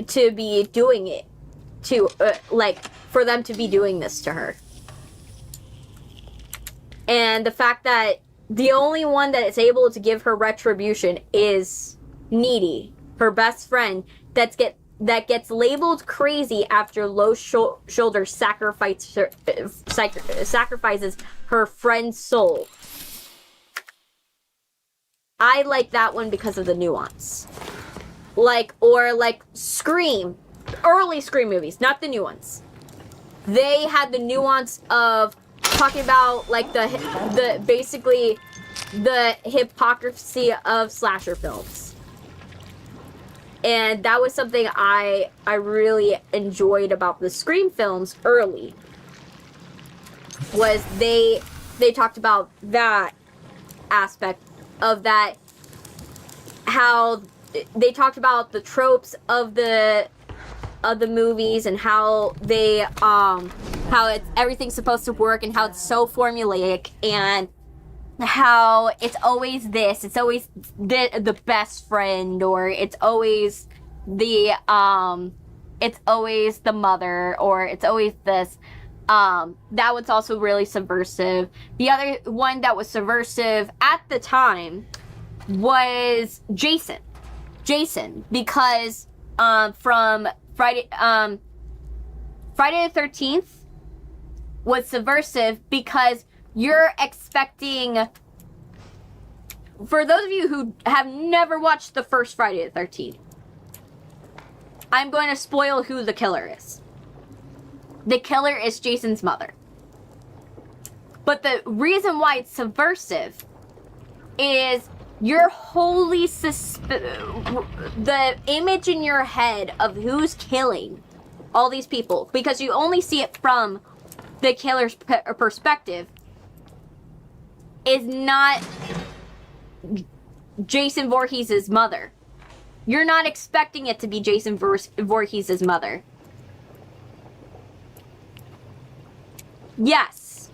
to be doing it, to, like, for them to be doing this to her. And the fact that the only one that is able to give her retribution is Needy, her best friend, that gets labeled crazy after Low Shoulder sacrifices her friend's soul. I like that one because of the nuance. Like, or like Scream, early Scream movies, not the new ones. They had the nuance of talking about, like, the basically the hypocrisy of slasher films. And that was something I really enjoyed about the Scream films early. Was they talked about that aspect of that, how they talked about the tropes of the movies and how they how everything's supposed to work and how it's so formulaic, and how it's always this, it's always the best friend, or it's always the mother, or it's always this. That was also really subversive. The other one that was subversive at the time was Jason, because from Friday the 13th was subversive because you're expecting, for those of you who have never watched the first Friday the 13th, I'm going to spoil who the killer is. The killer is Jason's mother. But the reason why it's subversive is you're wholly the image in your head of who's killing all these people, because you only see it from the killer's perspective, is not Jason Voorhees' mother. You're not expecting it to be Jason Voorhees' mother. Yes.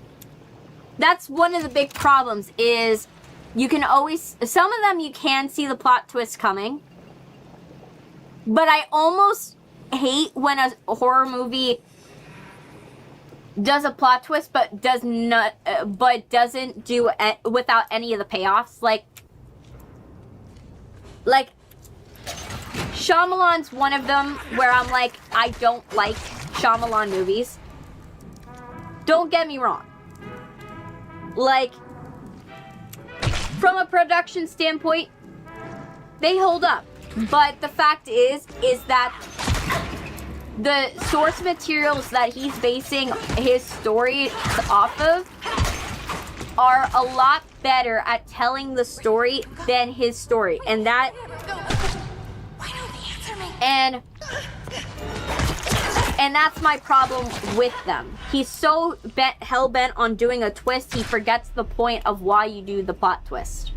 That's one of the big problems, is you can always, some of them you can see the plot twist coming, but I almost hate when a horror movie does a plot twist but doesn't do it without any of the payoffs. Like Shyamalan's one of them where I'm like, I don't like Shyamalan movies. Don't get me wrong. Like, from a production standpoint, they hold up. But the fact is that the source materials that he's basing his story off of are a lot better at telling the story than his story. And that... And that's my problem with them. He's so hell-bent on doing a twist, he forgets the point of why you do the plot twist.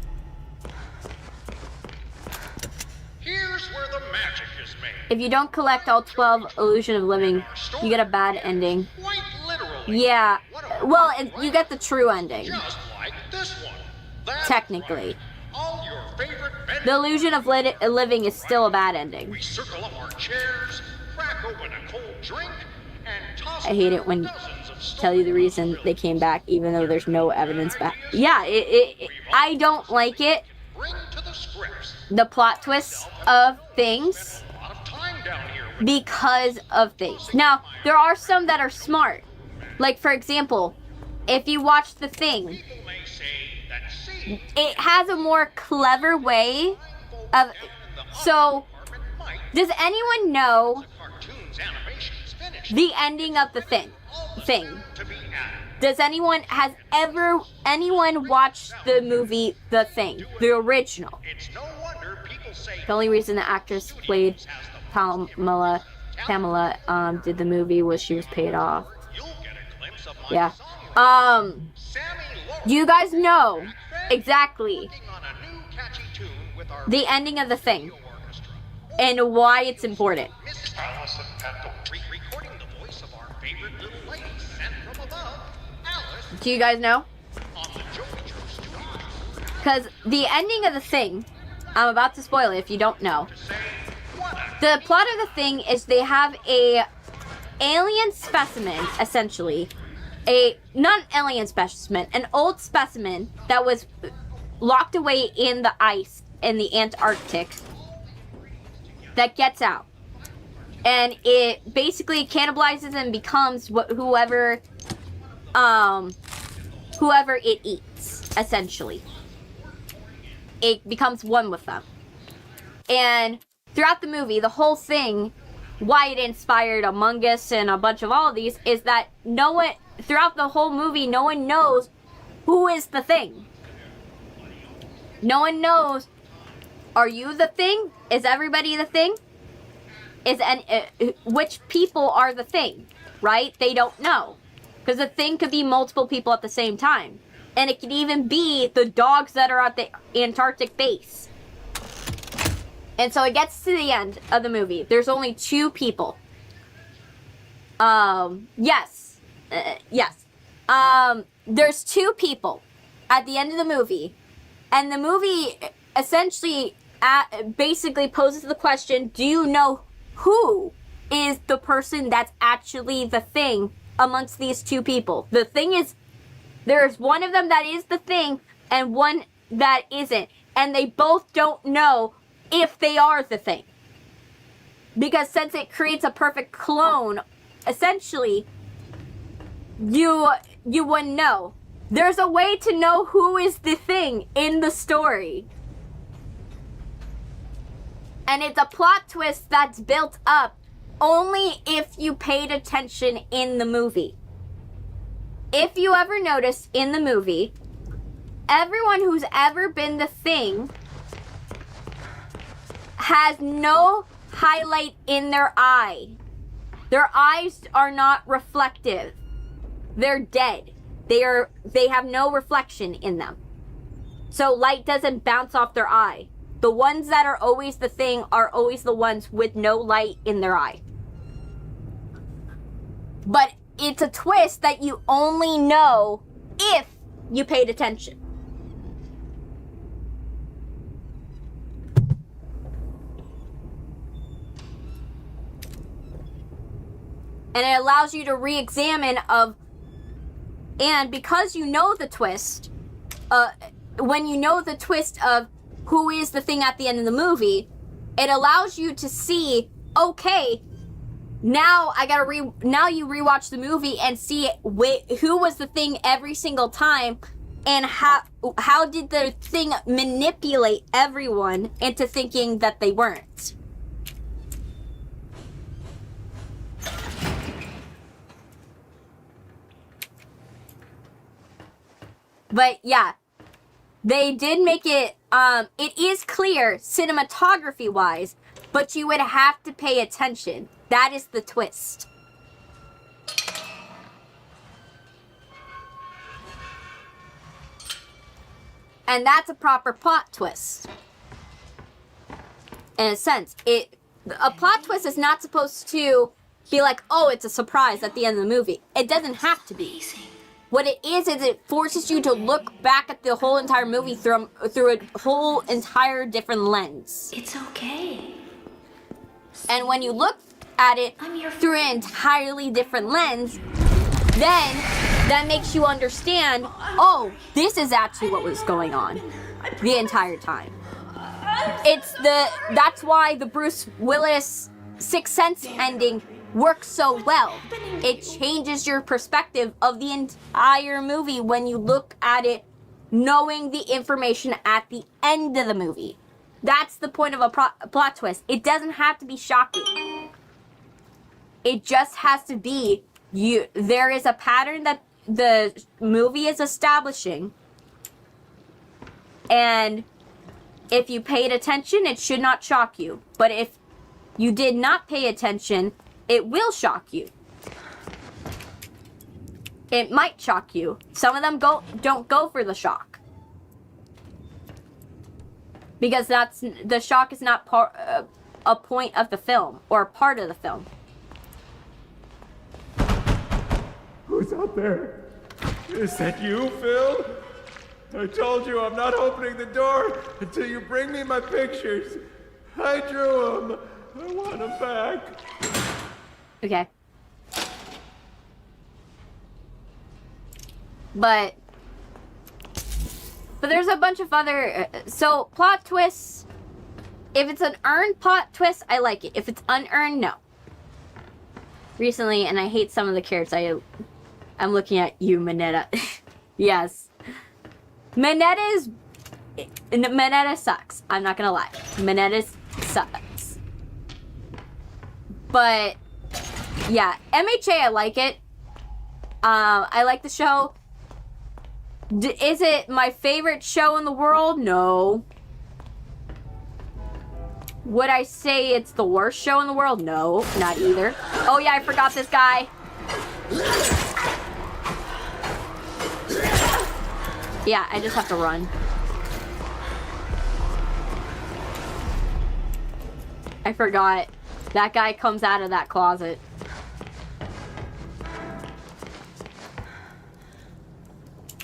Here's where the magic is made. If you don't collect all 12 Illusion of Living, you get a bad ending. Quite literally. Yeah. Well, you get the true ending. Just like this one. That's Technically. right. All your favorite Bendy The Illusion of Living is still a bad ending. We circle up our chairs, crack open a cold drink, and toss I hate it when tell you the reason they came back, even though there's no evidence back. Yeah, I don't like it. bring to the scripts. The plot twists of things A lot of time down here with because of things. Now, there are some that are smart. Like, for example, if you watch The Thing, people may say that see it has a more clever way of... So, does anyone know cartoons animation is finished. the ending of The Thing? To be added. Has anyone watched the movie The Thing, the original? It's no wonder people say The only reason the actress played Pamela did the movie was she was paid off. you'll get a glimpse of my Yeah. song. Sammy Lawrence Do you guys know exactly working on a new catchy tune with our the ending of The Thing orchestra. and why it's important? Miss Allison Pendle, recording the voice of our favorite little lady sent from above, Alice, Do you guys know? on the Joey Joe Studio. Because the ending of The Thing, I'm about to spoil it if you don't know. Say, what a The plot of The Thing is they have a alien specimen, essentially. Not an alien specimen, an old specimen that was locked away in the ice in the Antarctic that gets out. And it basically cannibalizes and becomes whoever it eats, essentially. It becomes one with them. And throughout the movie, the whole thing, why it inspired Among Us and a bunch of all of these, is that throughout the whole movie, no one knows who is the Thing. No one knows, are you the Thing? Is everybody the Thing? Which people are the Thing, right? They don't know. Because the Thing could be multiple people at the same time. And it could even be the dogs that are at the Antarctic base. And so it gets to the end of the movie. There's only 2 people. Yes. There's 2 people at the end of the movie. And the movie essentially basically poses the question, do you know who is the person that's actually the Thing amongst these 2 people? The thing is, there's one of them that is the Thing and one that isn't. And they both don't know if they are the Thing. Because since it creates a perfect clone, essentially, you wouldn't know. There's a way to know who is the Thing in the story. And it's a plot twist that's built up only if you paid attention in the movie. If you ever noticed in the movie, everyone who's ever been the Thing has no highlight in their eye. Their eyes are not reflective. They're dead. They have no reflection in them. So light doesn't bounce off their eye. The ones that are always the Thing are always the ones with no light in their eye. But it's a twist that you only know if you paid attention. And it allows you to re-examine and because you know the twist, when you know the twist of who is the Thing at the end of the movie, it allows you to see, okay, now now you rewatch the movie and see who was the Thing every single time, and how did the Thing manipulate everyone into thinking that they weren't. But yeah, they did make it, it is clear cinematography wise, but you would have to pay attention. That is the twist. And that's a proper plot twist. In a sense, a plot twist is not supposed to be like, oh, it's a surprise at the end of the movie. It doesn't have to be. What it is it forces you to look back at the whole entire movie through a whole entire different lens. It's okay. And when you look at it through an entirely different lens, then that makes you understand, oh, this is actually what was going on the entire time. That's why the Bruce Willis Sixth Sense ending works so well. It changes your perspective of the entire movie when you look at it knowing the information at the end of the movie. That's the point of a plot twist. It doesn't have to be shocking. It just has to be there is a pattern that the movie is establishing, and if you paid attention, it should not shock you. But if you did not pay attention, it will shock you. It might shock you. Some of them don't go for the shock, because the shock is not a point of the film or a part of the film. Who's out there? Is that you, Phil? I told you I'm not opening the door until you bring me my pictures. I drew them. I want them back. Okay. But there's a bunch of other... so, plot twists. If it's an earned plot twist, I like it. If it's unearned, no. Recently, and I hate some of the characters, I'm looking at you, Minetta. Yes. Minetta sucks. I'm not gonna lie. Minetta sucks. But, yeah. MHA, I like it. I like the show. Is it my favorite show in the world? No. Would I say it's the worst show in the world? No, not either. Oh yeah, I forgot this guy. Yeah, I just have to run. I forgot. That guy comes out of that closet.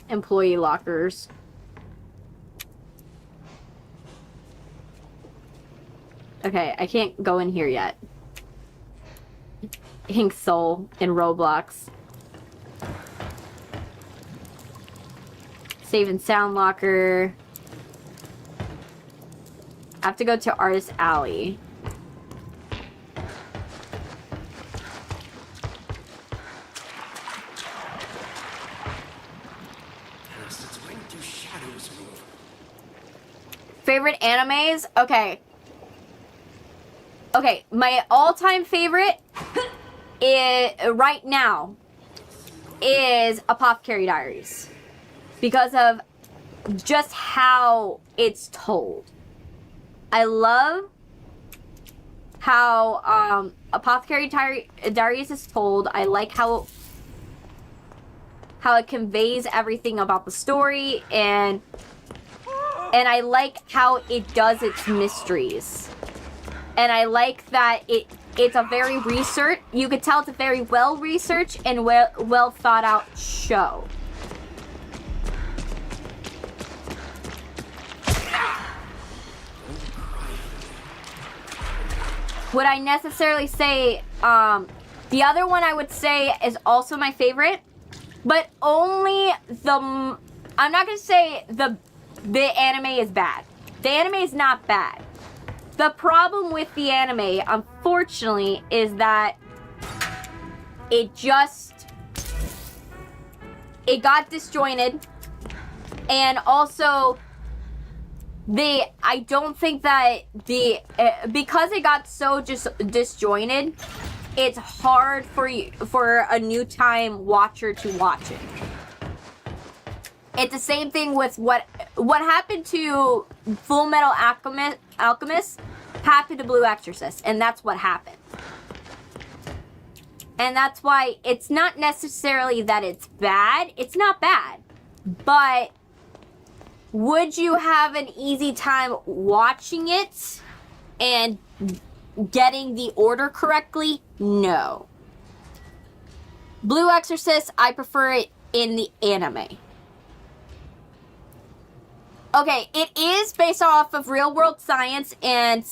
Employee lockers. Okay, I can't go in here yet. Ink Soul in Roblox. Save and Sound Locker. I have to go to Artist Alley. Favorite animes? Okay. Okay, my all-time favorite right now is Apothecary Diaries, because of just how it's told. I love how Apothecary Diaries is told. I like how it conveys everything about the story, and I like how it does its mysteries. And I like that it's a very you could tell it's a very well researched and well thought out show. Would I necessarily say the other one I would say is also my favorite, but only I'm not gonna say the anime is bad. The anime is not bad. The problem with the anime, unfortunately, is that it got disjointed, and also I don't think that because it got so just disjointed, it's hard for a new time watcher to watch it. It's the same thing with what happened to Full Metal Alchemist happened to Blue Exorcist, and that's what happened. And that's why it's not necessarily that it's bad. It's not bad. But would you have an easy time watching it and getting the order correctly? No. Blue Exorcist, I prefer it in the anime. Okay, it is based off of real-world science and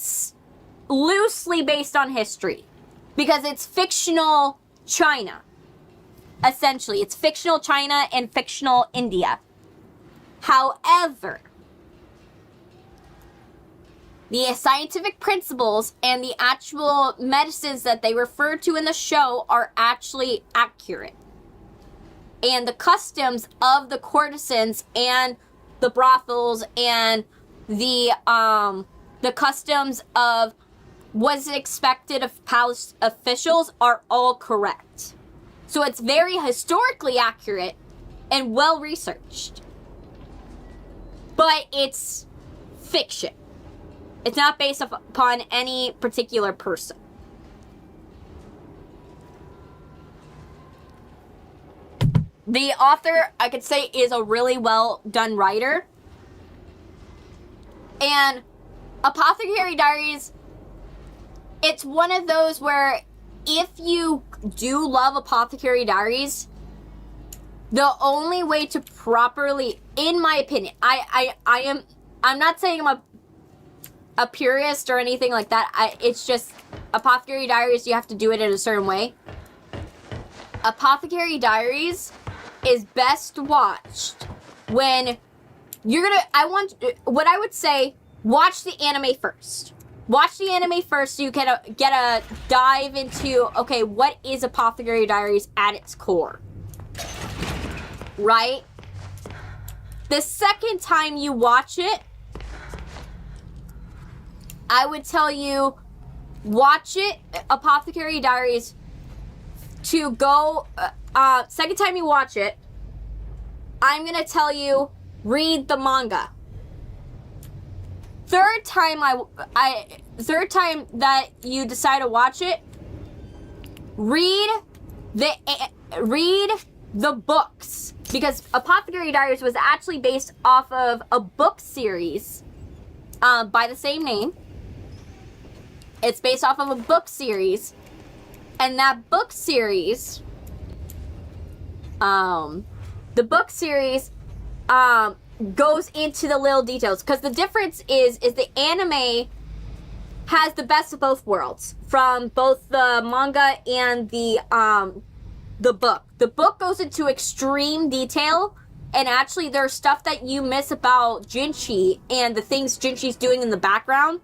loosely based on history. Because it's fictional China. Essentially, it's fictional China and fictional India. However, the scientific principles and the actual medicines that they refer to in the show are actually accurate. And the customs of the courtesans and the brothels and the customs of what's expected of palace officials are all correct. So it's very historically accurate and well researched. But it's fiction. It's not based upon any particular person. The author, I could say, is a really well done writer. And Apothecary Diaries, it's one of those where if you do love Apothecary Diaries, the only way to properly, in my opinion, I'm not saying I'm a purist or anything like that. It's just Apothecary Diaries, you have to do it in a certain way. Apothecary Diaries is best watched when you're gonna, what I would say, watch the anime first. Watch the anime first so you get a dive into, okay, what is Apothecary Diaries at its core? Right? The second time you watch it, I would tell you, watch it, Apothecary Diaries, to go, second time you watch it, I'm gonna tell you, read the manga. Third time that you decide to watch it, read the books, because Apothecary Diaries was actually based off of a book series by the same name. It's based off of a book series, and that book series, goes into the little details, because the difference is the anime has the best of both worlds from both the manga and the book. The book goes into extreme detail, and actually there's stuff that you miss about Jinchi and the things Jinshi's doing in the background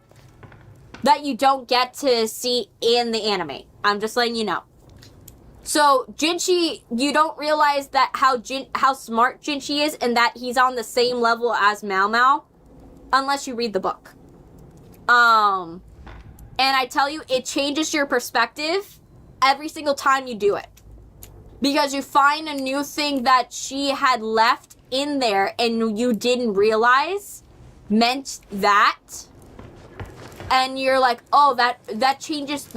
that you don't get to see in the anime. I'm just letting you know. So Jinchi, you don't realize that how smart Jinchi is, and that he's on the same level as Mao Mao, unless you read the book. And I tell you, it changes your perspective every single time you do it, because you find a new thing that she had left in there and you didn't realize meant that, and you're like, oh, that changes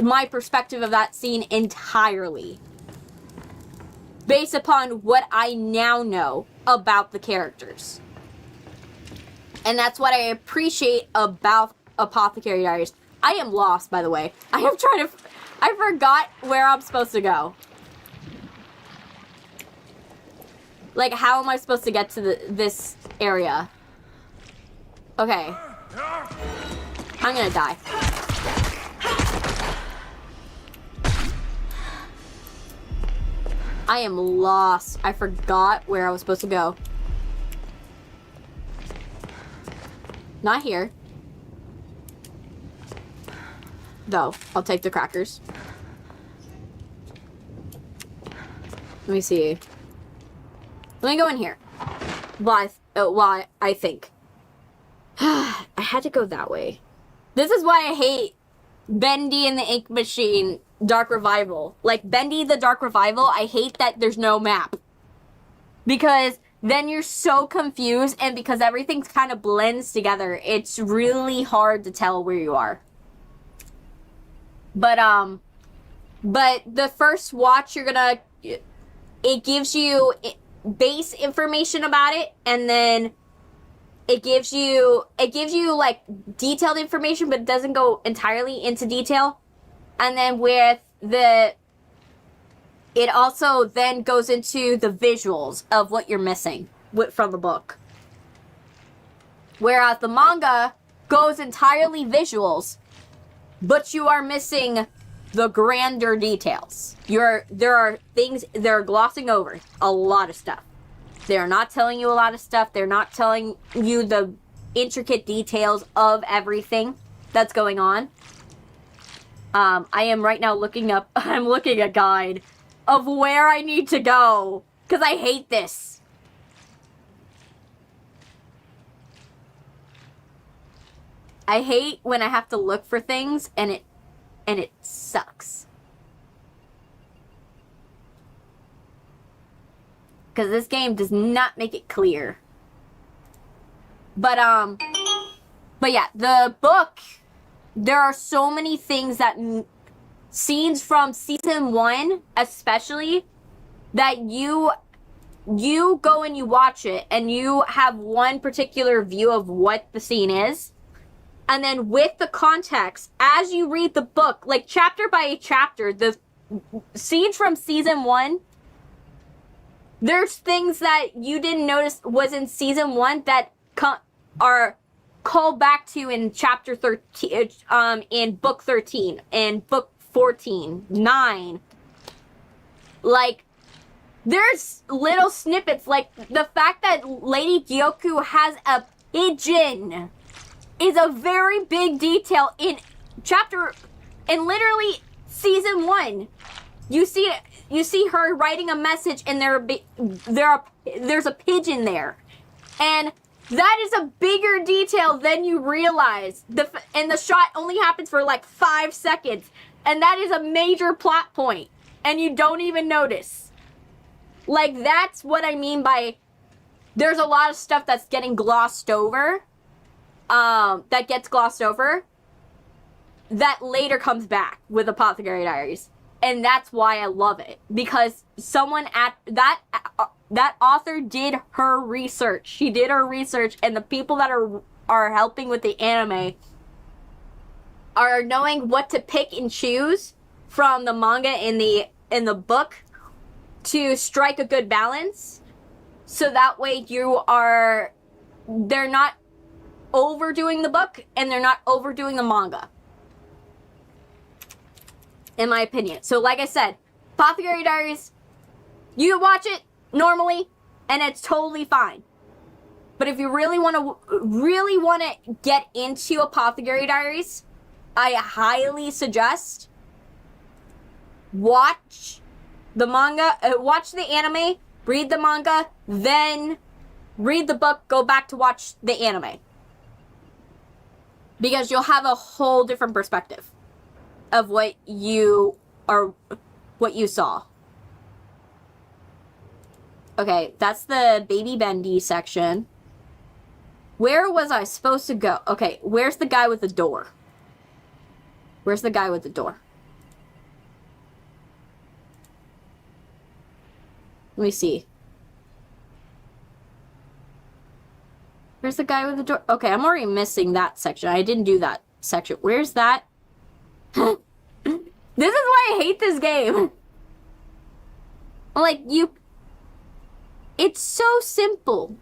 my perspective of that scene entirely, based upon what I now know about the characters. And that's what I appreciate about Apothecary Diaries. I am lost, by the way. I forgot where I'm supposed to go. Like, how am I supposed to get to this area? Okay. I'm gonna die. I am lost. I forgot where I was supposed to go. Not here. Though, I'll take the crackers. Let me see. Let me go in here. Well, I think. I had to go that way. This is why I hate Bendy and the Ink Machine Dark Revival. Like, Bendy the Dark Revival, I hate that there's no map. Because then you're so confused, and because everything kind of blends together, it's really hard to tell where you are. But the first watch, it gives you base information about it, and then it gives you like detailed information, but it doesn't go entirely into detail. And then it also then goes into the visuals of what you're missing from the book. Whereas the manga goes entirely visuals, but you are missing the grander details. There are things they're glossing over a lot of stuff. They're not telling you a lot of stuff. They're not telling you the intricate details of everything that's going on. I am right now looking a guide of where I need to go, because I hate this. I hate when I have to look for things and it sucks. Because this game does not make it clear. But yeah, the book, there are so many things that scenes from season 1 especially, that you go and you watch it and you have one particular view of what the scene is, and then with the context as you read the book, like chapter by chapter, the scenes from season 1, there's things that you didn't notice was in season 1 that are called back to in chapter 13, in book 13, and book 14, 9. Like, there's little snippets, like the fact that Lady Gyoku has a pigeon is a very big detail in literally season 1. You see her writing a message, and there's a pigeon there, and that is a bigger detail than you realize. And the shot only happens for like 5 seconds. And that is a major plot point, and you don't even notice. Like, that's what I mean by there's a lot of stuff that's getting glossed over, that later comes back with Apothecary Diaries. And that's why I love it, because someone at that author did her research. She did her research, and the people that are helping with the anime are knowing what to pick and choose from the manga in the book to strike a good balance, so that way they're not overdoing the book and they're not overdoing the manga, in my opinion. So like I said, Apothecary Diaries, you watch it normally and it's totally fine. But if you really want to get into Apothecary Diaries, I highly suggest watch the manga, watch the anime, read the manga, then read the book, go back to watch the anime. Because you'll have a whole different perspective of what you saw. Okay, that's the Baby Bendy section. Where was I supposed to go? Okay, where's the guy with the door? Where's the guy with the door? Let me see. Where's the guy with the door? Okay, I'm already missing that section. I didn't do that section. Where's that? This is why I hate this game. Like, it's so simple.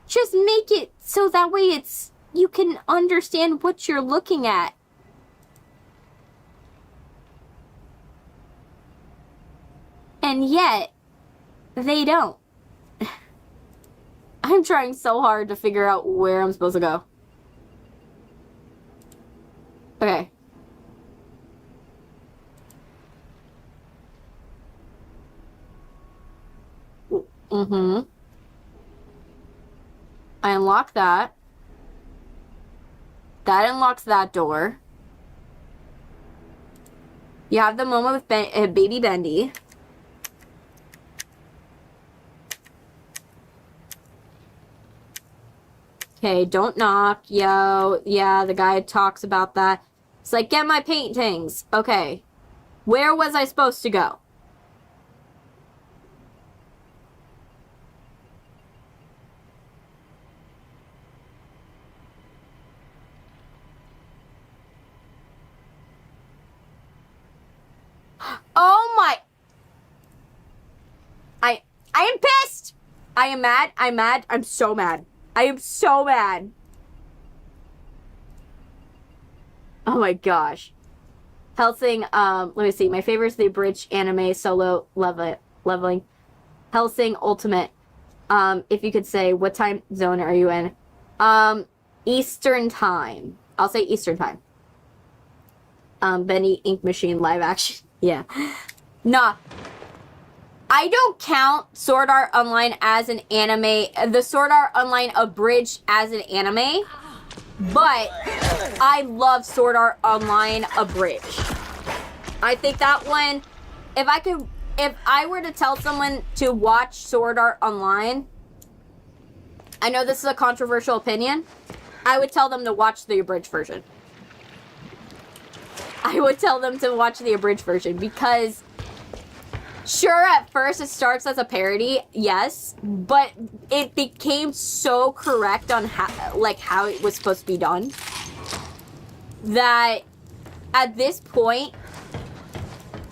Just make it so that way you can understand what you're looking at. And yet, they don't. I'm trying so hard to figure out where I'm supposed to go. Okay. Mm-hmm. I unlock that. That unlocks that door. You have the moment with Baby Bendy. Okay, don't knock. Yo, yeah, the guy talks about that. It's like, get my paintings. Okay. Where was I supposed to go? Oh my... I am pissed! I am mad. I'm mad. I'm so mad. I am so mad. Oh my gosh. Hellsing, let me see. My favorite is the abridged anime solo leveling. Hellsing Ultimate. If you could say, what time zone are you in? Eastern time. I'll say Eastern time. Bendy Ink Machine live action. Yeah. Nah. I don't count Sword Art Online as an anime, the Sword Art Online abridged as an anime, but I love Sword Art Online abridged. I think that one, if I were to tell someone to watch Sword Art Online, I know this is a controversial opinion, I would tell them to watch the abridged version. I would tell them to watch the abridged version because sure, at first it starts as a parody, yes, but it became so correct on how it was supposed to be done that at this point,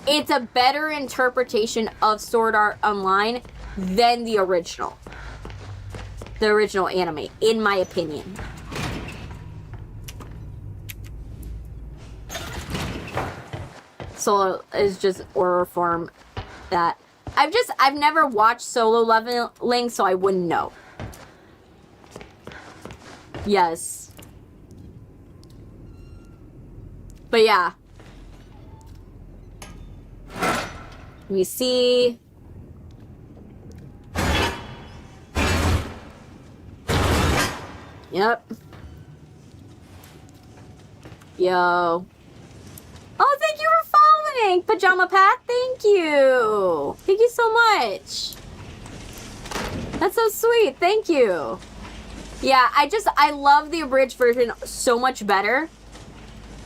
it's a better interpretation of Sword Art Online than the original anime, in my opinion. Solo is just horror form. That I've never watched Solo Leveling, so I wouldn't know. Yes. But yeah. Let me see. Yep. Yo. Oh, thank you for following, Pajama Pat. Thank you. Thank you so much. That's so sweet. Thank you. Yeah, I love the abridged version so much better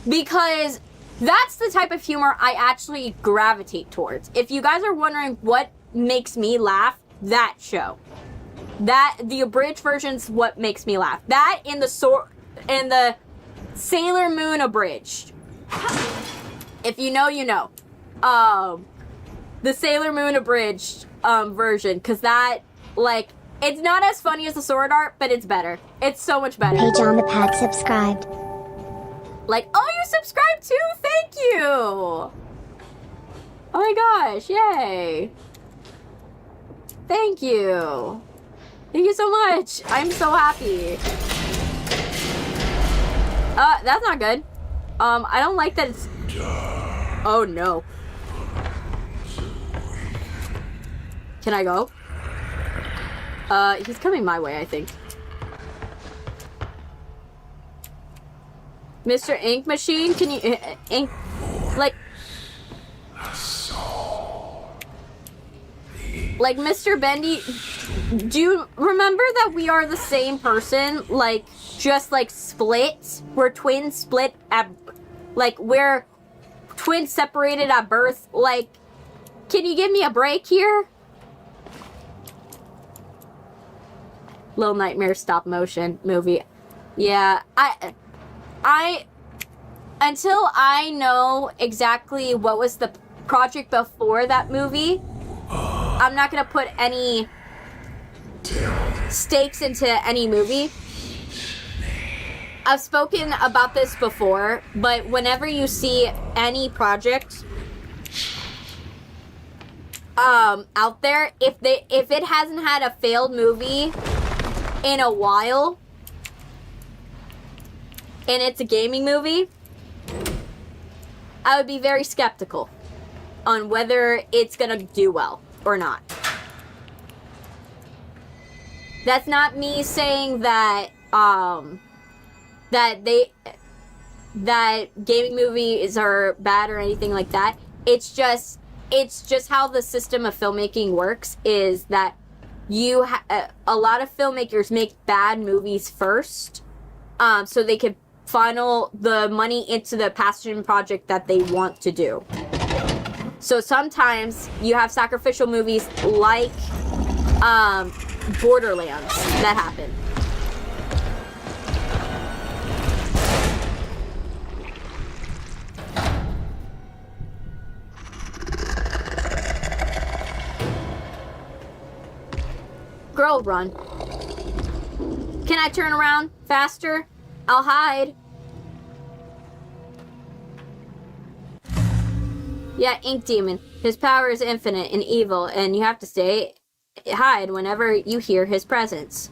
because that's the type of humor I actually gravitate towards. If you guys are wondering what makes me laugh, that show. The abridged version's what makes me laugh. That and the Sailor Moon abridged. If you know, you know. The Sailor Moon abridged version, because that, like, it's not as funny as the Sword Art, but it's better. It's so much better. Hey, John the Pad subscribed. Like, oh, you subscribed too? Thank you! Oh my gosh, yay. Thank you. Thank you so much. I'm so happy. That's not good. I don't like that it's... Oh no. Can I go? He's coming my way, I think. Mr. Ink Machine, can you... ink... Like... Like, Mr. Bendy, do you remember that we are the same person? Like, just, like, split? We're twins split at... Like, we're twins separated at birth. Like, can you give me a break here? Little Nightmare stop motion movie. Yeah, until I know exactly what was the project before that movie, I'm not gonna put any stakes into any movie. I've spoken about this before, but whenever you see any project out there, if it hasn't had a failed movie in a while and it's a gaming movie, I would be very skeptical on whether it's gonna do well or not. That's not me saying that that gaming movies are bad or anything like that. It's just how the system of filmmaking works, is that a lot of filmmakers make bad movies first, so they can funnel the money into the passion project that they want to do. So sometimes you have sacrificial movies like Borderlands that happen. Girl, run. Can I turn around faster? I'll hide. Yeah, Ink Demon. His power is infinite and evil, and you have to hide whenever you hear his presence.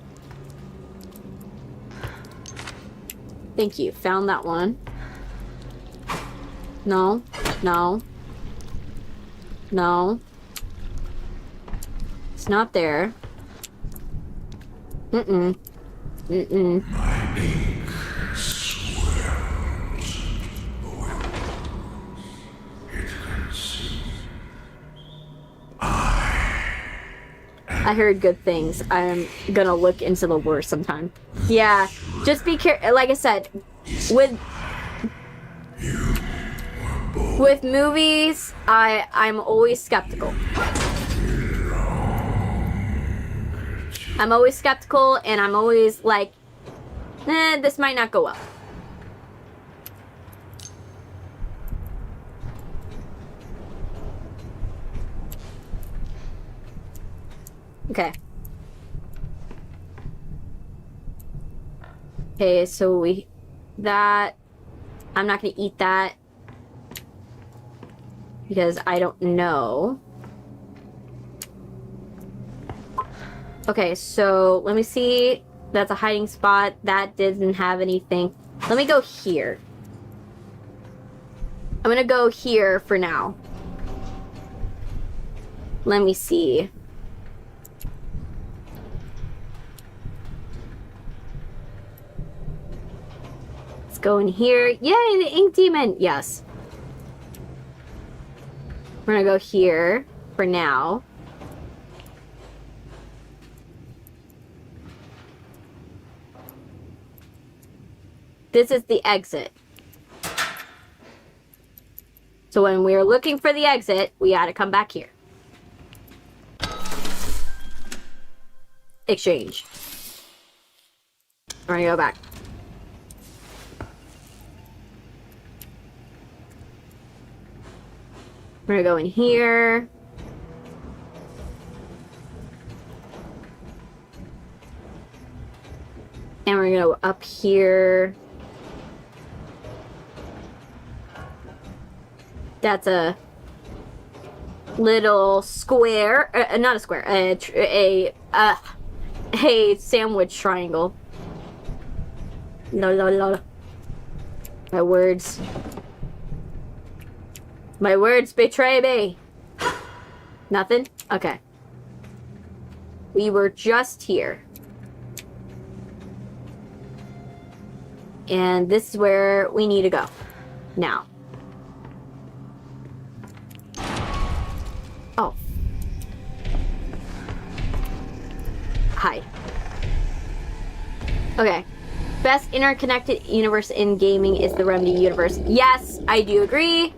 Thank you. Found that one. No. No. No. It's not there. Mm-mm. Mm-mm. My ink swells, boils. It consumes. I heard good things. I'm gonna look into the lore sometime. Yeah, just be careful. Like I said, with movies, I'm always skeptical. I'm always skeptical, and I'm always like, this might not go well. Okay. Okay, so I'm not gonna eat that because I don't know. Okay, so let me see. That's a hiding spot. That didn't have anything. Let me go here. I'm gonna go here for now. Let me see. Let's go in here. Yay, the Ink Demon! Yes. We're gonna go here for now. This is the exit. So when we're looking for the exit, we gotta come back here. Exchange. We're gonna go back. We're gonna go in here. And we're gonna go up here. That's a little square, not a square, a sandwich triangle. No. My words betray me. Nothing? Okay. We were just here. And this is where we need to go. Now. Oh. Hi. Okay. Best interconnected universe in gaming is the Remedy universe. Yes, I do agree.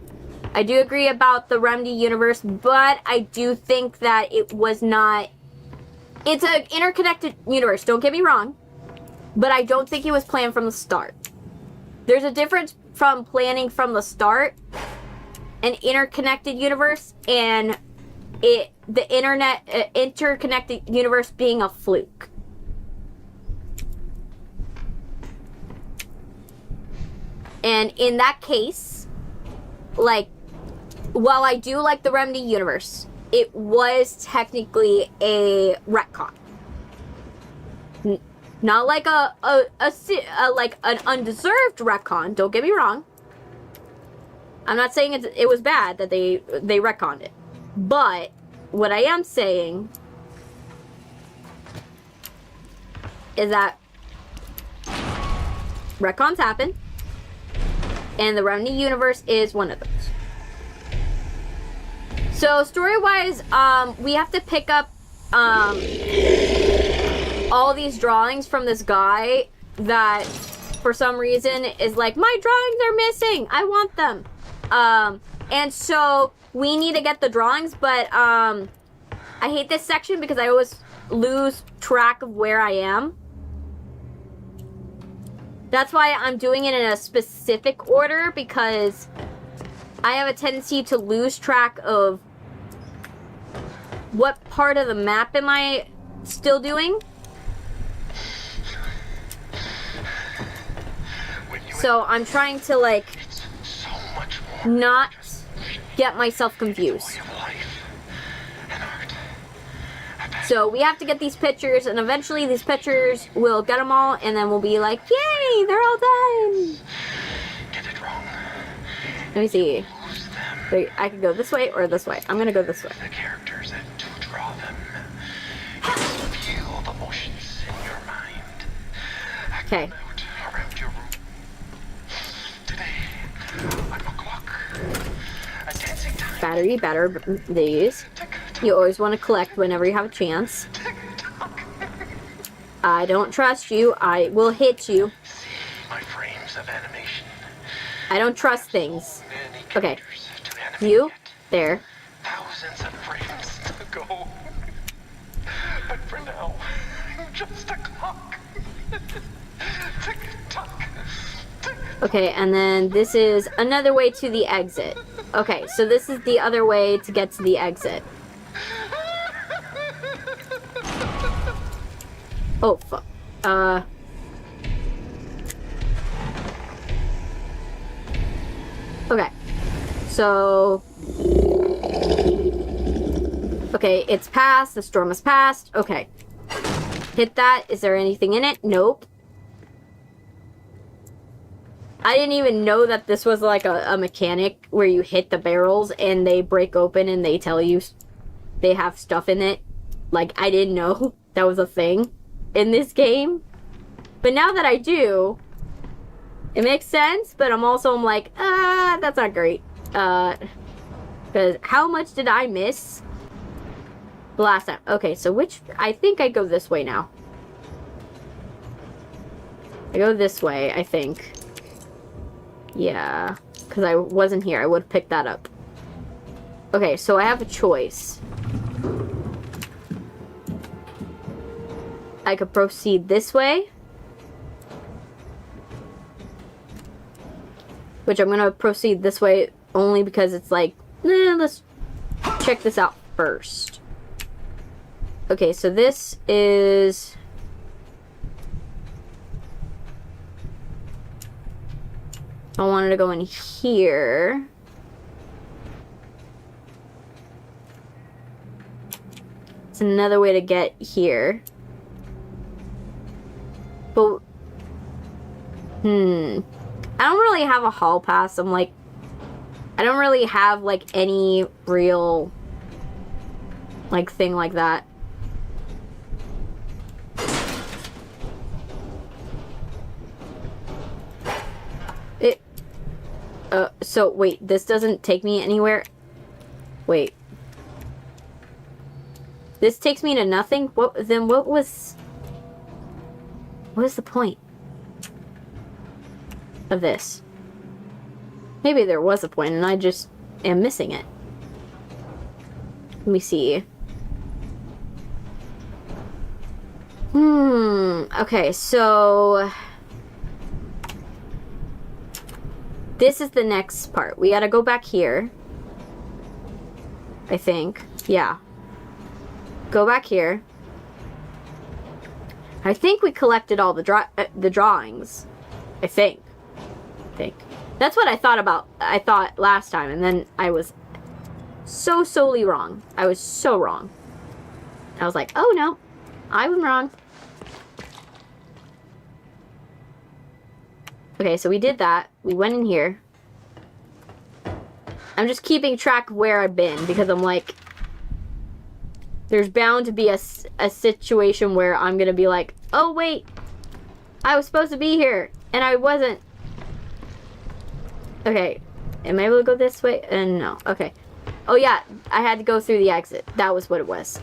I do agree about the Remedy universe, but I do think that it was not... It's an interconnected universe, don't get me wrong. But I don't think it was planned from the start. There's a difference from planning from the start, an interconnected universe, and the interconnected universe being a fluke. And in that case, like, while I do like the Remedy universe, it was technically a retcon. Not like like an undeserved retcon. Don't get me wrong. I'm not saying it was bad that they retconned it, but what I am saying is that retcons happen, and the Remedy universe is one of those. So story-wise, we have to pick up all these drawings from this guy that for some reason is like, my drawings are missing, I want them. And so we need to get the drawings, but I hate this section because I always lose track of where I am. That's why I'm doing it in a specific order, because I have a tendency to lose track of what part of the map am I still doing. So I'm trying to, like, not get myself confused. So we have to get these pictures, and eventually these pictures, we'll get them all, and then we'll be like, yay, they're all done. Let me see. Wait, I can go this way or this way. I'm gonna go this way. The characters that do draw them. Just feel the motions in your mind. Okay. Around your room. Today, 1 o'clock. A dancing time. Battery, these. You always want to collect whenever you have a chance. I don't trust you. I will hit you. See my frames of animation. I don't trust things. Okay. You. There. Thousands of frames to go. But for now, I'm just a clock. Tick tock. Okay, and then this is another way to the exit. Okay, so this is the other way to get to the exit. Oh, fuck. Okay. So... Okay, it's passed. The storm is passed. Okay. Hit that. Is there anything in it? Nope. I didn't even know that this was like a mechanic where you hit the barrels and they break open and they tell you they have stuff in it. Like, I didn't know that was a thing in this game. But now that I do, it makes sense, but I'm like, that's not great. Because how much did I miss the last time? Okay, so I think I go this way now. I go this way, I think. Yeah, because I wasn't here. I would have picked that up. Okay, so I have a choice. I could proceed this way. Which I'm going to proceed this way only because it's like, let's check this out first. Okay, so this is... I wanted to go in here. It's another way to get here. But... I don't really have a hall pass. I'm like... I don't really have, like, any real... like, thing like that. So, wait, this doesn't take me anywhere? Wait. This takes me to nothing? What was the point of this? Maybe there was a point and I just am missing it. Let me see. Okay, so... this is the next part. We gotta go back here. I think. Yeah. Go back here. I think we collected all the drawings. I think. That's what I thought last time, and then I was solely wrong. I was so wrong. I was like, oh no, I was wrong. Okay, so we did that. We went in here. I'm just keeping track of where I've been because I'm like, there's bound to be a situation where I'm gonna be like, oh wait, I was supposed to be here and I wasn't. Okay, am I able to go this way? No, okay. Oh yeah, I had to go through the exit. That was what it was.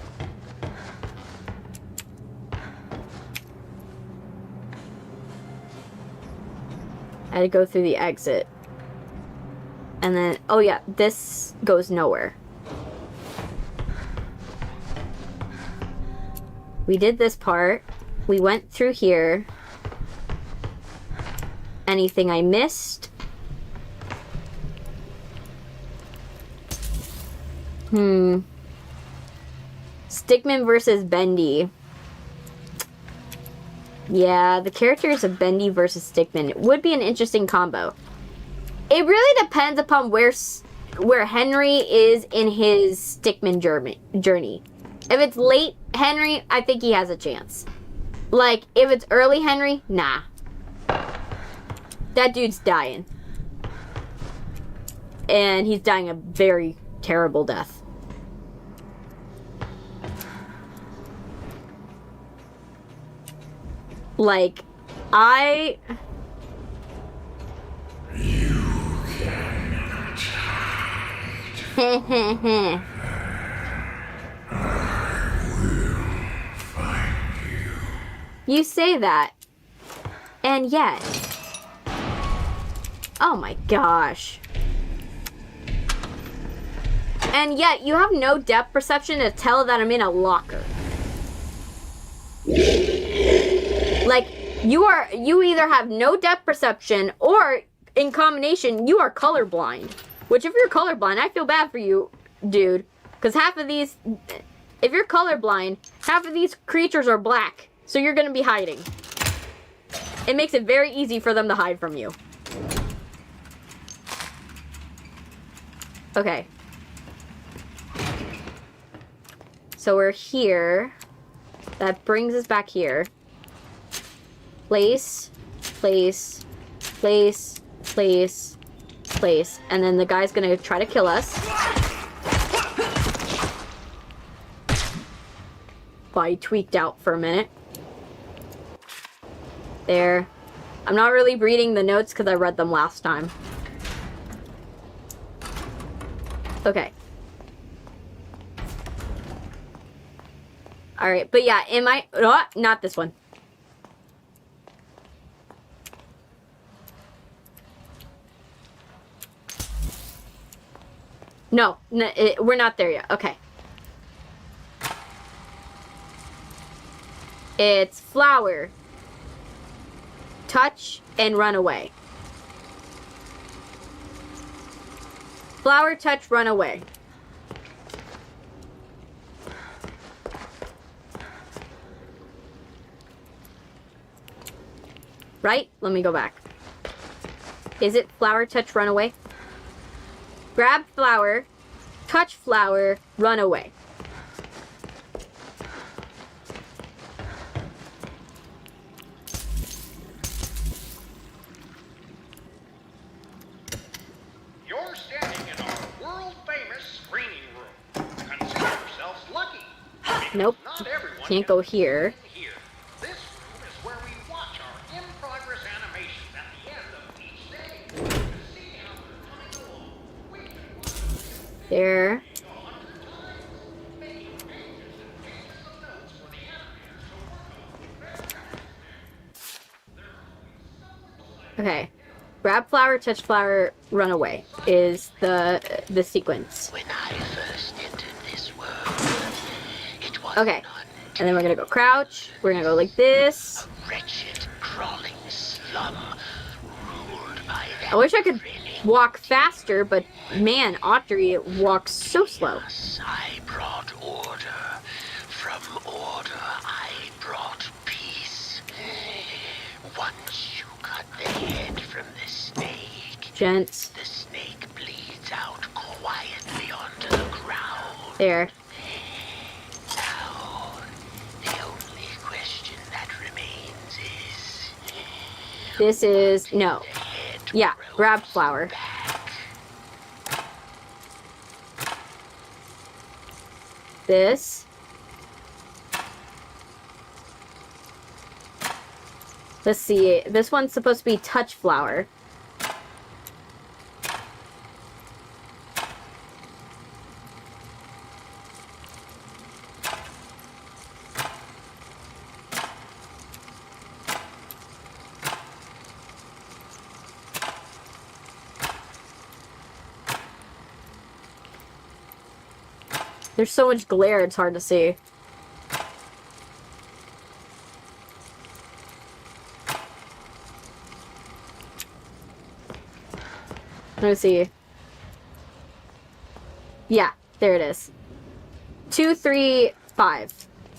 I had to go through the exit. And then, oh yeah, this goes nowhere. We did this part. We went through here. Anything I missed? Stickman versus Bendy. Yeah, the characters of Bendy versus Stickman would be an interesting combo. It really depends upon where Henry is in his Stickman journey. If it's late Henry, I think he has a chance. Like, if it's early Henry, nah. That dude's dying. And he's dying a very terrible death. Like, You cannot hide. I will find you. You say that. And yet. Oh my gosh. And yet, you have no depth perception to tell that I'm in a locker. Like, you either have no depth perception, or in combination, you are colorblind. Which, if you're colorblind, I feel bad for you, dude. Because half of these, if you're colorblind, half of these creatures are black. So you're going to be hiding. It makes it very easy for them to hide from you. Okay. So we're here. That brings us back here. Place, place, place, place, place. And then the guy's gonna try to kill us. Body tweaked out for a minute. There. I'm not really reading the notes because I read them last time. Okay. Alright, but yeah, oh, not this one. No, we're not there yet. Okay. It's flower. Touch and run away. Flower, touch, run away. Right? Let me go back. Is it flower, touch, run away? Grab flower, touch flower, run away. You're standing in our world-famous screening room. Consider yourselves lucky. Nope. Not everyone Can't go here. here. This room is where we watch our in-progress animations at the end of each day. To see how they're coming along. We can watch There. Okay. Grab flower, touch flower, run away is the sequence. When I first entered this world, it was Okay. And then we're gonna go crouch. We're gonna go like this. a wretched, crawling slum ruled by that I wish I could walk faster, but man, Audrey walks so slow. I brought order. From order, I brought peace. Once you cut the head from the snake, Gents. the snake bleeds out quietly onto the ground. There. Now, the only question that remains is... This is no. the head Yeah, grows grab flower. back. This. Let's see. This one's supposed to be touch flower. There's so much glare, it's hard to see. Let me see. Yeah, there it is. 2, 3, 5.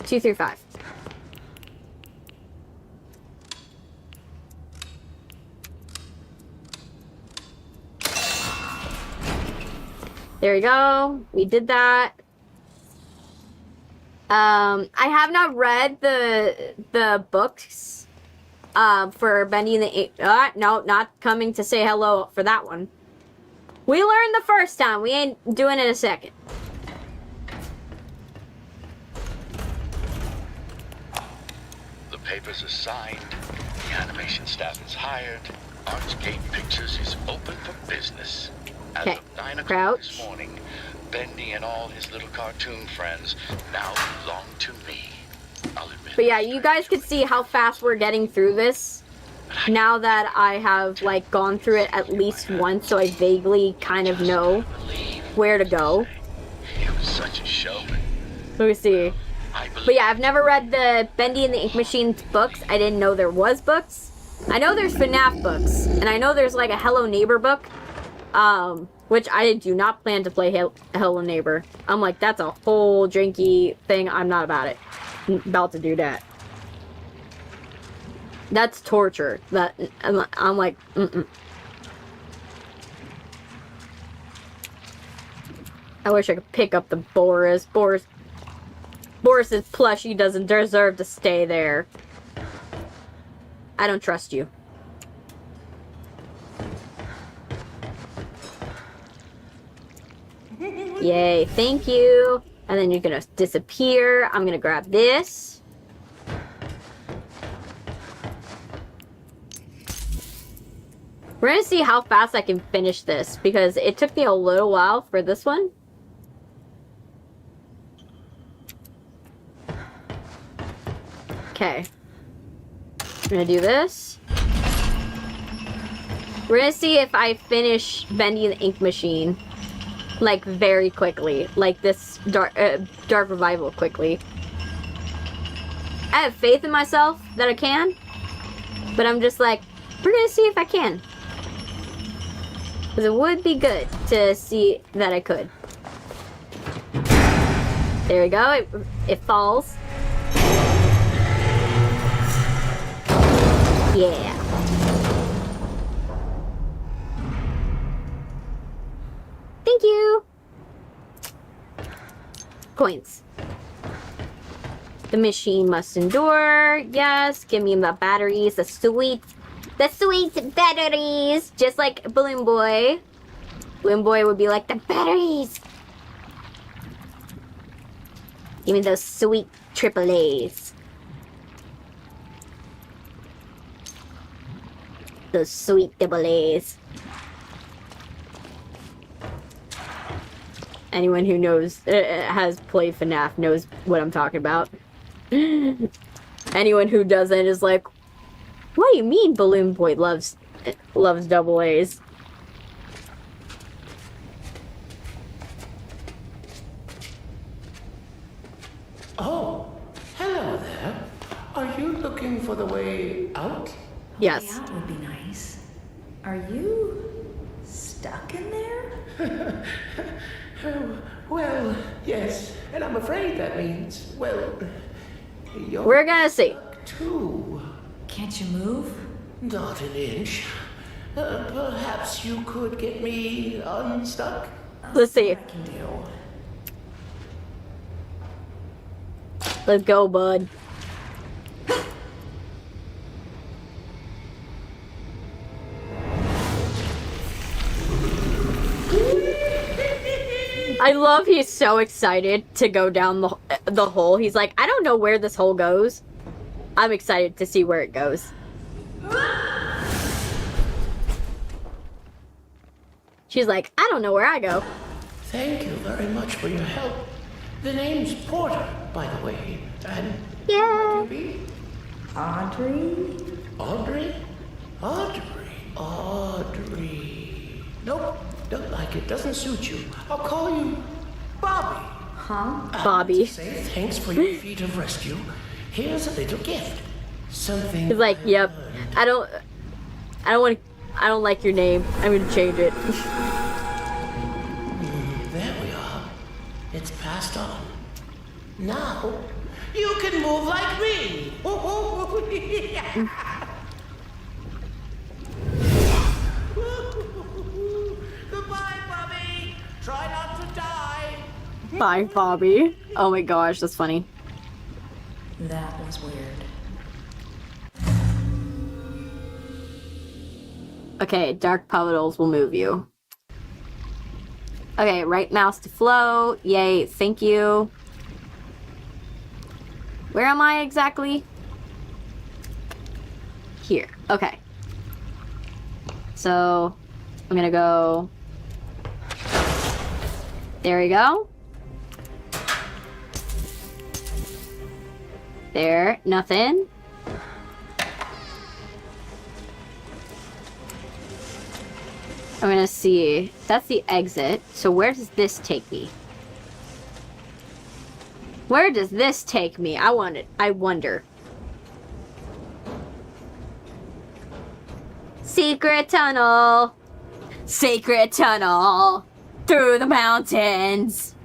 2, 3, 5. There we go. We did that. I have not read the books for Bendy and the Ink. No, not coming to say hello for that one. We learned the first time. We ain't doing it a second. The papers are signed. The animation staff is hired. Artscape Pictures is open for business. As of 9 o'clock this morning, Bendy and all his little cartoon friends now belong to me. I'll admit. But yeah, you guys could see how fast we're getting through this. Now that I have, like, gone through it at least once, so I vaguely kind of know where to go. It was such a show. Let me see. But yeah, I've never read the Bendy and the Ink Machine's books. I didn't know there was books. I know there's FNAF books, and I know there's, like, a Hello Neighbor book. Which I do not plan to play Hello Neighbor. I'm like, that's a whole drinky thing. I'm not about to do that. That's torture. I'm like, I wish I could pick up the Boris. Boris's plushie doesn't deserve to stay there. I don't trust you. Yay, thank you. And then you're gonna disappear. I'm gonna grab this. We're gonna see how fast I can finish this, because it took me a little while for this one. Okay. I'm gonna do this. We're gonna see if I finish Bendy and the Ink Machine, like, very quickly. Like this Dark Revival quickly. I have faith in myself that I can. But I'm just like, we're gonna see if I can. Because it would be good to see that I could. There we go. It falls. Yeah. Thank you. Coins. The machine must endure. Yes. Give me the batteries. The sweet batteries. Just like Balloon Boy. Balloon Boy would be like, the batteries. Give me those sweet AAAs. Those sweet AAAs. Anyone who knows, has played FNAF knows what I'm talking about. Anyone who doesn't is like, what do you mean Balloon Boy loves AA's? Oh, hello there. Are you looking for the way out? Yes. Way out would be nice. Are you stuck in there? Well, yes, and I'm afraid that means, well, you're We're gonna see. too. Can't you move? Not an inch. Perhaps you could get me unstuck? Let's see. I can do. Let's go, bud. I love he's so excited to go down the hole. He's like, I don't know where this hole goes. I'm excited to see where it goes. She's like, I don't know where I go. Thank you very much for your help. The name's Porter, by the way. And Yeah. what do you be? Audrey? Audrey? Audrey. Nope, don't like it. Doesn't suit you. I'll call you Bobby. Huh? Bobby. To say thanks for your feat of rescue, here's a little gift. Something. He's like, yep. I don't like your name. I'm gonna change it. There we are. It's passed on. Now, you can move like me. Goodbye, Bobby. Try not to die. Bye, Bobby. Oh my gosh, that's funny. That was weird. Okay, dark puddles will move you. Okay, right mouse to flow. Yay, thank you. Where am I exactly? Here. Okay. So, I'm gonna go... There we go. There, nothing. I'm gonna see. That's the exit. So where does this take me? Where does this take me? I wonder. Secret tunnel. Secret tunnel. Through the mountains.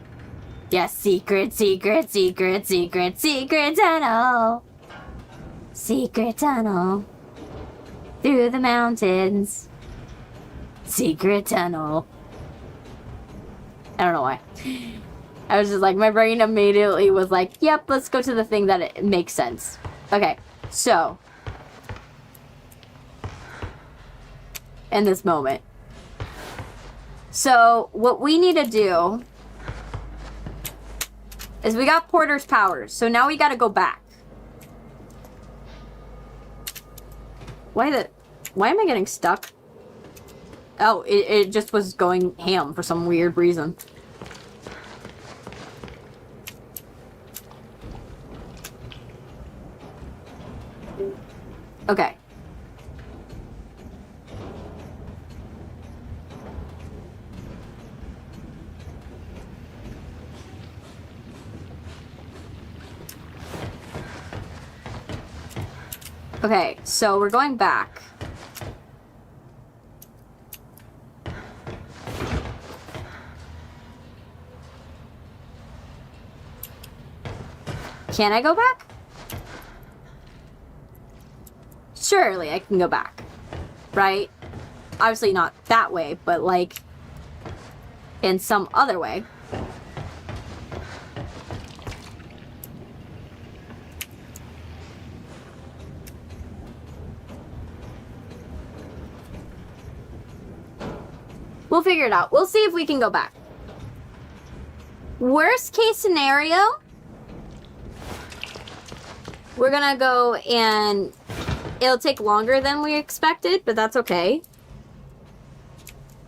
Yes, secret, secret, secret, secret, secret tunnel. Secret tunnel. Through the mountains. Secret tunnel. I don't know why. I was just like, my brain immediately was like, yep, let's go to the thing that it makes sense. Okay, so. In this moment. So, what we need to do is we got Porter's powers. So now we gotta go back. Why am I getting stuck? Oh, it just was going ham for some weird reason. Okay. Okay, so we're going back. Can I go back? Surely I can go back, right? Obviously not that way, but like in some other way. We'll figure it out. We'll see if we can go back. Worst case scenario, we're gonna go and it'll take longer than we expected, but that's okay.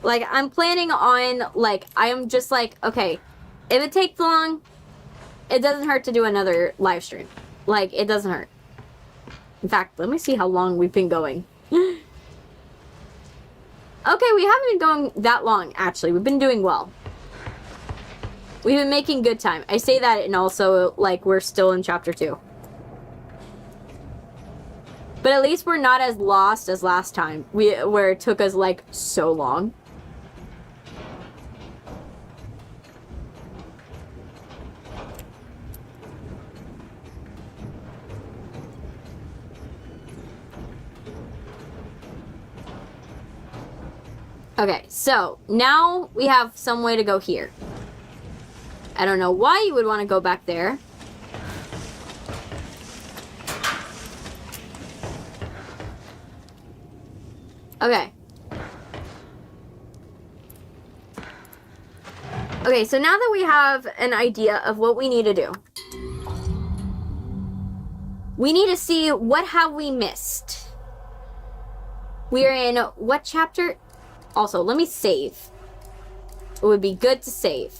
Like, I'm planning on, like, I'm just like, okay, if it takes long, it doesn't hurt to do another live stream. Like, it doesn't hurt. In fact, let me see how long we've been going. Okay, we haven't been going that long, actually. We've been doing well. We've been making good time. I say that, and also, like, we're still in chapter 2. But at least we're not as lost as last time, where it took us, like, so long. Okay, so now we have some way to go here. I don't know why you would want to go back there. Okay. Okay, so now that we have an idea of what we need to do, we need to see what have we missed. We're in what chapter? Also, let me save. It would be good to save.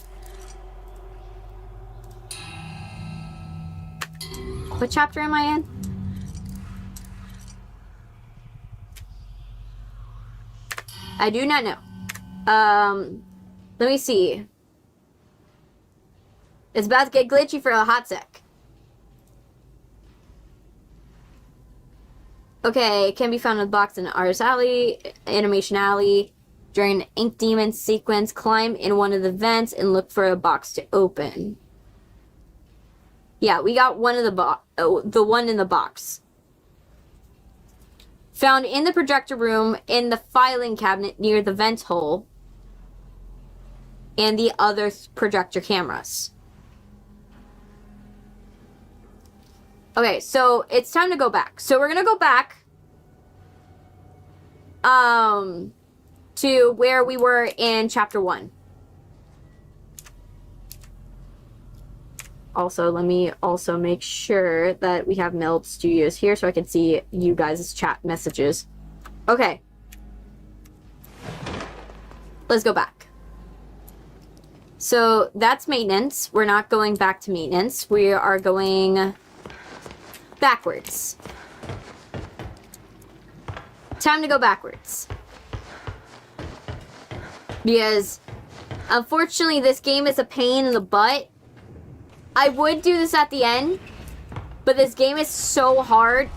What chapter am I in? I do not know. Let me see. It's about to get glitchy for a hot sec. Okay, can be found in the box in Artist Alley, Animation Alley. During an Ink Demon sequence, climb in one of the vents and look for a box to open. Yeah, we got one of the one in the box. Found in the projector room, in the filing cabinet near the vent hole, and the other projector cameras. Okay, so it's time to go back. So we're gonna go back to where we were in chapter 1. Also, let me also make sure that we have Meld Studios here so I can see you guys' chat messages. Okay. Let's go back. So that's maintenance. We're not going back to maintenance. We are going backwards. Time to go backwards. Because, unfortunately, this game is a pain in the butt. I would do this at the end, but this game is so hard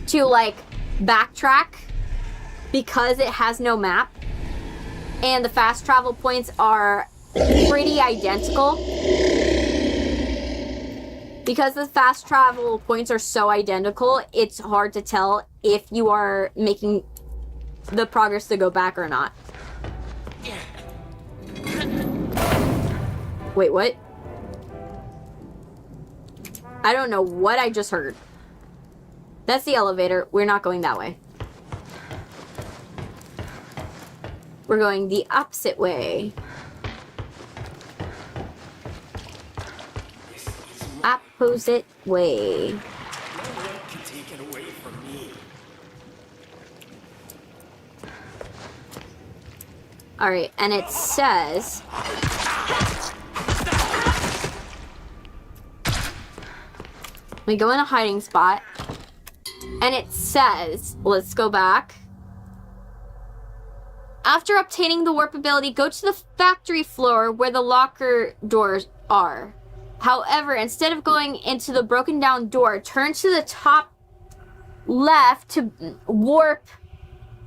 to, like, backtrack because it has no map. And the fast travel points are pretty identical. Because the fast travel points are so identical, it's hard to tell if you are making the progress to go back or not. Wait, what? I don't know what I just heard. That's the elevator. We're not going that way. We're going the opposite way. Opposite way. No one can take it away from me. Alright, and it says... we go in a hiding spot. And it says... let's go back. After obtaining the warp ability, go to the factory floor where the locker doors are. However, instead of going into the broken down door, turn to the top left to warp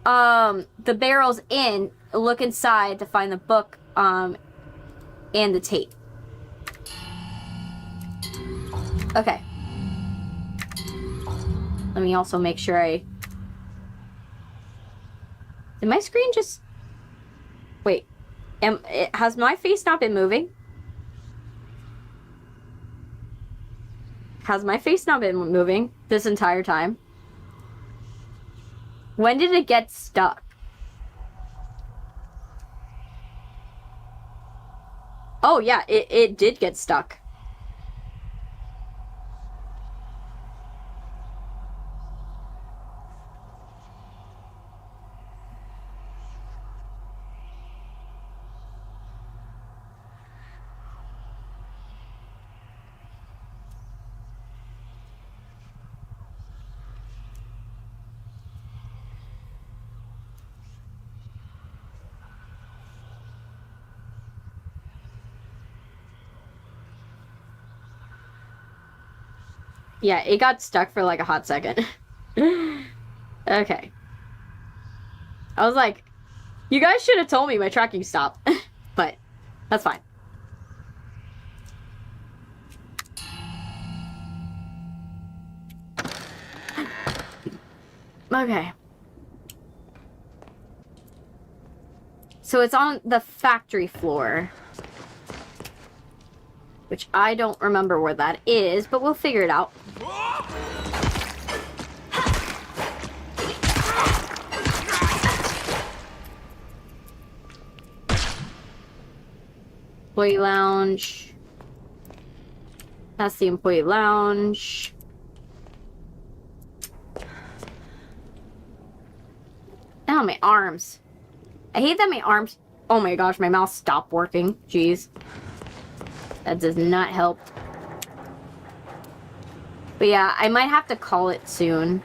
the barrels in. Look inside to find the book and the tape. Okay. Let me also make sure I... did my screen just... wait. Has my face not been moving? Has my face not been moving this entire time? When did it get stuck? Oh yeah, it did get stuck. Yeah, it got stuck for like a hot second. Okay. I was like, you guys should have told me my tracking stopped. But, that's fine. Okay. So it's on the factory floor. Which I don't remember where that is, but we'll figure it out. Employee lounge. That's the employee lounge. Oh, my arms. I hate that my arms... oh my gosh, my mouse stopped working. Jeez. That does not help. But yeah, I might have to call it soon.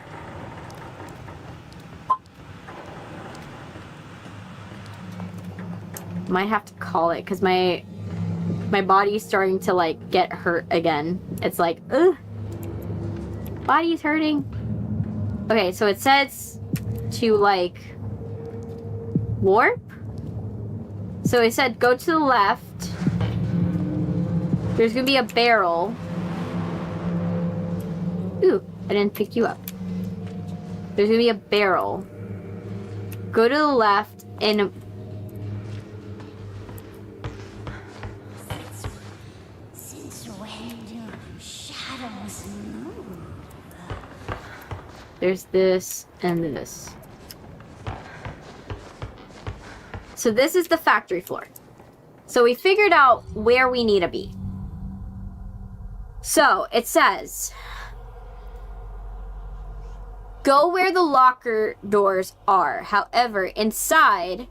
Might have to call it, because my my body's starting to like get hurt again. It's like, ugh, body's hurting. Okay, so it says to like warp. So it said go to the left. There's gonna be a barrel. Ooh, I didn't pick you up. There's gonna be a barrel. Go to the left and Since when do shadows move? there's this and this. So this is the factory floor. So we figured out where we need to be. So it says, go where the locker doors are. However, inside,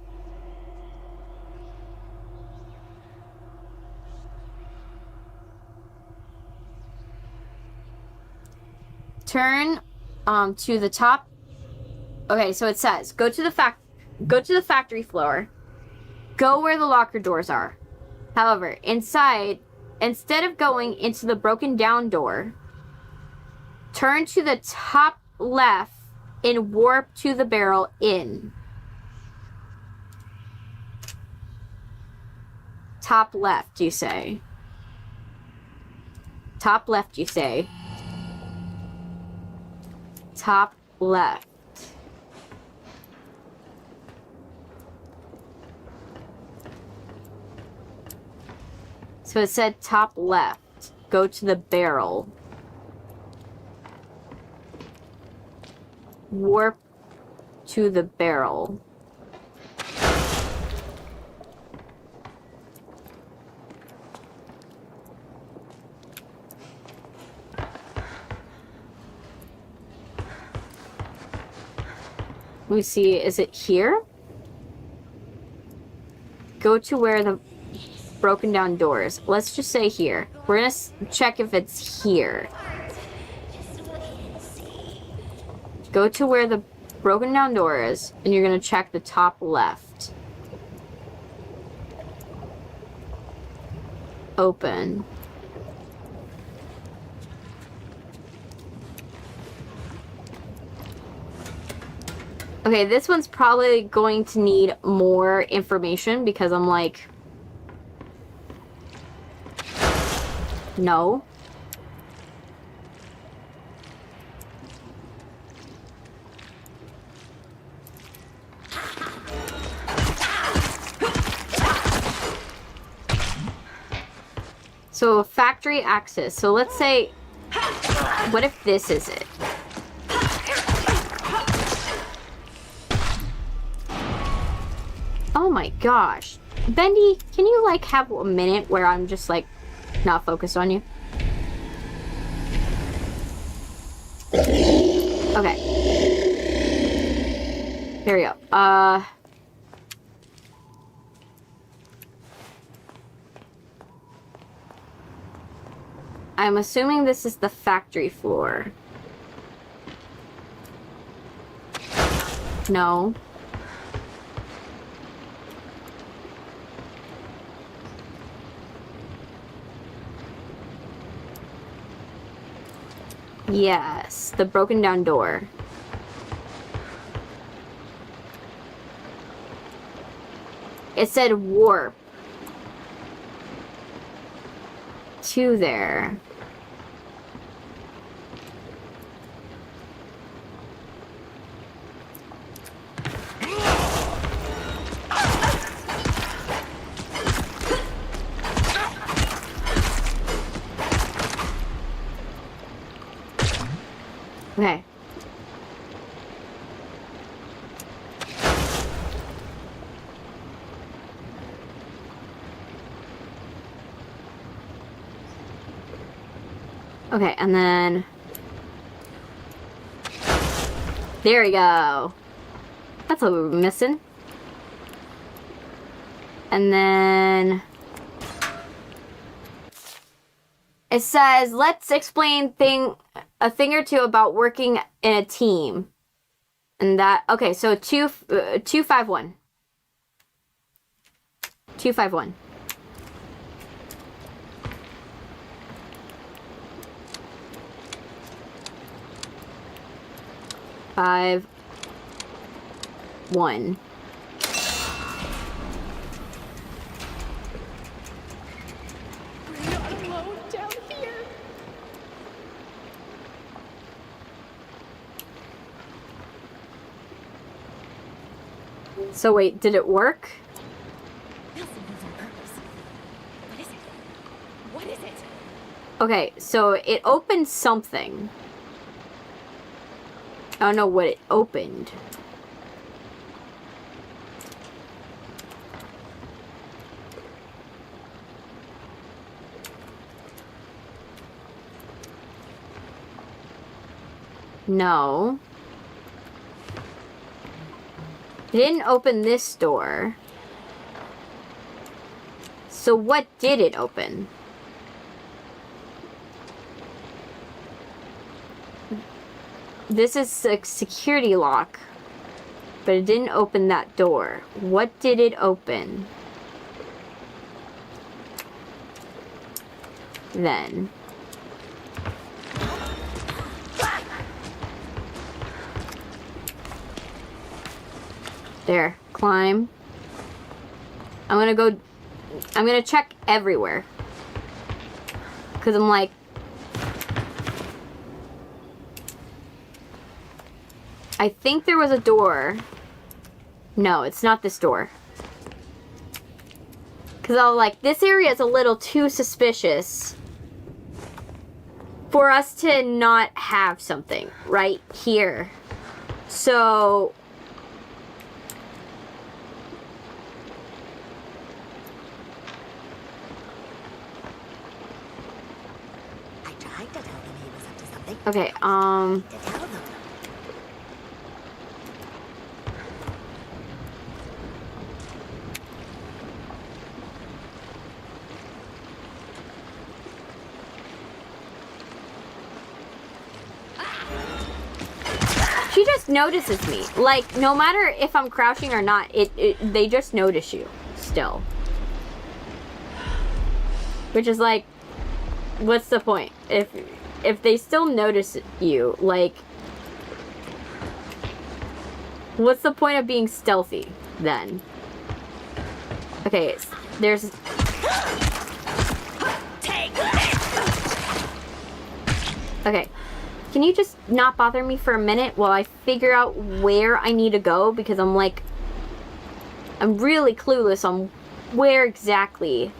turn to the top. Okay, so it says, go to the factory floor. Go where the locker doors are. However, inside, instead of going into the broken down door, turn to the top left and warp to the barrel in. Top left, you say. Top left, you say. Top left. So it said top left. Go to the barrel. Warp to the barrel. Let me see, is it here? Go to where the broken down doors. Let's just say here. We're gonna check if it's here. Go to where the broken down door is, and you're gonna check the top left. Open. Okay, this one's probably going to need more information because I'm like, no. So factory access. So let's say, what if this is it? Oh my gosh. Bendy, can you like have a minute where I'm just like not focused on you? Okay. There we go. I'm assuming this is the factory floor. No. Yes, the broken down door. It said warp to there. Okay. Okay, and then there we go. That's what we were missing. And then it says, let's explain a thing or two about working in a team. And that, okay, so 251. 251. 5, 1. We're not alone down here. So wait, did it work? What is it? Okay, so it opened something. I don't know what it opened. No. It didn't open this door. So what did it open? This is a security lock, but it didn't open that door. What did it open? Then. There, climb. I'm gonna check everywhere. 'Cause I'm like, I think there was a door. No, it's not this door. 'Cause I was like, this area is a little too suspicious for us to not have something right here. So I tried to tell them he was up to something. okay, To tell them. she just notices me. Like, no matter if I'm crouching or not, they just notice you still. Which is like, what's the point? If they still notice you, like, what's the point of being stealthy then? Okay, there's... Okay. Can you just not bother me for a minute while I figure out where I need to go? Because I'm like... I'm really clueless on where exactly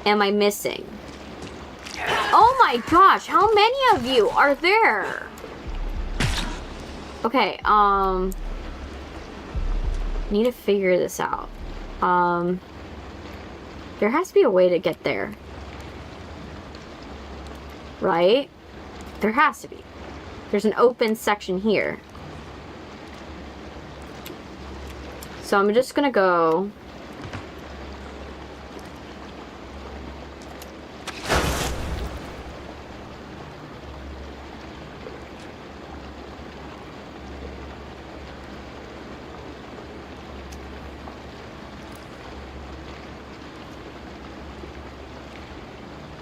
am I missing. Oh my gosh, how many of you are there? Okay, need to figure this out. There has to be a way to get there. Right? There has to be. There's an open section here. So I'm just gonna go...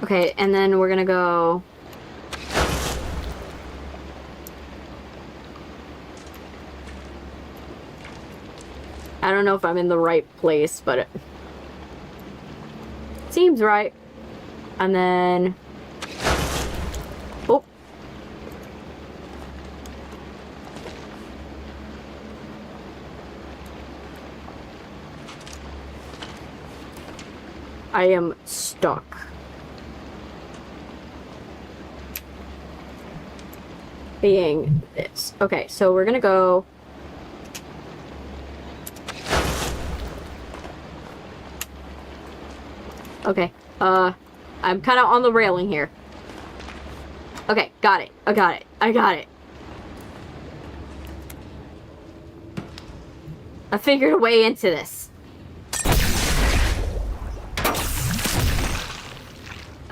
Okay, and then we're gonna go... I don't know if I'm in the right place, but it seems right. And then... Oh. I am stuck. Being this. Okay, so we're gonna go... Okay, I'm kind of on the railing here. Okay, got it. I got it. I got it. I figured a way into this.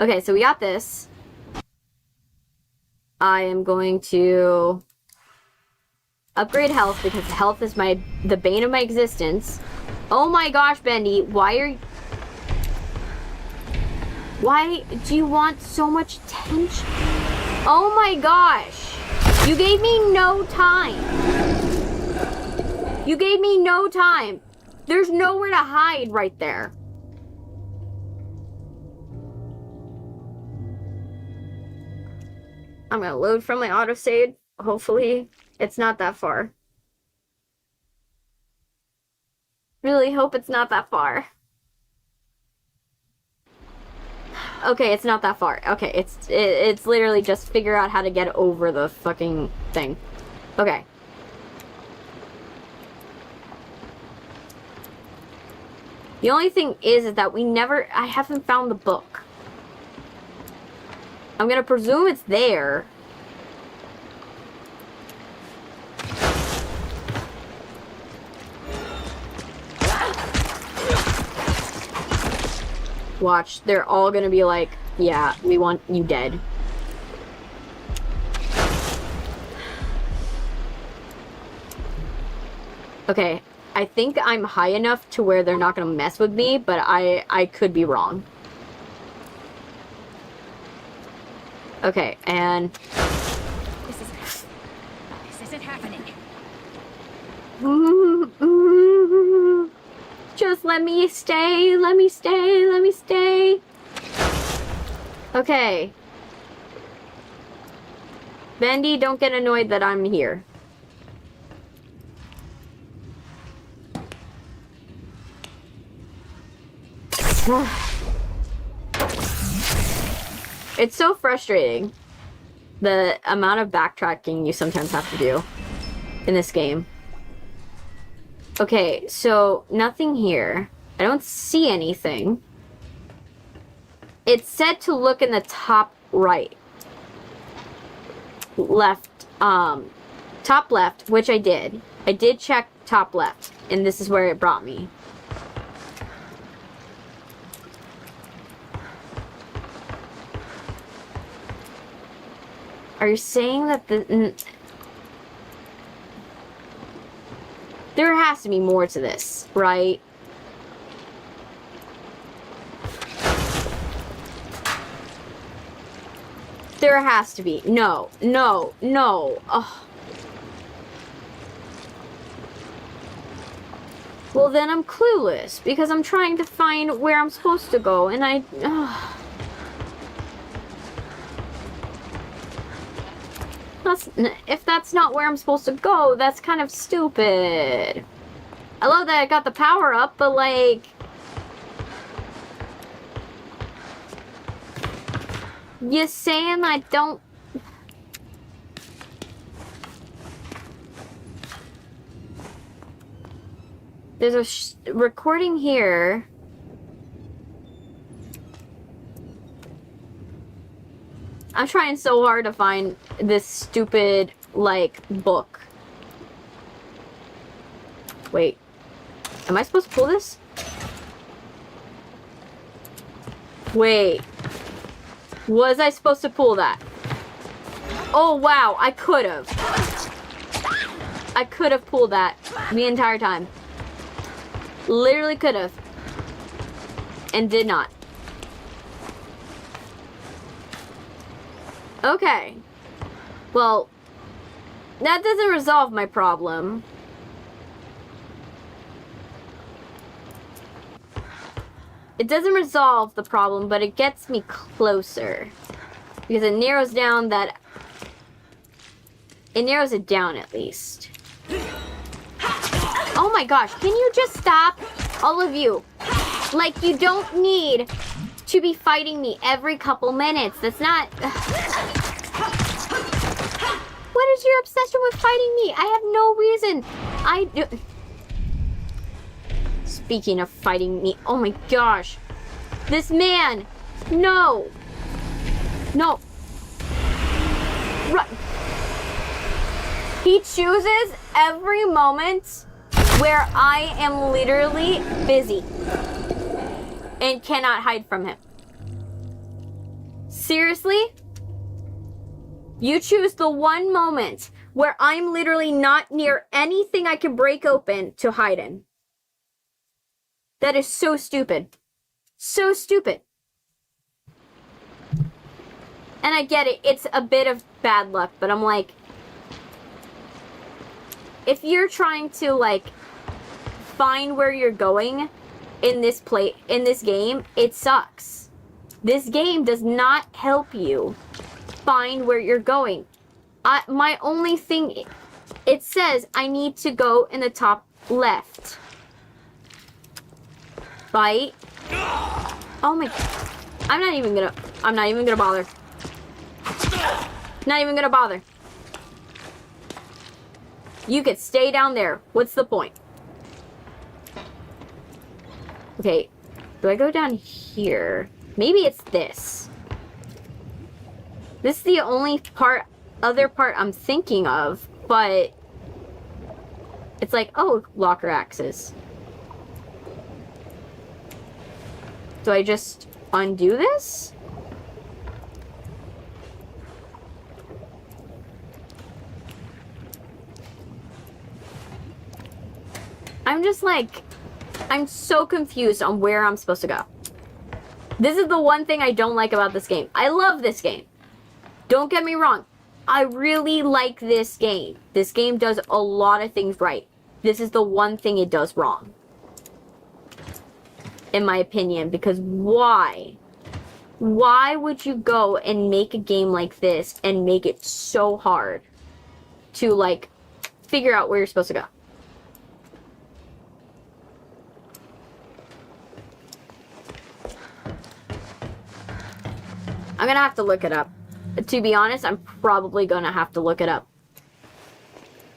Okay, so we got this. I am going to upgrade health because health is the bane of my existence. Oh my gosh, Bendy, why do you want so much attention? Oh my gosh. You gave me no time. You gave me no time. There's nowhere to hide right there. I'm gonna load from my autosave. Hopefully, it's not that far. Really hope it's not that far. Okay, it's not that far. Okay, it's literally just figure out how to get over the fucking thing. Okay. The only thing is that I haven't found the book. I'm gonna presume it's there. Watch, they're all gonna be like, yeah, we want you dead. Okay, I think I'm high enough to where they're not gonna mess with me, but I could be wrong. Okay, and... This isn't happening. Just let me stay, let me stay, let me stay. Okay. Bendy, don't get annoyed that I'm here. It's so frustrating, the amount of backtracking you sometimes have to do in this game. Okay, so nothing here. I don't see anything. It's said to look in the top right. Left, top left, which I did. I did check top left, and this is where it brought me. Are you saying that there has to be more to this, right? There has to be. No, no, no. Ugh. Well, then I'm clueless, because I'm trying to find where I'm supposed to go, and I... if that's not where I'm supposed to go, that's kind of stupid. I love that I got the power up, but like... You saying I don't... There's a recording here. I'm trying so hard to find this stupid, like, book. Wait. Am I supposed to pull this? Wait. Was I supposed to pull that? Oh, wow. I could have. I could have pulled that the entire time. Literally could have. And did not. Okay. Well, that doesn't resolve my problem. It doesn't resolve the problem, but it gets me closer. Because it narrows down that... It narrows it down, at least. Oh my gosh, can you just stop? All of you. Like, you don't need to be fighting me every couple minutes. That's not... What is your obsession with fighting me? I have no reason. Speaking of fighting me, oh my gosh. This man. No. No. Run. He chooses every moment where I am literally busy and cannot hide from him. Seriously? You choose the one moment where I'm literally not near anything I can break open to hide in. That is so stupid. So stupid. And I get it, it's a bit of bad luck, but I'm like, if you're trying to, like, find where you're going in this game, it sucks. This game does not help you find where you're going. My only thing, it says I need to go in the top left. Right? Oh my, I'm not even gonna bother. Not even gonna bother. You could stay down there. What's the point? Okay, do I go down here? Maybe it's this. This is the only other part I'm thinking of, but it's like, oh, locker access. Do I just undo this? I'm just like, I'm so confused on where I'm supposed to go. This is the one thing I don't like about this game. I love this game. Don't get me wrong. I really like this game. This game does a lot of things right. This is the one thing it does wrong. In my opinion, because why? Why would you go and make a game like this and make it so hard to, like, figure out where you're supposed to go? I'm gonna have to look it up. To be honest, I'm probably gonna have to look it up.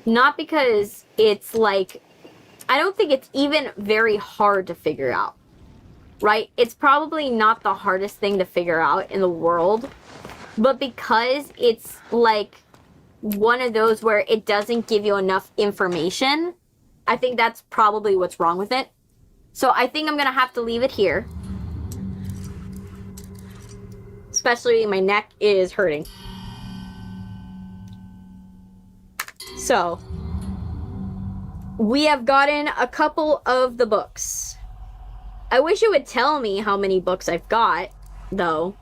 Not because it's like, I don't think it's even very hard to figure out. Right? It's probably not the hardest thing to figure out in the world. But because it's like one of those where it doesn't give you enough information, I think that's probably what's wrong with it. So I think I'm gonna have to leave it here. Especially my neck is hurting. So, we have gotten a couple of the books. I wish it would tell me how many books I've got, though.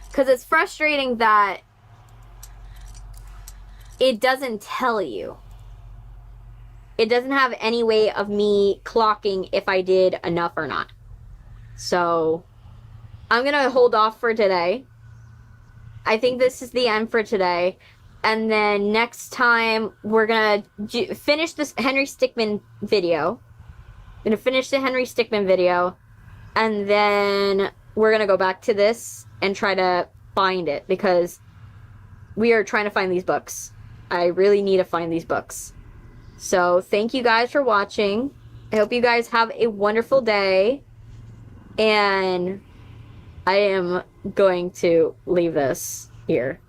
Because it's frustrating that it doesn't tell you. It doesn't have any way of me clocking if I did enough or not. So, I'm gonna hold off for today. I think this is the end for today. And then next time, we're gonna finish this Henry Stickmin video. I'm gonna finish the Henry Stickmin video. And then we're gonna go back to this and try to find it. Because we are trying to find these books. I really need to find these books. So, thank you guys for watching. I hope you guys have a wonderful day. And I am going to leave this here.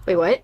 Wait, what?